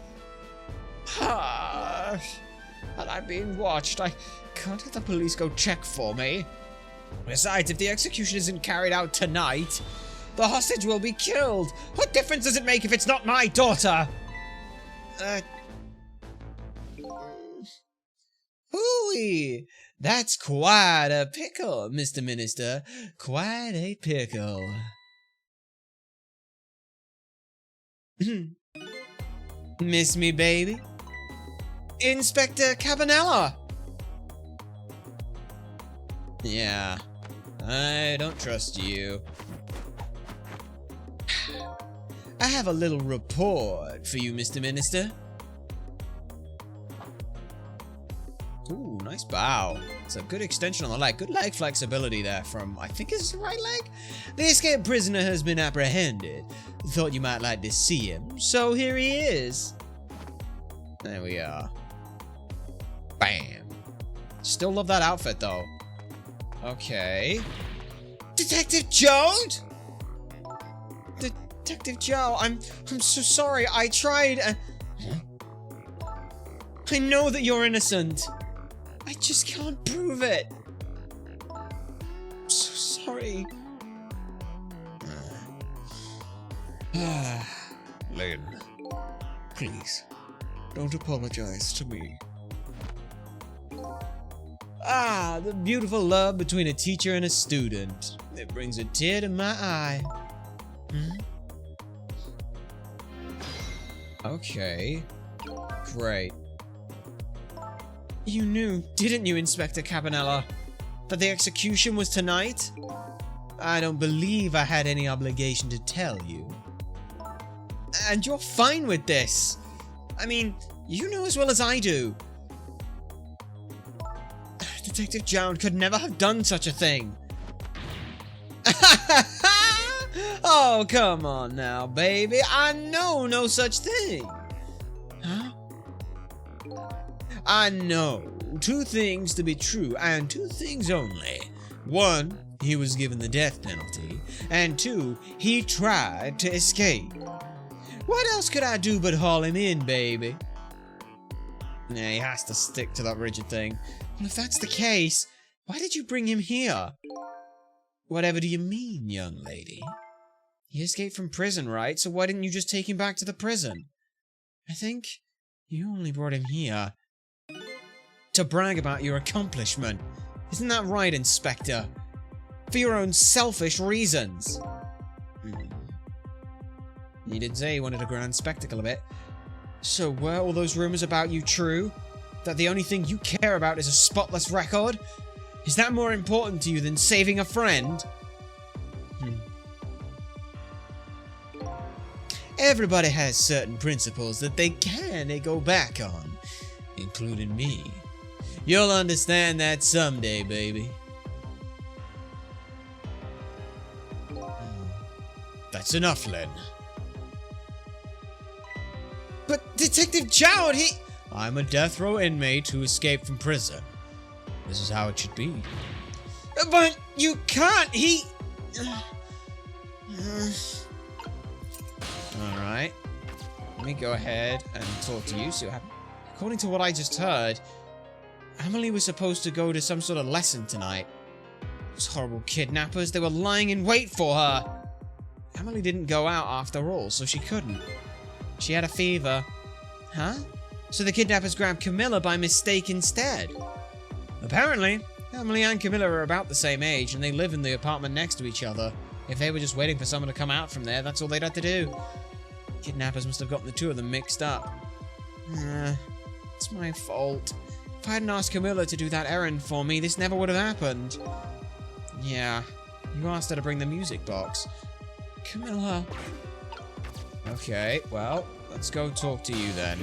And I'm being watched. I can't let the police go check for me. Besides, if the execution isn't carried out tonight, the hostage will be killed. What difference does it make if it's not my daughter? Ooh-wee. That's quite a pickle, Mr. Minister. Quite a pickle. Miss me, baby? Inspector Cabanella! Yeah, I don't trust you. I have a little report for you, Mr. Minister. Ooh, nice bow. It's a good extension on the leg. Good leg flexibility there from, I think it's the right leg? The escaped prisoner has been apprehended. Thought you might like to see him, so here he is. There we are. Bam. Still love that outfit, though. Okay. Detective Joad? Detective Joe, I'm so sorry. I tried. I know that you're innocent. I just can't prove it. I'm so sorry. Lynn, please, don't apologize to me. Ah, the beautiful love between a teacher and a student. It brings a tear to my eye. Okay. Great. You knew, didn't you, Inspector Cabanella, that the execution was tonight? I don't believe I had any obligation to tell you. And you're fine with this. I mean, you know as well as I do. Detective Jones could never have done such a thing. Oh, come on now, baby. I know no such thing. Huh? I know two things to be true, and two things only. One, he was given the death penalty, and two, he tried to escape. What else could I do but haul him in, baby? Nah, he has to stick to that rigid thing. Well, if that's the case, why did you bring him here? Whatever do you mean, young lady? He escaped from prison, right? So why didn't you just take him back to the prison? I think you only brought him here to brag about your accomplishment. Isn't that right, Inspector? For your own selfish reasons. He did say he wanted a grand spectacle of it. So were all those rumors about you true? That the only thing you care about is a spotless record? Is that more important to you than saving a friend? Everybody has certain principles that they go back on, including me. You'll understand that someday, baby. That's enough, Len. But Detective Jowd, I'm a death row inmate who escaped from prison. This is how it should be. But you can't, Alright. Let me go ahead and talk to you, see what happens. According to what I just heard, Emily was supposed to go to some sort of lesson tonight. Those horrible kidnappers, they were lying in wait for her. Emily didn't go out after all, so she couldn't. She had a fever. Huh? So the kidnappers grabbed Camilla by mistake instead. Apparently, Emily and Camilla are about the same age, and they live in the apartment next to each other. If they were just waiting for someone to come out from there, that's all they'd have to do. Kidnappers must have gotten the two of them mixed up. It's my fault. If I hadn't asked Camilla to do that errand for me, this never would have happened. Yeah, you asked her to bring the music box. Camilla. Okay, well, let's go talk to you then.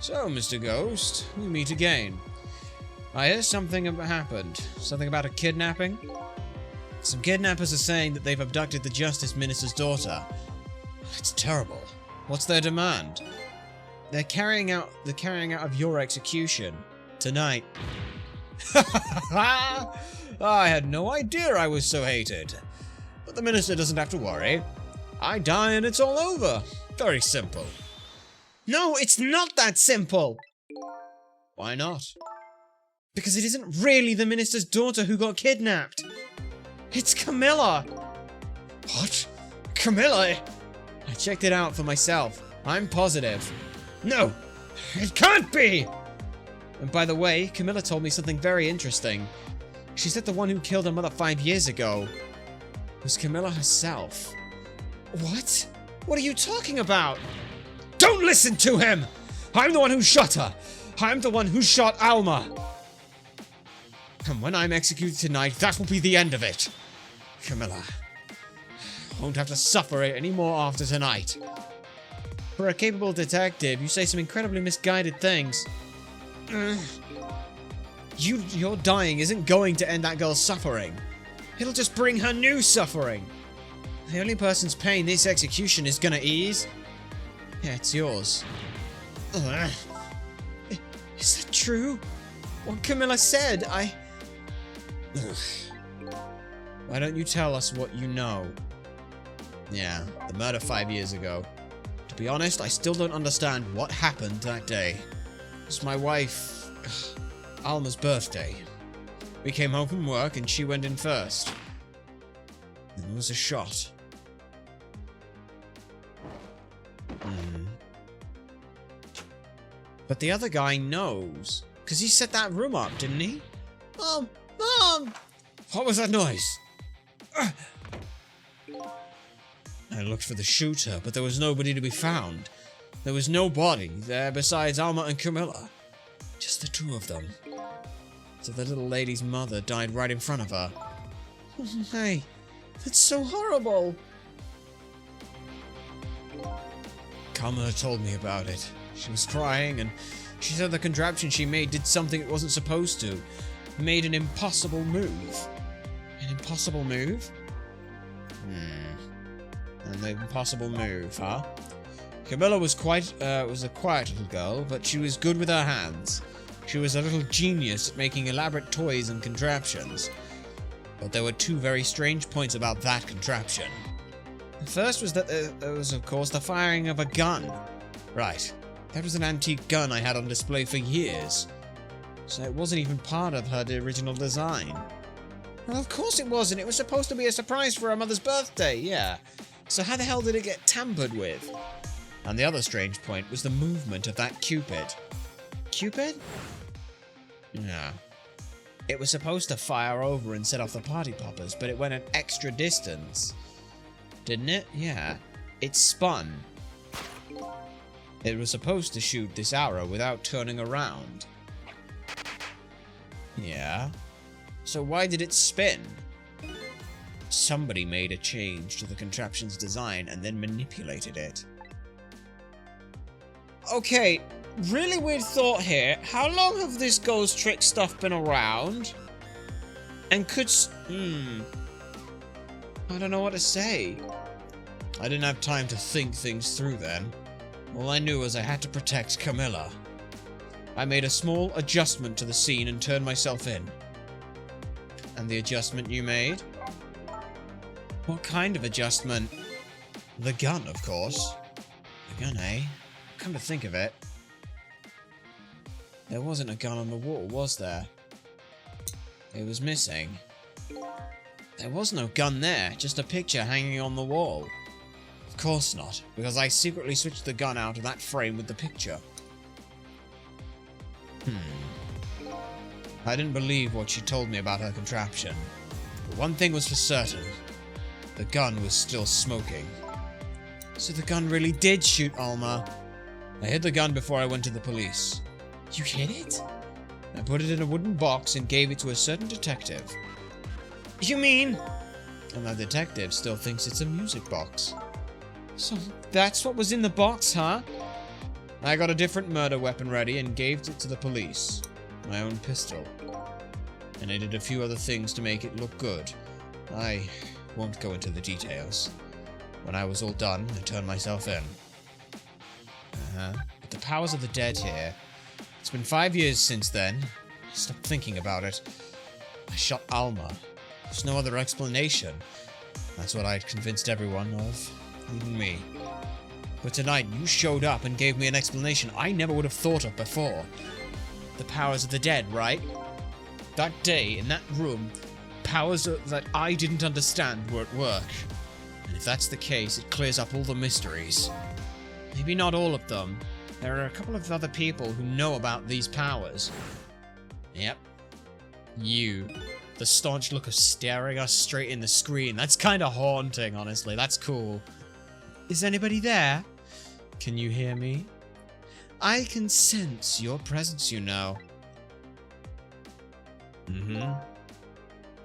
So, Mr. Ghost, we meet again. I hear something happened. Something about a kidnapping? Some kidnappers are saying that they've abducted the Justice Minister's daughter. That's terrible. What's their demand? They're carrying out of your execution. Tonight. I had no idea I was so hated. But the minister doesn't have to worry. I die and it's all over. Very simple. No, it's not that simple. Why not? Because it isn't really the minister's daughter who got kidnapped. It's Camilla. What? Camilla? I checked it out for myself. I'm positive. No, it can't be! And by the way, Camilla told me something very interesting. She said the one who killed her mother 5 years ago was Camilla herself. What? What are you talking about? Don't listen to him! I'm the one who shot her! I'm the one who shot Alma! And when I'm executed tonight, that will be the end of it. Camilla won't have to suffer it anymore after tonight. For a capable detective, you say some incredibly misguided things. Your dying isn't going to end that girl's suffering. It'll just bring her new suffering. The only person's pain this execution is gonna ease. Yeah, it's yours. Is that true? What Camilla said, Why don't you tell us what you know? Yeah, the murder 5 years ago. To be honest, I still don't understand what happened that day. It was my wife, Alma's birthday. We came home from work and she went in first. And there was a shot. But the other guy knows. Because he set that room up, didn't he? Mom! Mom! What was that noise? I looked for the shooter, but there was nobody to be found. There was no body there besides Alma and Camilla. Just the two of them. So the little lady's mother died right in front of her. Hey, that's so horrible. Camilla told me about it. She was crying, and she said the contraption she made did something it wasn't supposed to. Made an impossible move. An impossible move? An impossible move, huh? Camilla was a quiet little girl, but she was good with her hands. She was a little genius at making elaborate toys and contraptions. But there were two very strange points about that contraption. The first was that there was, of course, the firing of a gun. Right. That was an antique gun I had on display for years. So it wasn't even part of her original design. Well, of course it wasn't. It was supposed to be a surprise for her mother's birthday, yeah. So how the hell did it get tampered with? And the other strange point was the movement of that Cupid. Cupid? Yeah. It was supposed to fire over and set off the party poppers, but it went an extra distance. Didn't it? Yeah. It spun. It was supposed to shoot this arrow without turning around. Yeah. So why did it spin? Somebody made a change to the contraption's design and then manipulated it. Okay, really weird thought here. How long have this ghost trick stuff been around? And could... I don't know what to say. I didn't have time to think things through then. All I knew was I had to protect Camilla. I made a small adjustment to the scene and turned myself in. And the adjustment you made? What kind of adjustment? The gun, of course. The gun, eh? Come to think of it. There wasn't a gun on the wall, was there? It was missing. There was no gun there, just a picture hanging on the wall. Of course not, because I secretly switched the gun out of that frame with the picture. I didn't believe what she told me about her contraption. But one thing was for certain. The gun was still smoking. So the gun really did shoot Alma. I hid the gun before I went to the police. You hid it? I put it in a wooden box and gave it to a certain detective. You mean? And the detective still thinks it's a music box. So that's what was in the box, huh? I got a different murder weapon ready and gave it to the police. My own pistol. And I did a few other things to make it look good. I won't go into the details. When I was all done, I turned myself in. But the powers of the dead here. It's been 5 years since then. I stopped thinking about it. I shot Alma. There's no other explanation. That's what I'd convinced everyone of, even me. But tonight, you showed up and gave me an explanation I never would have thought of before. The powers of the dead, right? That day, in that room, powers that I didn't understand were at work. And if that's the case, it clears up all the mysteries. Maybe not all of them. There are a couple of other people who know about these powers. Yep. You. The staunch look of staring us straight in the screen. That's kind of haunting, honestly. That's cool. Is anybody there? Can you hear me? I can sense your presence, you know.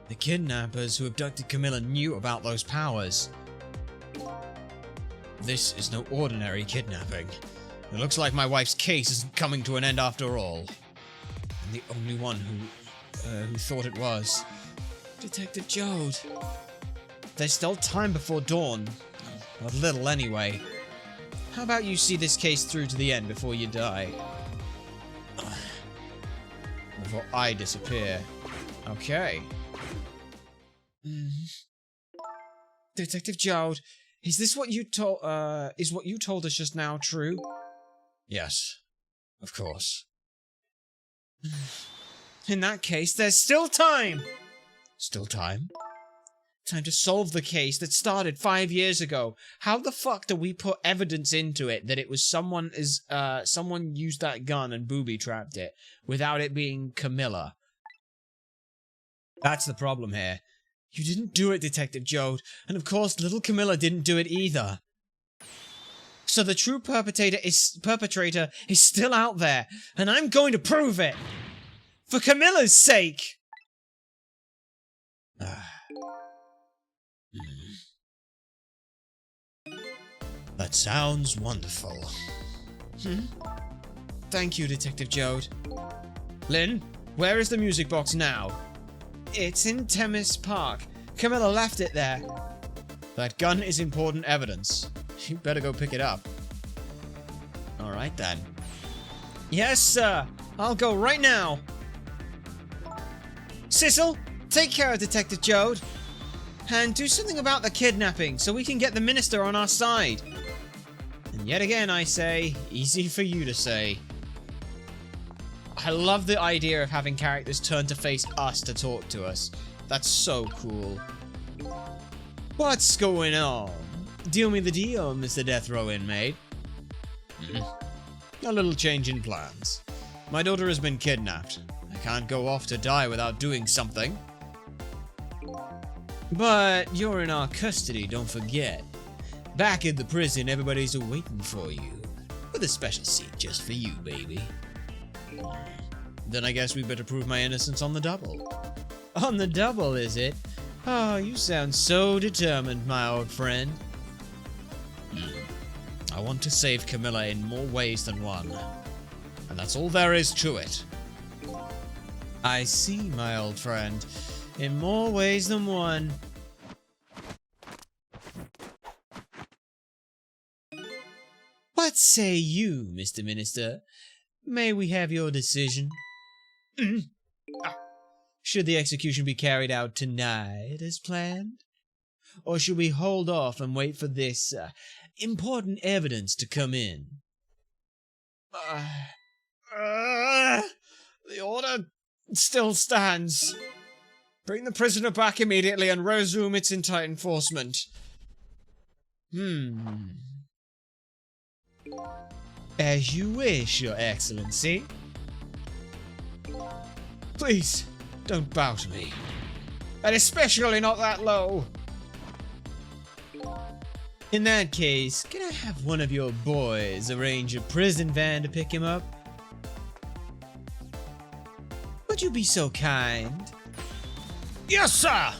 The kidnappers who abducted Camilla knew about those powers. This is no ordinary kidnapping. It looks like my wife's case isn't coming to an end after all. I'm the only one who thought it was. Detective Jode. There's still time before dawn. A little, anyway. How about you see this case through to the end before you die? Before I disappear. Okay. Detective Jode, is this what you told, is what you told us just now true? Yes, of course. In that case, there's still time! Still time? Time to solve the case that started 5 years ago. How the fuck do we put evidence into it that it was someone used that gun and booby-trapped it without it being Camilla? That's the problem here. You didn't do it, Detective Jode, and of course little Camilla didn't do it either. So the true perpetrator is still out there, and I'm going to prove it! For Camilla's sake! That sounds wonderful. Thank you, Detective Jode. Lynn, where is the music box now? It's in Themis Park. Camilla left it there. That gun is important evidence. You better go pick it up. Alright then. Yes, sir. I'll go right now. Sissel, take care of Detective Jode. And do something about the kidnapping so we can get the minister on our side. And yet again I say, easy for you to say. I love the idea of having characters turn to face us to talk to us. That's so cool. What's going on? Deal me the deal, Mr. Death Row inmate. A little change in plans. My daughter has been kidnapped. I can't go off to die without doing something. But you're in our custody, don't forget. Back at the prison, everybody's waiting for you. With a special seat just for you, baby. Then I guess we better prove my innocence on the double. On the double, is it? Oh, you sound so determined, my old friend. I want to save Camilla in more ways than one. And that's all there is to it. I see, my old friend. In more ways than one. What say you, Mr. Minister? May we have your decision? Should the execution be carried out tonight as planned? Or should we hold off and wait for this important evidence to come in? The order still stands. Bring the prisoner back immediately and resume its entire enforcement. As you wish, Your Excellency. Please, don't bow to me. And especially not that low. In that case, can I have one of your boys arrange a prison van to pick him up? Would you be so kind? Yes, sir!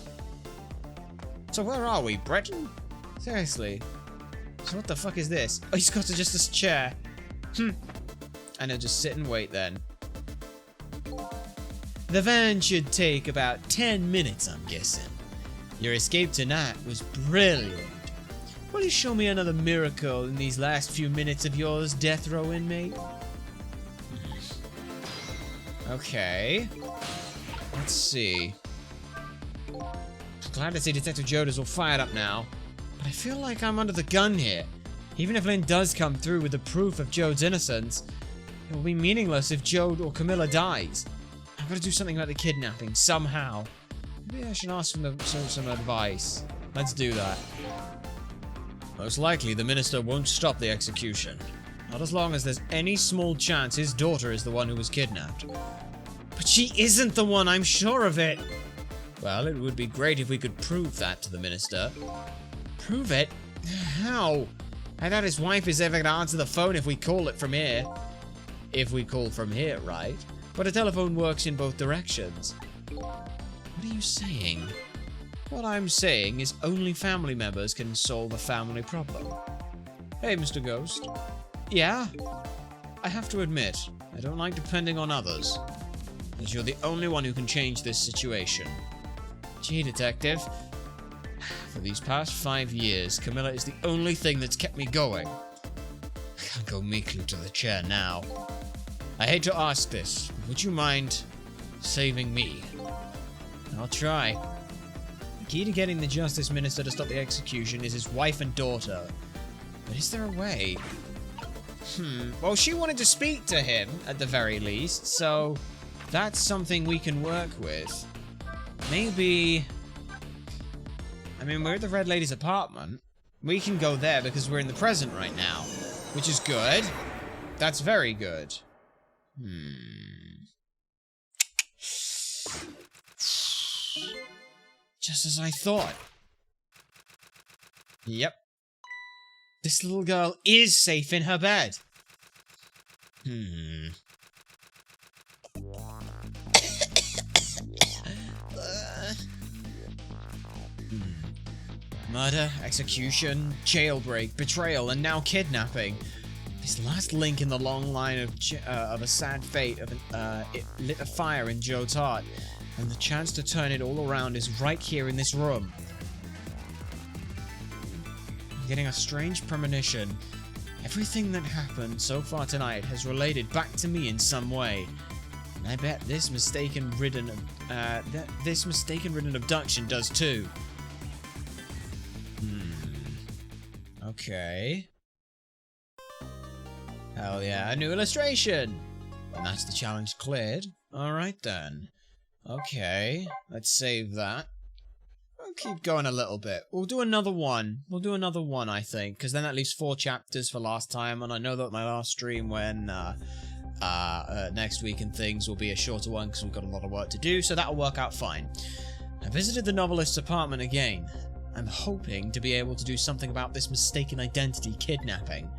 So where are we, Breton? Seriously. So what the fuck is this? Oh, he's got just this chair. And he'll just sit and wait then. The van should take about 10 minutes, I'm guessing. Your escape tonight was brilliant. Will you show me another miracle in these last few minutes of yours, death row inmate? Okay. Let's see. Glad to see Detective Jode is all fired up now. But I feel like I'm under the gun here. Even if Lynn does come through with the proof of Jode's innocence, it will be meaningless if Jode or Camilla dies. I've got to do something about the kidnapping, somehow. Maybe I should ask them some advice. Let's do that. Most likely, the minister won't stop the execution. Not as long as there's any small chance his daughter is the one who was kidnapped. But she isn't the one, I'm sure of it! Well, it would be great if we could prove that to the minister. Prove it? How? I doubt his wife is ever gonna answer the phone if we call it from here. If we call from here, right? But a telephone works in both directions. What are you saying? What I'm saying is only family members can solve a family problem. Hey, Mr. Ghost. Yeah? I have to admit, I don't like depending on others. But you're the only one who can change this situation. Gee, Detective. For these past 5 years, Camilla is the only thing that's kept me going. I can't go meekly to the chair now. I hate to ask this, but would you mind saving me? I'll try. The key to getting the Justice Minister to stop the execution is his wife and daughter. But is there a way? Well, she wanted to speak to him, at the very least, so that's something we can work with. Maybe... I mean, we're at the Red Lady's apartment. We can go there because we're in the present right now. Which is good. That's very good. Just as I thought. Yep. This little girl is safe in her bed. Murder, execution, jailbreak, betrayal, and now kidnapping. This last link in the long line of a sad fate it lit a fire in Jode's heart, and the chance to turn it all around is right here in this room. I'm getting a strange premonition. Everything that happened so far tonight has related back to me in some way. And I bet this mistaken-ridden abduction does too. Okay. Hell yeah, a new illustration! And that's the challenge cleared. Alright then. Okay, let's save that. We'll keep going a little bit. We'll do another one. I think, because then at least 4 chapters for last time, and I know that my last stream when, next week and things will be a shorter one because we've got a lot of work to do, so that'll work out fine. I visited the novelist's apartment again. I'm hoping to be able to do something about this mistaken identity kidnapping.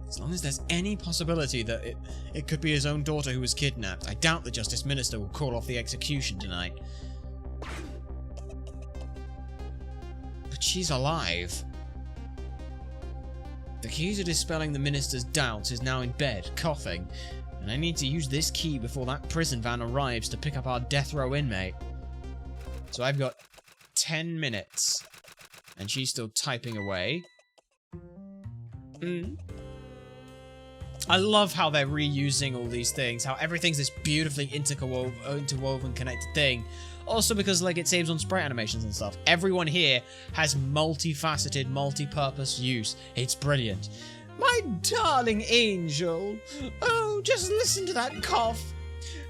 As long as there's any possibility that it could be his own daughter who was kidnapped, I doubt the Justice Minister will call off the execution tonight. But she's alive. The key to dispelling the Minister's doubts is now in bed, coughing, and I need to use this key before that prison van arrives to pick up our death row inmate. So I've got 10 minutes, and she's still typing away. I love how they're reusing all these things, how everything's this beautifully interwoven connected thing. Also because, like, it saves on sprite animations and stuff. Everyone here has multifaceted, multi-purpose use. It's brilliant. My darling angel. Oh, just listen to that cough.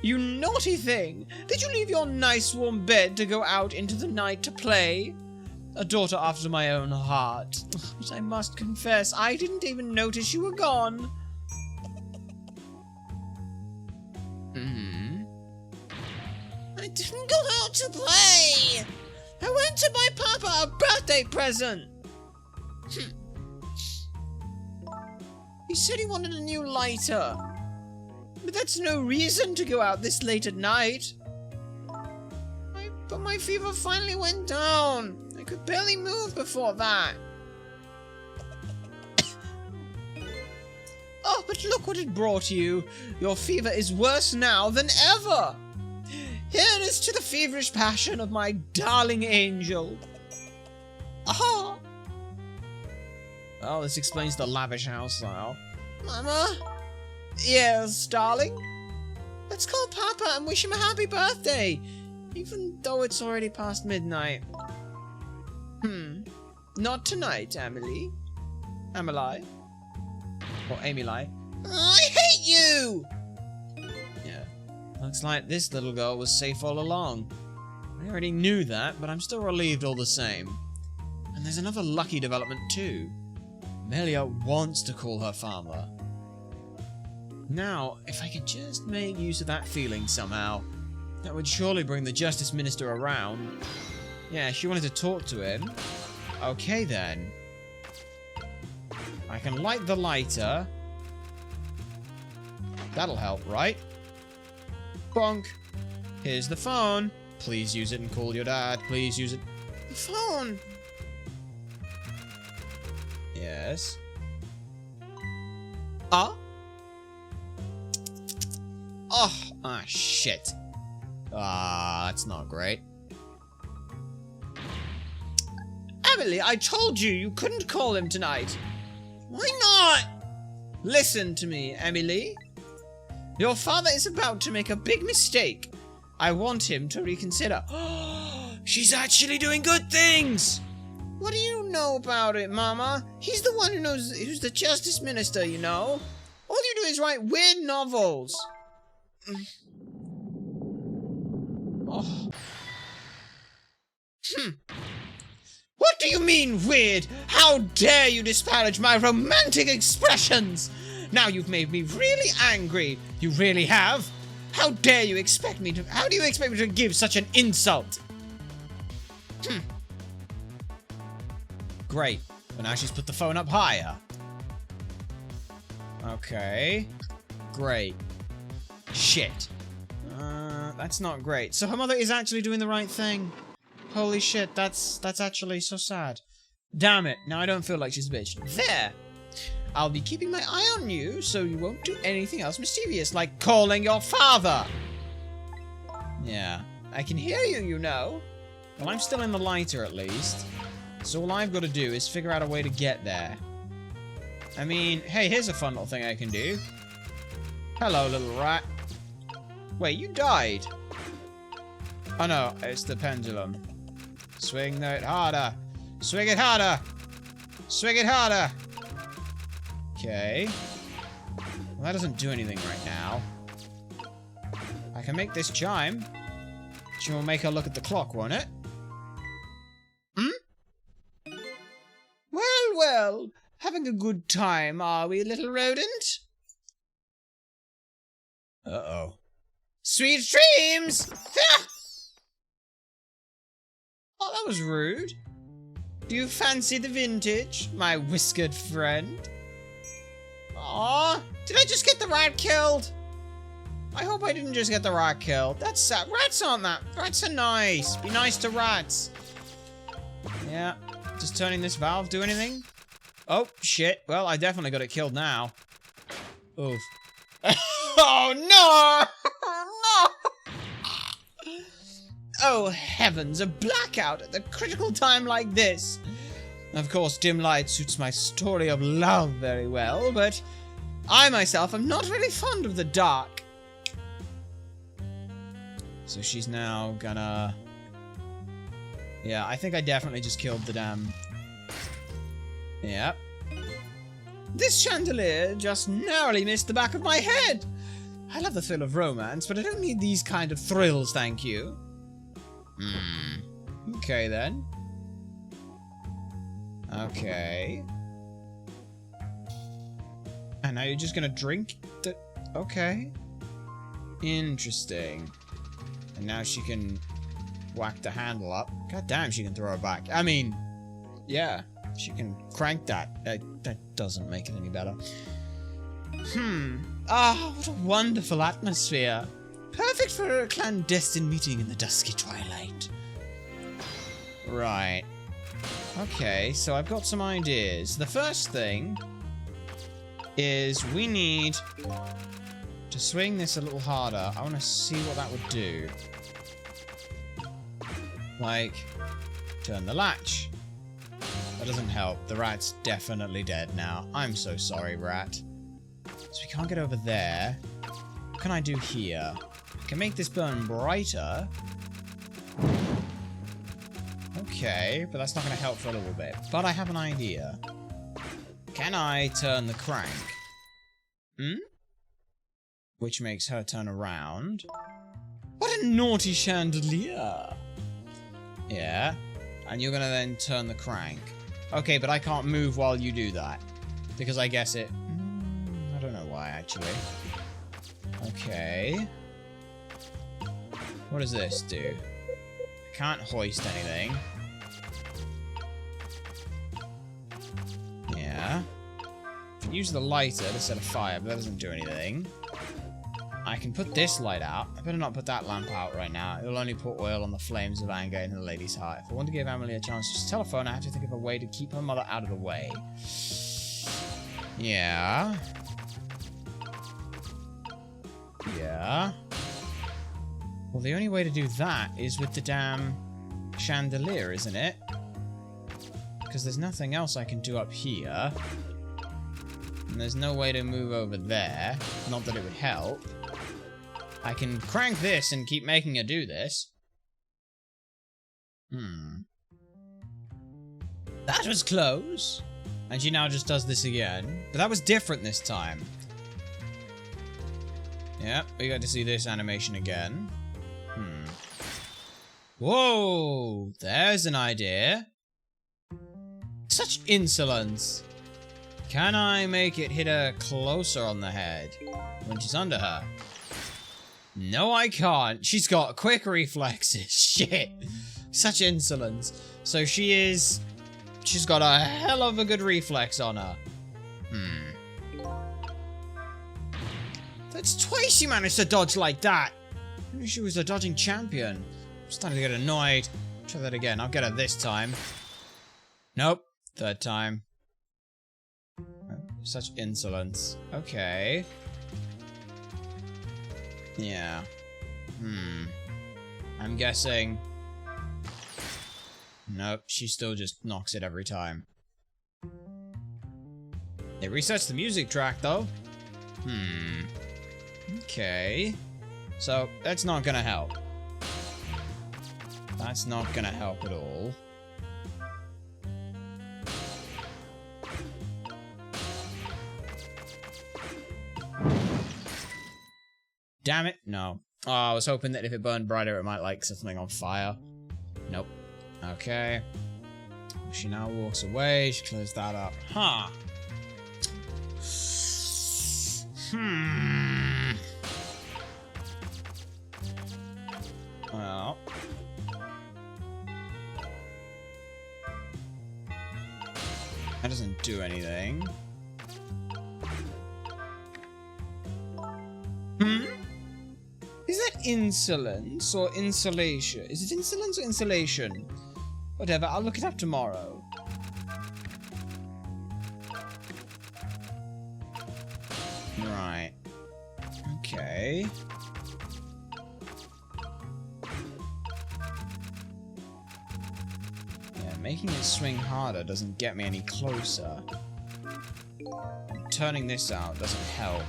You naughty thing. Did you leave your nice warm bed to go out into the night to play? A daughter after my own heart. But I must confess, I didn't even notice you were gone. I didn't go out to play. I went to buy Papa a birthday present. He said he wanted a new lighter. But that's no reason to go out this late at night. But my fever finally went down. I could barely move before that. Oh, but look what it brought you. Your fever is worse now than ever. Here is to the feverish passion of my darling angel. Aha! Well, this explains the lavish house style. Mama? Yes, darling? Let's call Papa and wish him a happy birthday, even though it's already past midnight. Not tonight, Emily. Emily? Or Emily. I hate you! Yeah. Looks like this little girl was safe all along. I already knew that, but I'm still relieved all the same. And there's another lucky development too. Amelia wants to call her father. Now, if I could just make use of that feeling somehow, that would surely bring the Justice Minister around. Yeah, she wanted to talk to him. Okay then. I can light the lighter. That'll help, right? Bonk. Here's the phone. Please use it and call your dad. Please use it. The phone. Yes. Oh, shit. That's not great. Emily, I told you you couldn't call him tonight. Why not? Listen to me, Emily. Your father is about to make a big mistake. I want him to reconsider. She's actually doing good things! What do you know about it, Mama? He's the one who knows who's the Justice Minister, you know? All you do is write weird novels. What do you mean, weird? How dare you disparage my romantic expressions? Now you've made me really angry. You really have. How dare you expect me to... How do you expect me to give such an insult? Great. But now she's put the phone up higher. Okay. Great. Shit. That's not great. So her mother is actually doing the right thing. Holy shit, that's actually so sad. Damn it, now I don't feel like she's a bitch. There! I'll be keeping my eye on you, so you won't do anything else mischievous, like calling your father! Yeah, I can hear you, you know. Well, I'm still in the lighter, at least. So all I've got to do is figure out a way to get there. I mean, hey, here's a fun little thing I can do. Hello, little rat. Wait, you died. Oh no, it's the pendulum. Swing it harder. Swing it harder. Swing it harder. Okay. Well, that doesn't do anything right now. I can make this chime. Which will make her look at the clock, won't it? Hmm? Well, well. Having a good time, are we, little rodent? Uh-oh. Sweet dreams! Oh, that was rude. Do you fancy the vintage, my whiskered friend? Aw, did I just get the rat killed? I hope I didn't just get the rat killed. That's sad. Rats aren't that. Rats are nice. Be nice to rats. Yeah. Does turning this valve do anything? Oh, shit. Well, I definitely got it killed now. Oof. Oh, no! No! Oh, heavens. A blackout at a critical time like this. Of course, dim light suits my story of love very well, but I myself am not really fond of the dark. So she's now gonna... Yeah, I think I definitely just killed the damn... Yep. This chandelier just narrowly missed the back of my head. I love the thrill of romance, but I don't need these kind of thrills, thank you. Okay, then. Okay. And now you're just gonna drink the... Okay. Interesting. And now she can whack the handle up. God damn, she can throw it back. I mean, yeah, she can crank that. That doesn't make it any better. Ah, what a wonderful atmosphere. Perfect for a clandestine meeting in the dusky twilight. Right. Okay, so I've got some ideas. The first thing is we need to swing this a little harder. I want to see what that would do. Like, turn the latch. That doesn't help. The rat's definitely dead now. I'm so sorry, rat. So we can't get over there. What can I do here? I can make this burn brighter. Okay, but that's not going to help for a little bit. But I have an idea. Can I turn the crank? Which makes her turn around. What a naughty chandelier! Yeah. And you're going to then turn the crank. Okay, but I can't move while you do that. Because I guess it... I don't know why, actually. Okay. What does this do? I can't hoist anything. Yeah. Use the lighter to set a fire, but that doesn't do anything. I can put this light out. I better not put that lamp out right now. It'll only put oil on the flames of anger in the lady's heart. If I want to give Emily a chance to just telephone, I have to think of a way to keep her mother out of the way. Yeah. Yeah. Well, the only way to do that is with the damn chandelier, isn't it? Because there's nothing else I can do up here. And there's no way to move over there. Not that it would help. I can crank this and keep making her do this. That was close. And she now just does this again. But that was different this time. Yep, we got to see this animation again. Whoa! There's an idea. Such insolence. Can I make it hit her closer on the head when she's under her? No, I can't. She's got quick reflexes. Shit. Such insolence. So she's got a hell of a good reflex on her. That's twice she managed to dodge like that. I knew she was a dodging champion. I'm starting to get annoyed. Try that again. I'll get her this time. Nope. Third time. Such insolence. Okay. Yeah. I'm guessing... Nope, she still just knocks it every time. It resets the music track, though. Okay. So, that's not gonna help. That's not gonna help at all. Damn it, no. Oh, I was hoping that if it burned brighter, it might, like, set something on fire. Nope. Okay. She now walks away. She closes that up. Huh. Well. That doesn't do anything. Is that insolence or insulation? Is it insolence or insulation? Whatever, I'll look it up tomorrow. Right. Okay. Yeah, making it swing harder doesn't get me any closer. And turning this out doesn't help.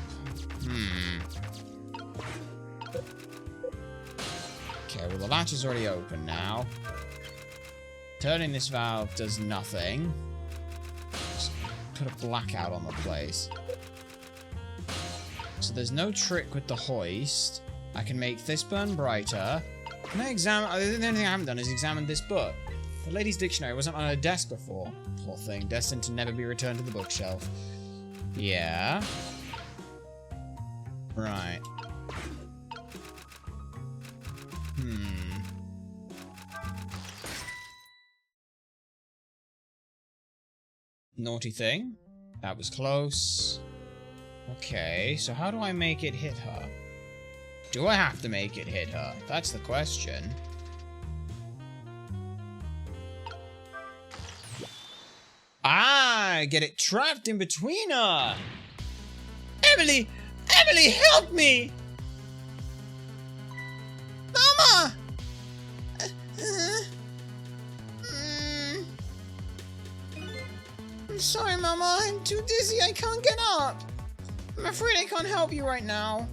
Okay, well the latch is already open now. Turning this valve does nothing. Just put a blackout on the place. So there's no trick with the hoist. I can make this burn brighter. Can I examine... The only thing I haven't done is examine this book. The lady's dictionary wasn't on her desk before. Poor thing, destined to never be returned to the bookshelf. Yeah. Right. Naughty thing. That was close. Okay, so how do I make it hit her? Do I have to make it hit her? That's the question. Ah, get it trapped in between her. Emily! Emily, help me! Mama! I'm sorry, Mama. I'm too dizzy. I can't get up. I'm afraid I can't help you right now.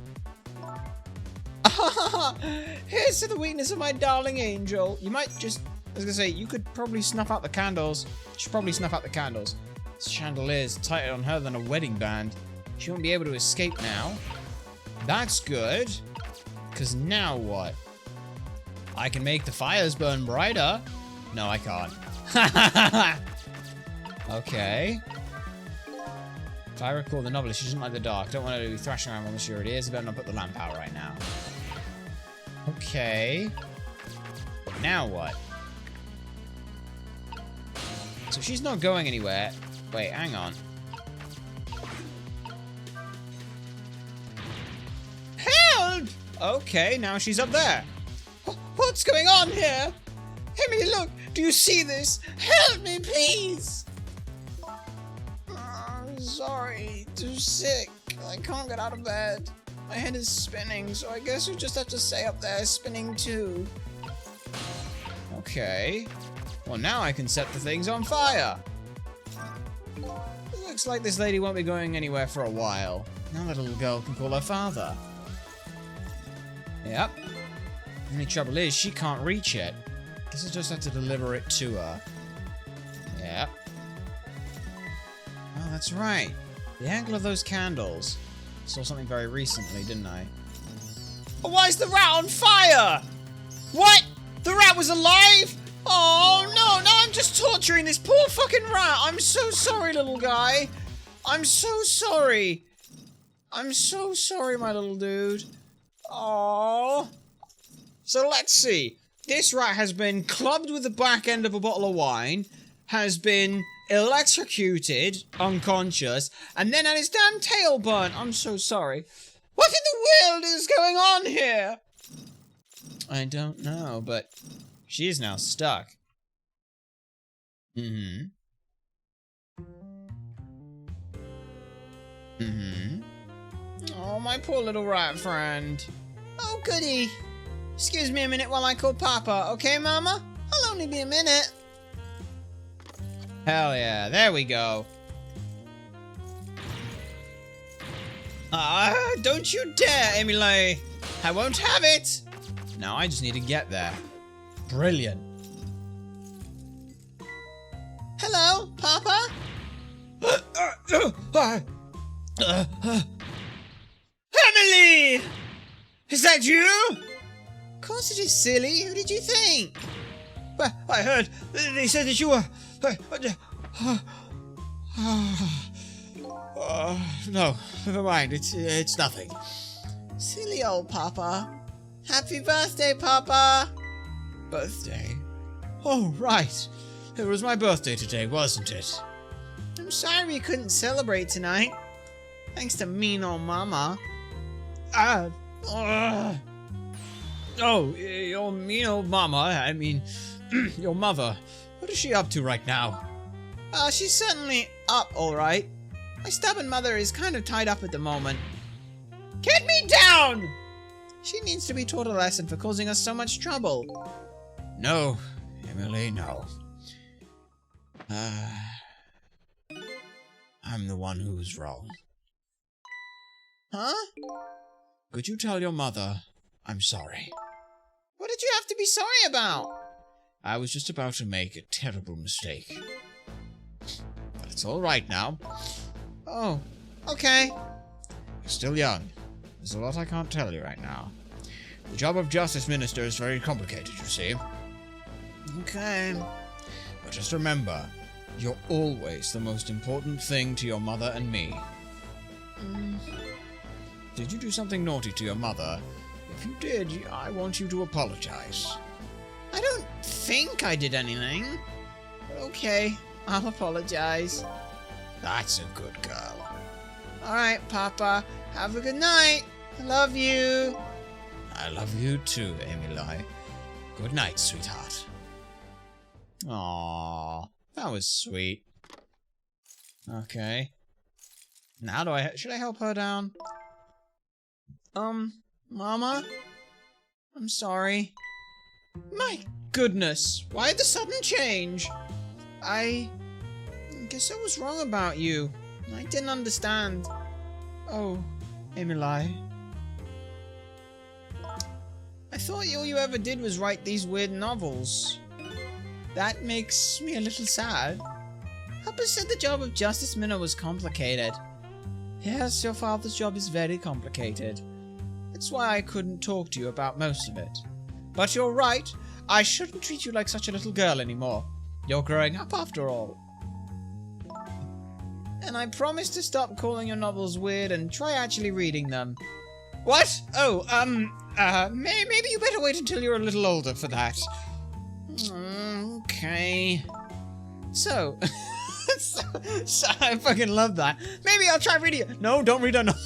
Here's to the weakness of my darling angel. You might just... I was gonna say, you could probably snuff out the candles. You should probably snuff out the candles. This chandelier's tighter on her than a wedding band. She won't be able to escape now. That's good. Because now what? I can make the fires burn brighter. No, I can't. Okay. If I recall the novelist, she doesn't like the dark. Don't want her to be thrashing around while she already is. I better not put the lamp out right now. Okay. Now what? So she's not going anywhere. Wait, hang on. Help! Okay, now she's up there. What's going on here? Emily, look! Do you see this? Help me, please! I'm sorry. Too sick. I can't get out of bed. My head is spinning, so I guess we just have to stay up there spinning too. Okay. Well, now I can set the things on fire. It looks like this lady won't be going anywhere for a while. Now the little girl can call her father. Yep. The only trouble is, she can't reach it. Guess I'll just have to deliver it to her. Yep. Oh, that's right. The angle of those candles. I saw something very recently, didn't I? Oh, why is the rat on fire? What? The rat was alive? Oh, no, now I'm just torturing this poor fucking rat. I'm so sorry, little guy. I'm so sorry. I'm so sorry, my little dude. Oh. So let's see. This rat has been clubbed with the back end of a bottle of wine, has been electrocuted, unconscious, and then had his damn tail burnt. I'm so sorry. What in the world is going on here? I don't know, but she is now stuck. Oh, my poor little rat friend. Oh, goody. Excuse me a minute while I call Papa, okay, Mama? I'll only be a minute. Hell yeah, there we go. Don't you dare, Emily! I won't have it! Now I just need to get there. Brilliant. Hello, Papa? Emily! Is that you? Of course it is, silly. Who did you think? Well, I heard they said that you were... no, never mind. It's nothing. Silly old Papa. Happy birthday, Papa! Birthday? Oh, right. It was my birthday today, wasn't it? I'm sorry we couldn't celebrate tonight. Thanks to mean old Mama. Oh, your mean old Mama, I mean, your mother. What is she up to right now? She's certainly up, alright. My stubborn mother is kind of tied up at the moment. Get me down! She needs to be taught a lesson for causing us so much trouble. No, Emily, no. I'm the one who was wrong. Huh? Could you tell your mother I'm sorry? What did you have to be sorry about? I was just about to make a terrible mistake. But it's all right now. Oh, okay. You're still young. There's a lot I can't tell you right now. The job of Justice Minister is very complicated, you see. Okay. But just remember, you're always the most important thing to your mother and me. Did you do something naughty to your mother? If you did, I want you to apologize. I don't think I did anything. Okay, I'll apologize. That's a good girl. Alright, Papa. Have a good night. I love you. I love you too, Emily. Good night, sweetheart. Aww, that was sweet. Okay. Now should I help her down? Mama? I'm sorry. My goodness, why the sudden change? I guess I was wrong about you. I didn't understand. Oh, Emily. I thought all you ever did was write these weird novels. That makes me a little sad. Papa said the job of Justice Minnow was complicated. Yes, your father's job is very complicated. That's why I couldn't talk to you about most of it. But you're right, I shouldn't treat you like such a little girl anymore. You're growing up after all. And I promise to stop calling your novels weird and try actually reading them. What? Oh, maybe you better wait until you're a little older for that. Okay. So, I fucking love that. Maybe I'll try reading it. No, don't read a novel.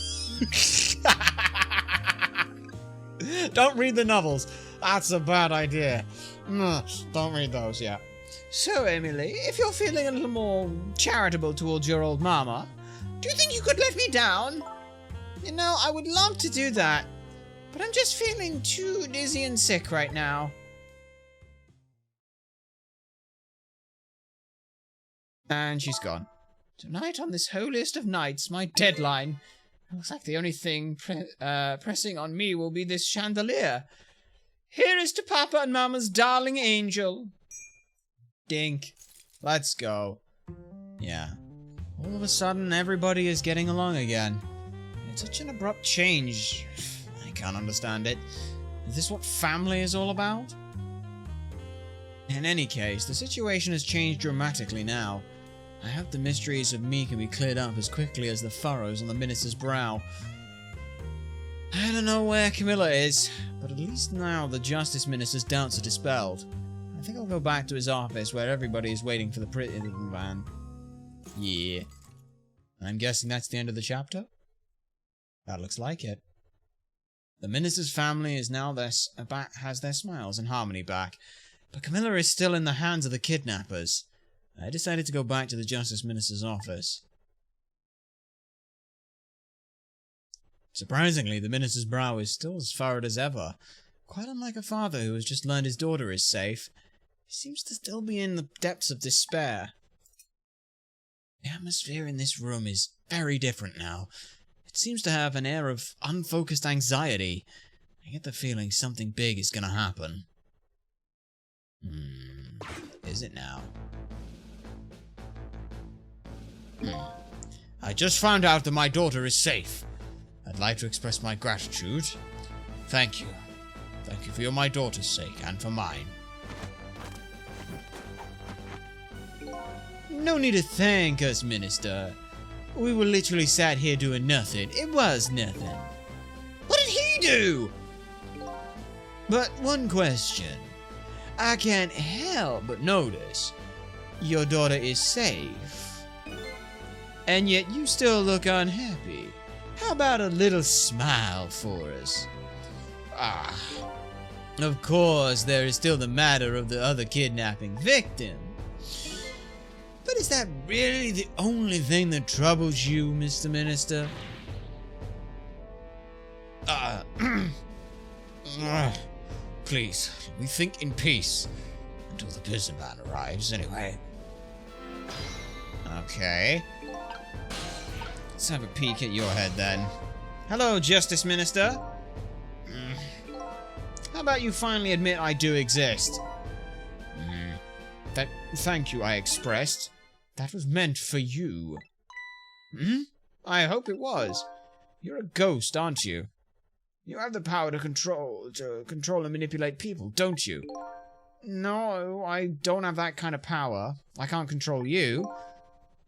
Don't read the novels. That's a bad idea. Don't read those, yeah. So, Emily, if you're feeling a little more charitable towards your old mama, do you think you could let me down? You know, I would love to do that, but I'm just feeling too dizzy and sick right now. And she's gone. Tonight, on this holiest of nights, my deadline. Looks like the only thing pressing on me will be this chandelier. Here is to Papa and Mama's darling angel. Dink. Let's go. Yeah. All of a sudden, everybody is getting along again. It's such an abrupt change. I can't understand it. Is this what family is all about? In any case, the situation has changed dramatically now. I hope the mysteries of me can be cleared up as quickly as the furrows on the minister's brow. I don't know where Camilla is, but at least now the Justice Minister's doubts are dispelled. I think I'll go back to his office where everybody is waiting for the prison van. Yeah. I'm guessing that's the end of the chapter? That looks like it. The minister's family is now has their smiles and harmony back, but Camilla is still in the hands of the kidnappers. I decided to go back to the Justice Minister's office. Surprisingly, the minister's brow is still as furrowed as ever. Quite unlike a father who has just learned his daughter is safe, he seems to still be in the depths of despair. The atmosphere in this room is very different now. It seems to have an air of unfocused anxiety. I get the feeling something big is gonna happen. Is it now? I just found out that my daughter is safe. I'd like to express my gratitude. Thank you. Thank you for my daughter's sake and for mine. No need to thank us, Minister. We were literally sat here doing nothing. It was nothing. What did he do? But one question. I can't help but notice your daughter is safe. And yet you still look unhappy. How about a little smile for us? Of course, there is still the matter of the other kidnapping victim. But is that really the only thing that troubles you, Mr. Minister? Please, we think in peace. Until the prison man arrives, anyway. Okay. Let's have a peek at your head, then. Hello, Justice Minister. How about you finally admit I do exist? That thank you I expressed. That was meant for you. I hope it was. You're a ghost, aren't you? You have the power to control and manipulate people, don't you? No, I don't have that kind of power. I can't control you.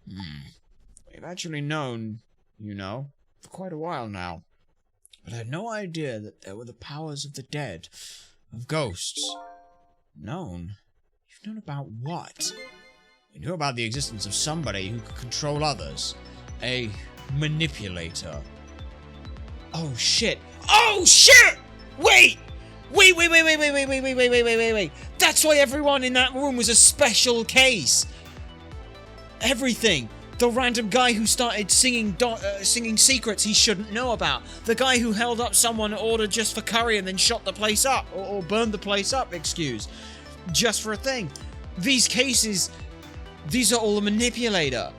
We've actually known, you know, for quite a while now. But I had no idea that there were the powers of the dead, of ghosts. Known? You've known about what? We knew about the existence of somebody who could control others. A manipulator. Oh shit! Oh shit! Wait! Wait! That's why everyone in that room was a special case! Everything! The random guy who started singing secrets he shouldn't know about. The guy who held up someone ordered just for curry and then shot the place up. Or burned the place up, excuse. Just for a thing. These cases, these are all a manipulator.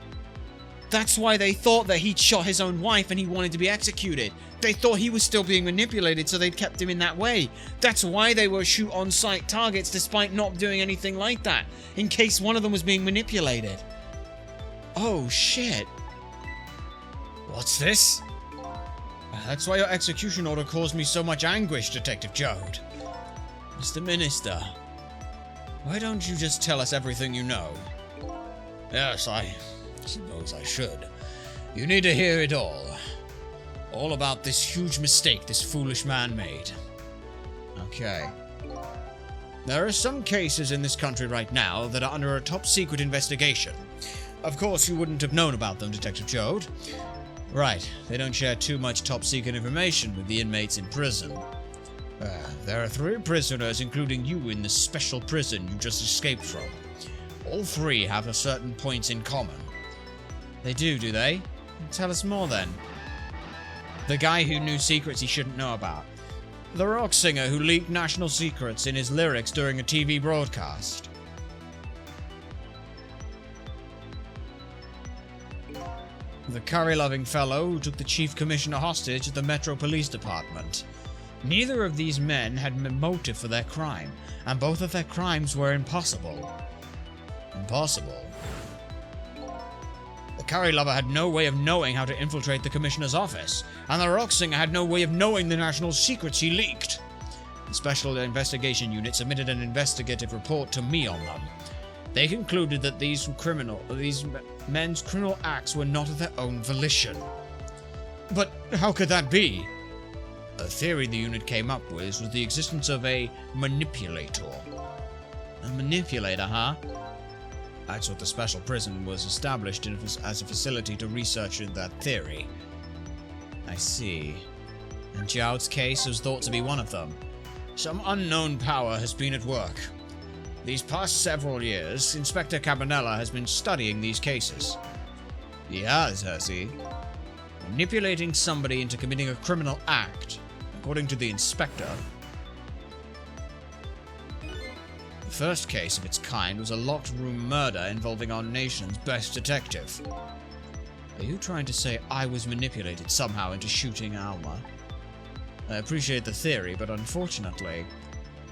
That's why they thought that he'd shot his own wife and he wanted to be executed. They thought he was still being manipulated, so they'd kept him in that way. That's why they were shoot on-site targets despite not doing anything like that, in case one of them was being manipulated. Oh, shit. What's this? That's why your execution order caused me so much anguish, Detective Joad. Mr. Minister, why don't you just tell us everything you know? Yes, I suppose I should. You need to hear it all. All about this huge mistake this foolish man made. Okay. There are some cases in this country right now that are under a top-secret investigation. Of course, you wouldn't have known about them, Detective Joad. Right, they don't share too much top-secret information with the inmates in prison. There are 3 prisoners, including you, in the special prison you just escaped from. All 3 have a certain points in common. They do they? Tell us more, then. The guy who knew secrets he shouldn't know about. The rock singer who leaked national secrets in his lyrics during a TV broadcast. The curry-loving fellow who took the chief commissioner hostage at the Metro Police Department. Neither of these men had a motive for their crime, and both of their crimes were impossible. Impossible. The curry lover had no way of knowing how to infiltrate the commissioner's office, and the rock singer had no way of knowing the national secrets he leaked. The Special Investigation Unit submitted an investigative report to me on them. They concluded that these men's criminal acts were not of their own volition. But how could that be? A theory the unit came up with was the existence of a manipulator. A manipulator, huh? That's what the special prison was established as a facility to research that theory. I see. And Joud's case was thought to be one of them. Some unknown power has been at work. These past several years, Inspector Cabanella has been studying these cases. He has he? Manipulating somebody into committing a criminal act, according to the inspector. The first case of its kind was a locked room murder involving our nation's best detective. Are you trying to say I was manipulated somehow into shooting Alma? I appreciate the theory, but unfortunately,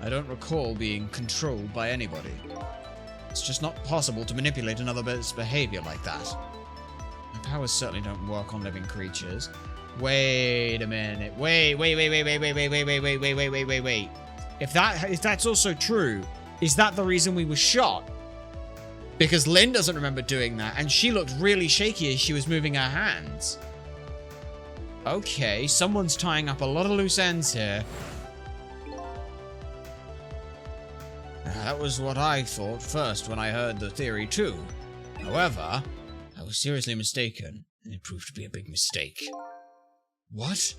I don't recall being controlled by anybody. It's just not possible to manipulate another's behavior like that. My powers certainly don't work on living creatures. Wait a minute. Wait. If that's also true, is that the reason we were shot? Because Lynn doesn't remember doing that, and she looked really shaky as she was moving her hands. Okay, someone's tying up a lot of loose ends here. That was what I thought first when I heard the theory too. However, I was seriously mistaken, and it proved to be a big mistake. What?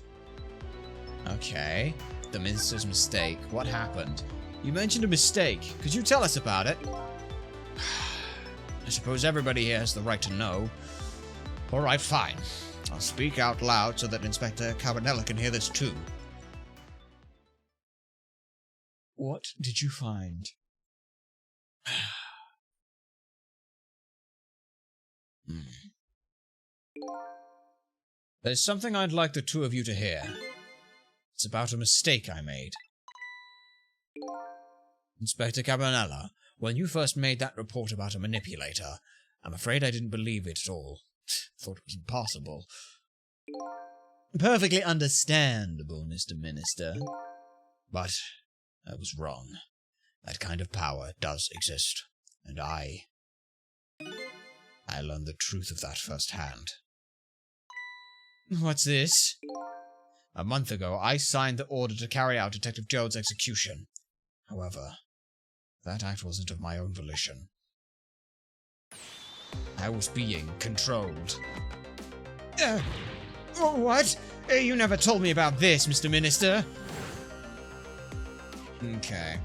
Okay, the minister's mistake. What happened? You mentioned a mistake. Could you tell us about it? I suppose everybody here has the right to know. Alright, fine. I'll speak out loud so that Inspector Carbonella can hear this too. What did you find? There's something I'd like the two of you to hear. It's about a mistake I made. Inspector Carbonella, when you first made that report about a manipulator, I'm afraid I didn't believe it at all. Thought it was impossible. Perfectly understandable, Mr. Minister. But I was wrong. That kind of power does exist, and I learned the truth of that firsthand. What's this? A month ago, I signed the order to carry out Detective Jones' execution. However, that act wasn't of my own volition. I was being controlled. What? You never told me about this, Mr. Minister. Okay.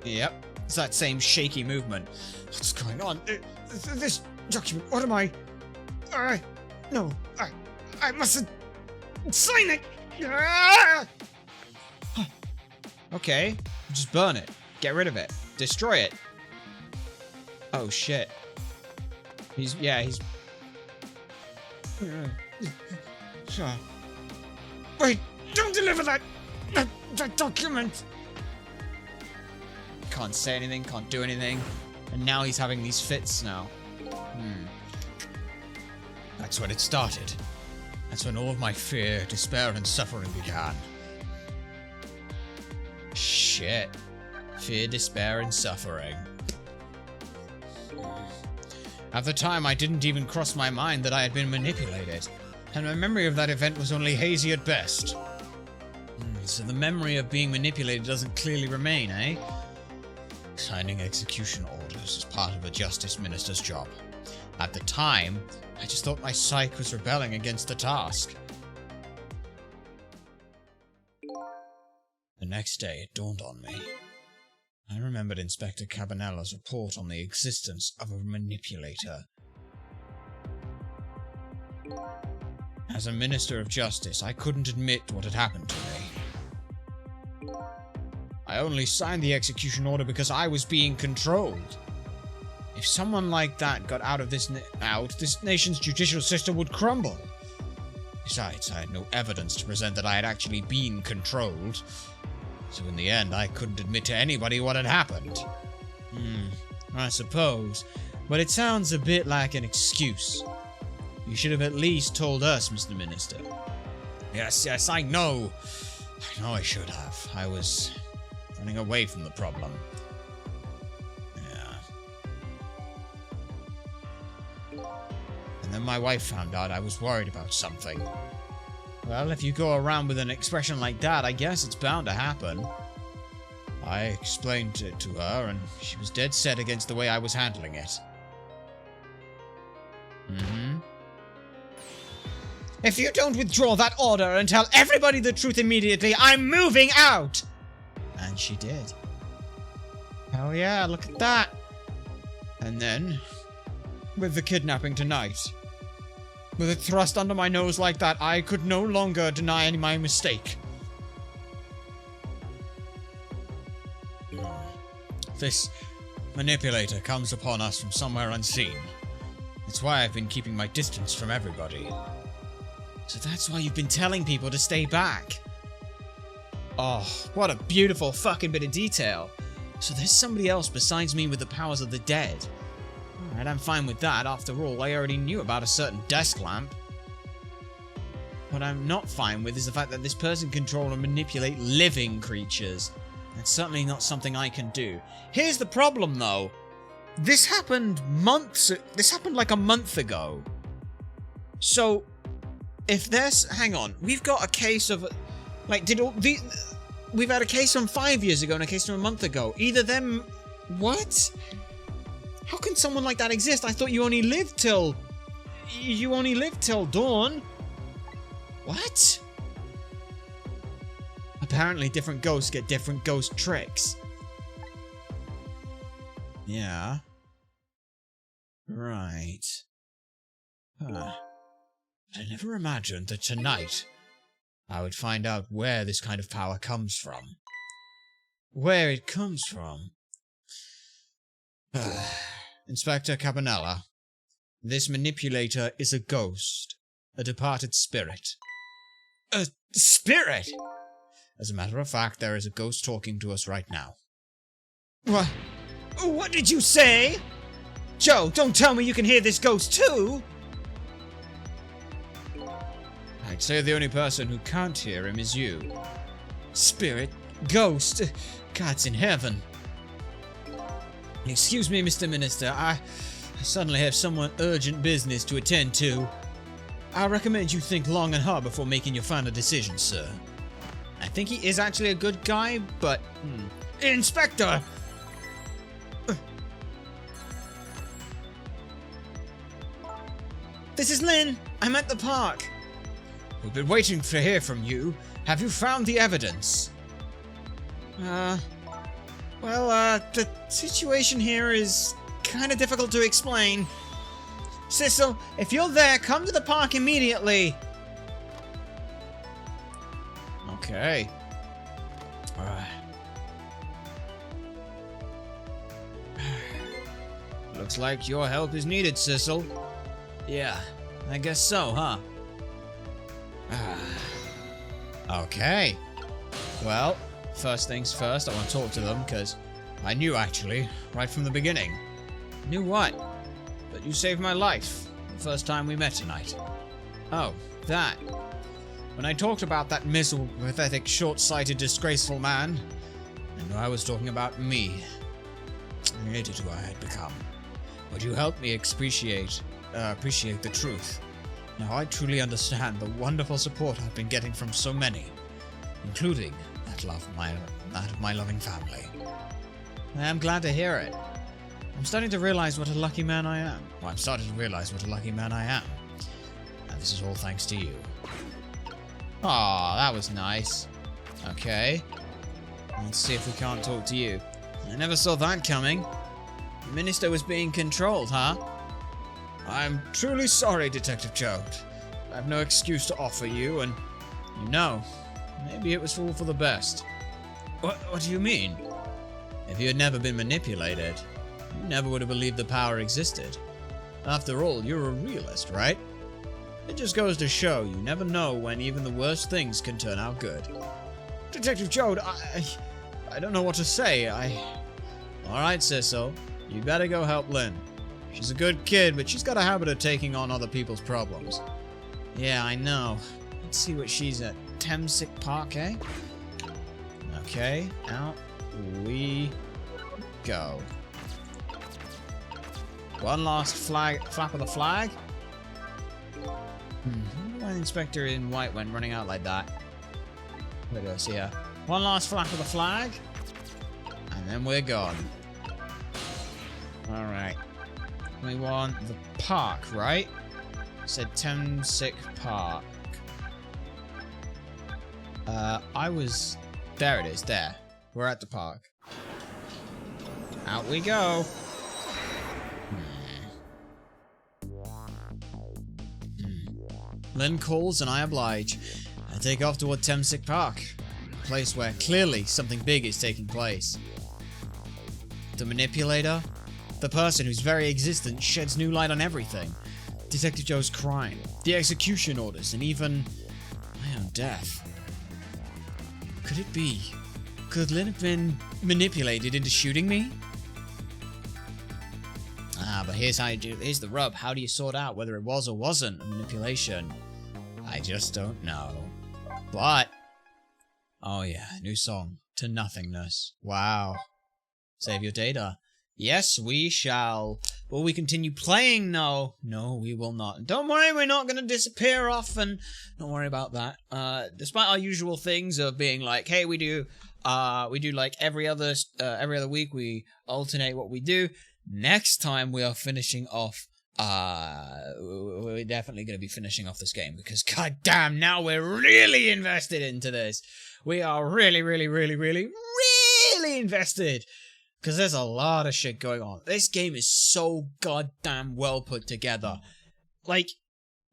Yep, it's that same shaky movement. What's going on? This document, what am I... No, I mustn't sign it! Okay, just burn it. Get rid of it. Destroy it. Oh shit. He's... Wait, don't deliver that document! Can't say anything, can't do anything. And now he's having these fits now. That's when it started. That's when all of my fear, despair, and suffering began. Shit. Fear, despair, and suffering. At the time, I didn't even cross my mind that I had been manipulated, and my memory of that event was only hazy at best. So the memory of being manipulated doesn't clearly remain, eh? Signing execution orders is part of a justice minister's job. At the time, I just thought my psyche was rebelling against the task. The next day, it dawned on me. I remembered Inspector Carbonella's report on the existence of a manipulator. As a minister of justice, I couldn't admit what had happened to me. I only signed the execution order because I was being controlled. If someone like that got out of this nation's judicial system would crumble. Besides, I had no evidence to present that I had actually been controlled. So in the end, I couldn't admit to anybody what had happened. I suppose. But it sounds a bit like an excuse. You should have at least told us, Mr. Minister. Yes, I know. I know I should have. I was running away from the problem. And then my wife found out I was worried about something. Well, if you go around with an expression like that, I guess it's bound to happen. I explained it to her, and she was dead set against the way I was handling it. If you don't withdraw that order and tell everybody the truth immediately, I'm moving out! And she did. Hell yeah, look at that. And then, with the kidnapping tonight, with it thrust under my nose like that, I could no longer deny my mistake. manipulator comes upon us from somewhere unseen. It's why I've been keeping my distance from everybody. So that's why you've been telling people to stay back. Oh, what a beautiful fucking bit of detail. So there's somebody else besides me with the powers of the dead. Alright, I'm fine with that. After all, I already knew about a certain desk lamp. What I'm not fine with is the fact that this person can control and manipulate living creatures. That's certainly not something I can do. Here's the problem, though. This happened like a month ago. So, if there's... Hang on. We've got a case of... Like, we've had a case from 5 years ago and a case from a month ago. Either them... What? How can someone like that exist? I thought you only lived till... You only lived till dawn. What? Apparently different ghosts get different ghost tricks. Yeah. Right. I never imagined that tonight I would find out where this kind of power comes from. Where it comes from. Inspector Cabanella, this manipulator is a ghost. A departed spirit. A spirit? As a matter of fact, there is a ghost talking to us right now. What? What did you say? Joe, don't tell me you can hear this ghost too! I'd say the only person who can't hear him is you. Spirit? Ghost? God's in heaven. Excuse me, Mr. Minister, I suddenly have somewhat urgent business to attend to. I recommend you think long and hard before making your final decision, sir. I think he is actually a good guy, but... Inspector! This is Lynn. I'm at the park. We've been waiting to hear from you. Have you found the evidence? The situation here is kind of difficult to explain. Cecil, if you're there, come to the park immediately. Okay. Looks like your help is needed, Cecil. Yeah, I guess so, huh? Okay. Well, first things first, I want to talk to them, because I knew, actually, right from the beginning. Knew what? That you saved my life the first time we met tonight. Oh, that. When I talked about that miserable, pathetic, short-sighted, disgraceful man, I knew I was talking about me. I hated who I had become. But you helped me appreciate the truth. Now I truly understand the wonderful support I've been getting from so many, including that of my loving family. I am glad to hear it. I'm starting to realize what a lucky man I am. Well, I'm starting to realize what a lucky man I am. And this is all thanks to you. Aw, that was nice. Okay. Let's see if we can't talk to you. I never saw that coming. The minister was being controlled, huh? I'm truly sorry, Detective Joad. I have no excuse to offer you, and you know, maybe it was all for the best. What do you mean? If you had never been manipulated, you never would have believed the power existed. After all, you're a realist, right? It just goes to show you never know when even the worst things can turn out good. Detective Joad, I don't know what to say. Alright, Cecil. You better go help Lynn. She's a good kid, but she's got a habit of taking on other people's problems. Yeah, I know. Let's see what she's at. Temsic Park, eh? Okay, out we go. One last flap of the flag. Why the inspector in white went running out like that? Where do I see her? One last flap of the flag. And then we're gone. Alright. We want the park, right? Said Temsic Park. There it is, there. We're at the park. Out we go. Lynn calls and I oblige. I take off toward Temsic Park, a place where clearly something big is taking place. The manipulator? The person whose very existence sheds new light on everything. Detective Joe's crime, the execution orders, and even my own death. Could it be? Could Lynn have been manipulated into shooting me? But here's the rub. How do you sort out whether it was or wasn't a manipulation? I just don't know. But, oh yeah, new song, To Nothingness. Wow. Save your data. Yes, we shall. Will we continue playing? No. No, we will not. Don't worry, we're not going to disappear off, and don't worry about that. Despite our usual things of being like, hey, we do like every other week, we alternate what we do. Next time we are finishing off, we're definitely going to be finishing off this game, because goddamn, now we're really invested into this. We are really invested. Because there's a lot of shit going on. This game is so goddamn well put together. Like,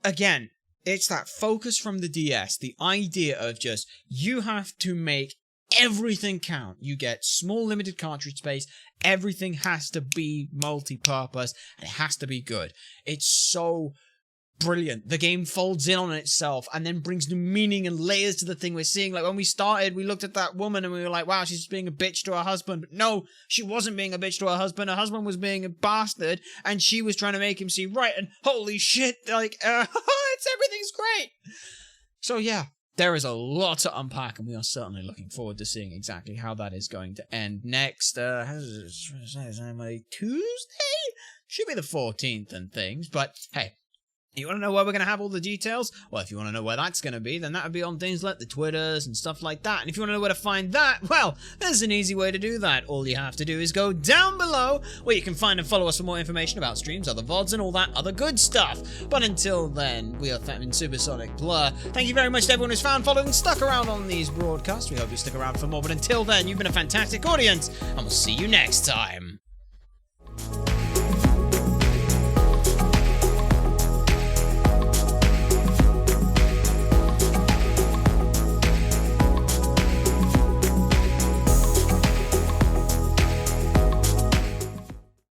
again, it's that focus from the DS. The idea of just, you have to make everything count. You get small limited cartridge space. Everything has to be multi-purpose. And it has to be good. It's so brilliant. The game folds in on itself and then brings new meaning and layers to the thing we're seeing. Like when we started, we looked at that woman and we were like, wow, she's being a bitch to her husband. But no, she wasn't being a bitch to her husband. Her husband was being a bastard and she was trying to make him see right. And holy shit, like, everything's great. So yeah, there is a lot to unpack and we are certainly looking forward to seeing exactly how that is going to end next. Tuesday? Should be the 14th and things, but hey, you want to know where we're going to have all the details? Well, if you want to know where that's going to be, then that would be on things like the Twitters and stuff like that. And if you want to know where to find that, well, there's an easy way to do that. All you have to do is go down below, where you can find and follow us for more information about streams, other VODs, and all that other good stuff. But until then, we are in Supersonic Blur. Thank you very much to everyone who's found, followed, and stuck around on these broadcasts. We hope you stick around for more. But until then, you've been a fantastic audience, and we'll see you next time.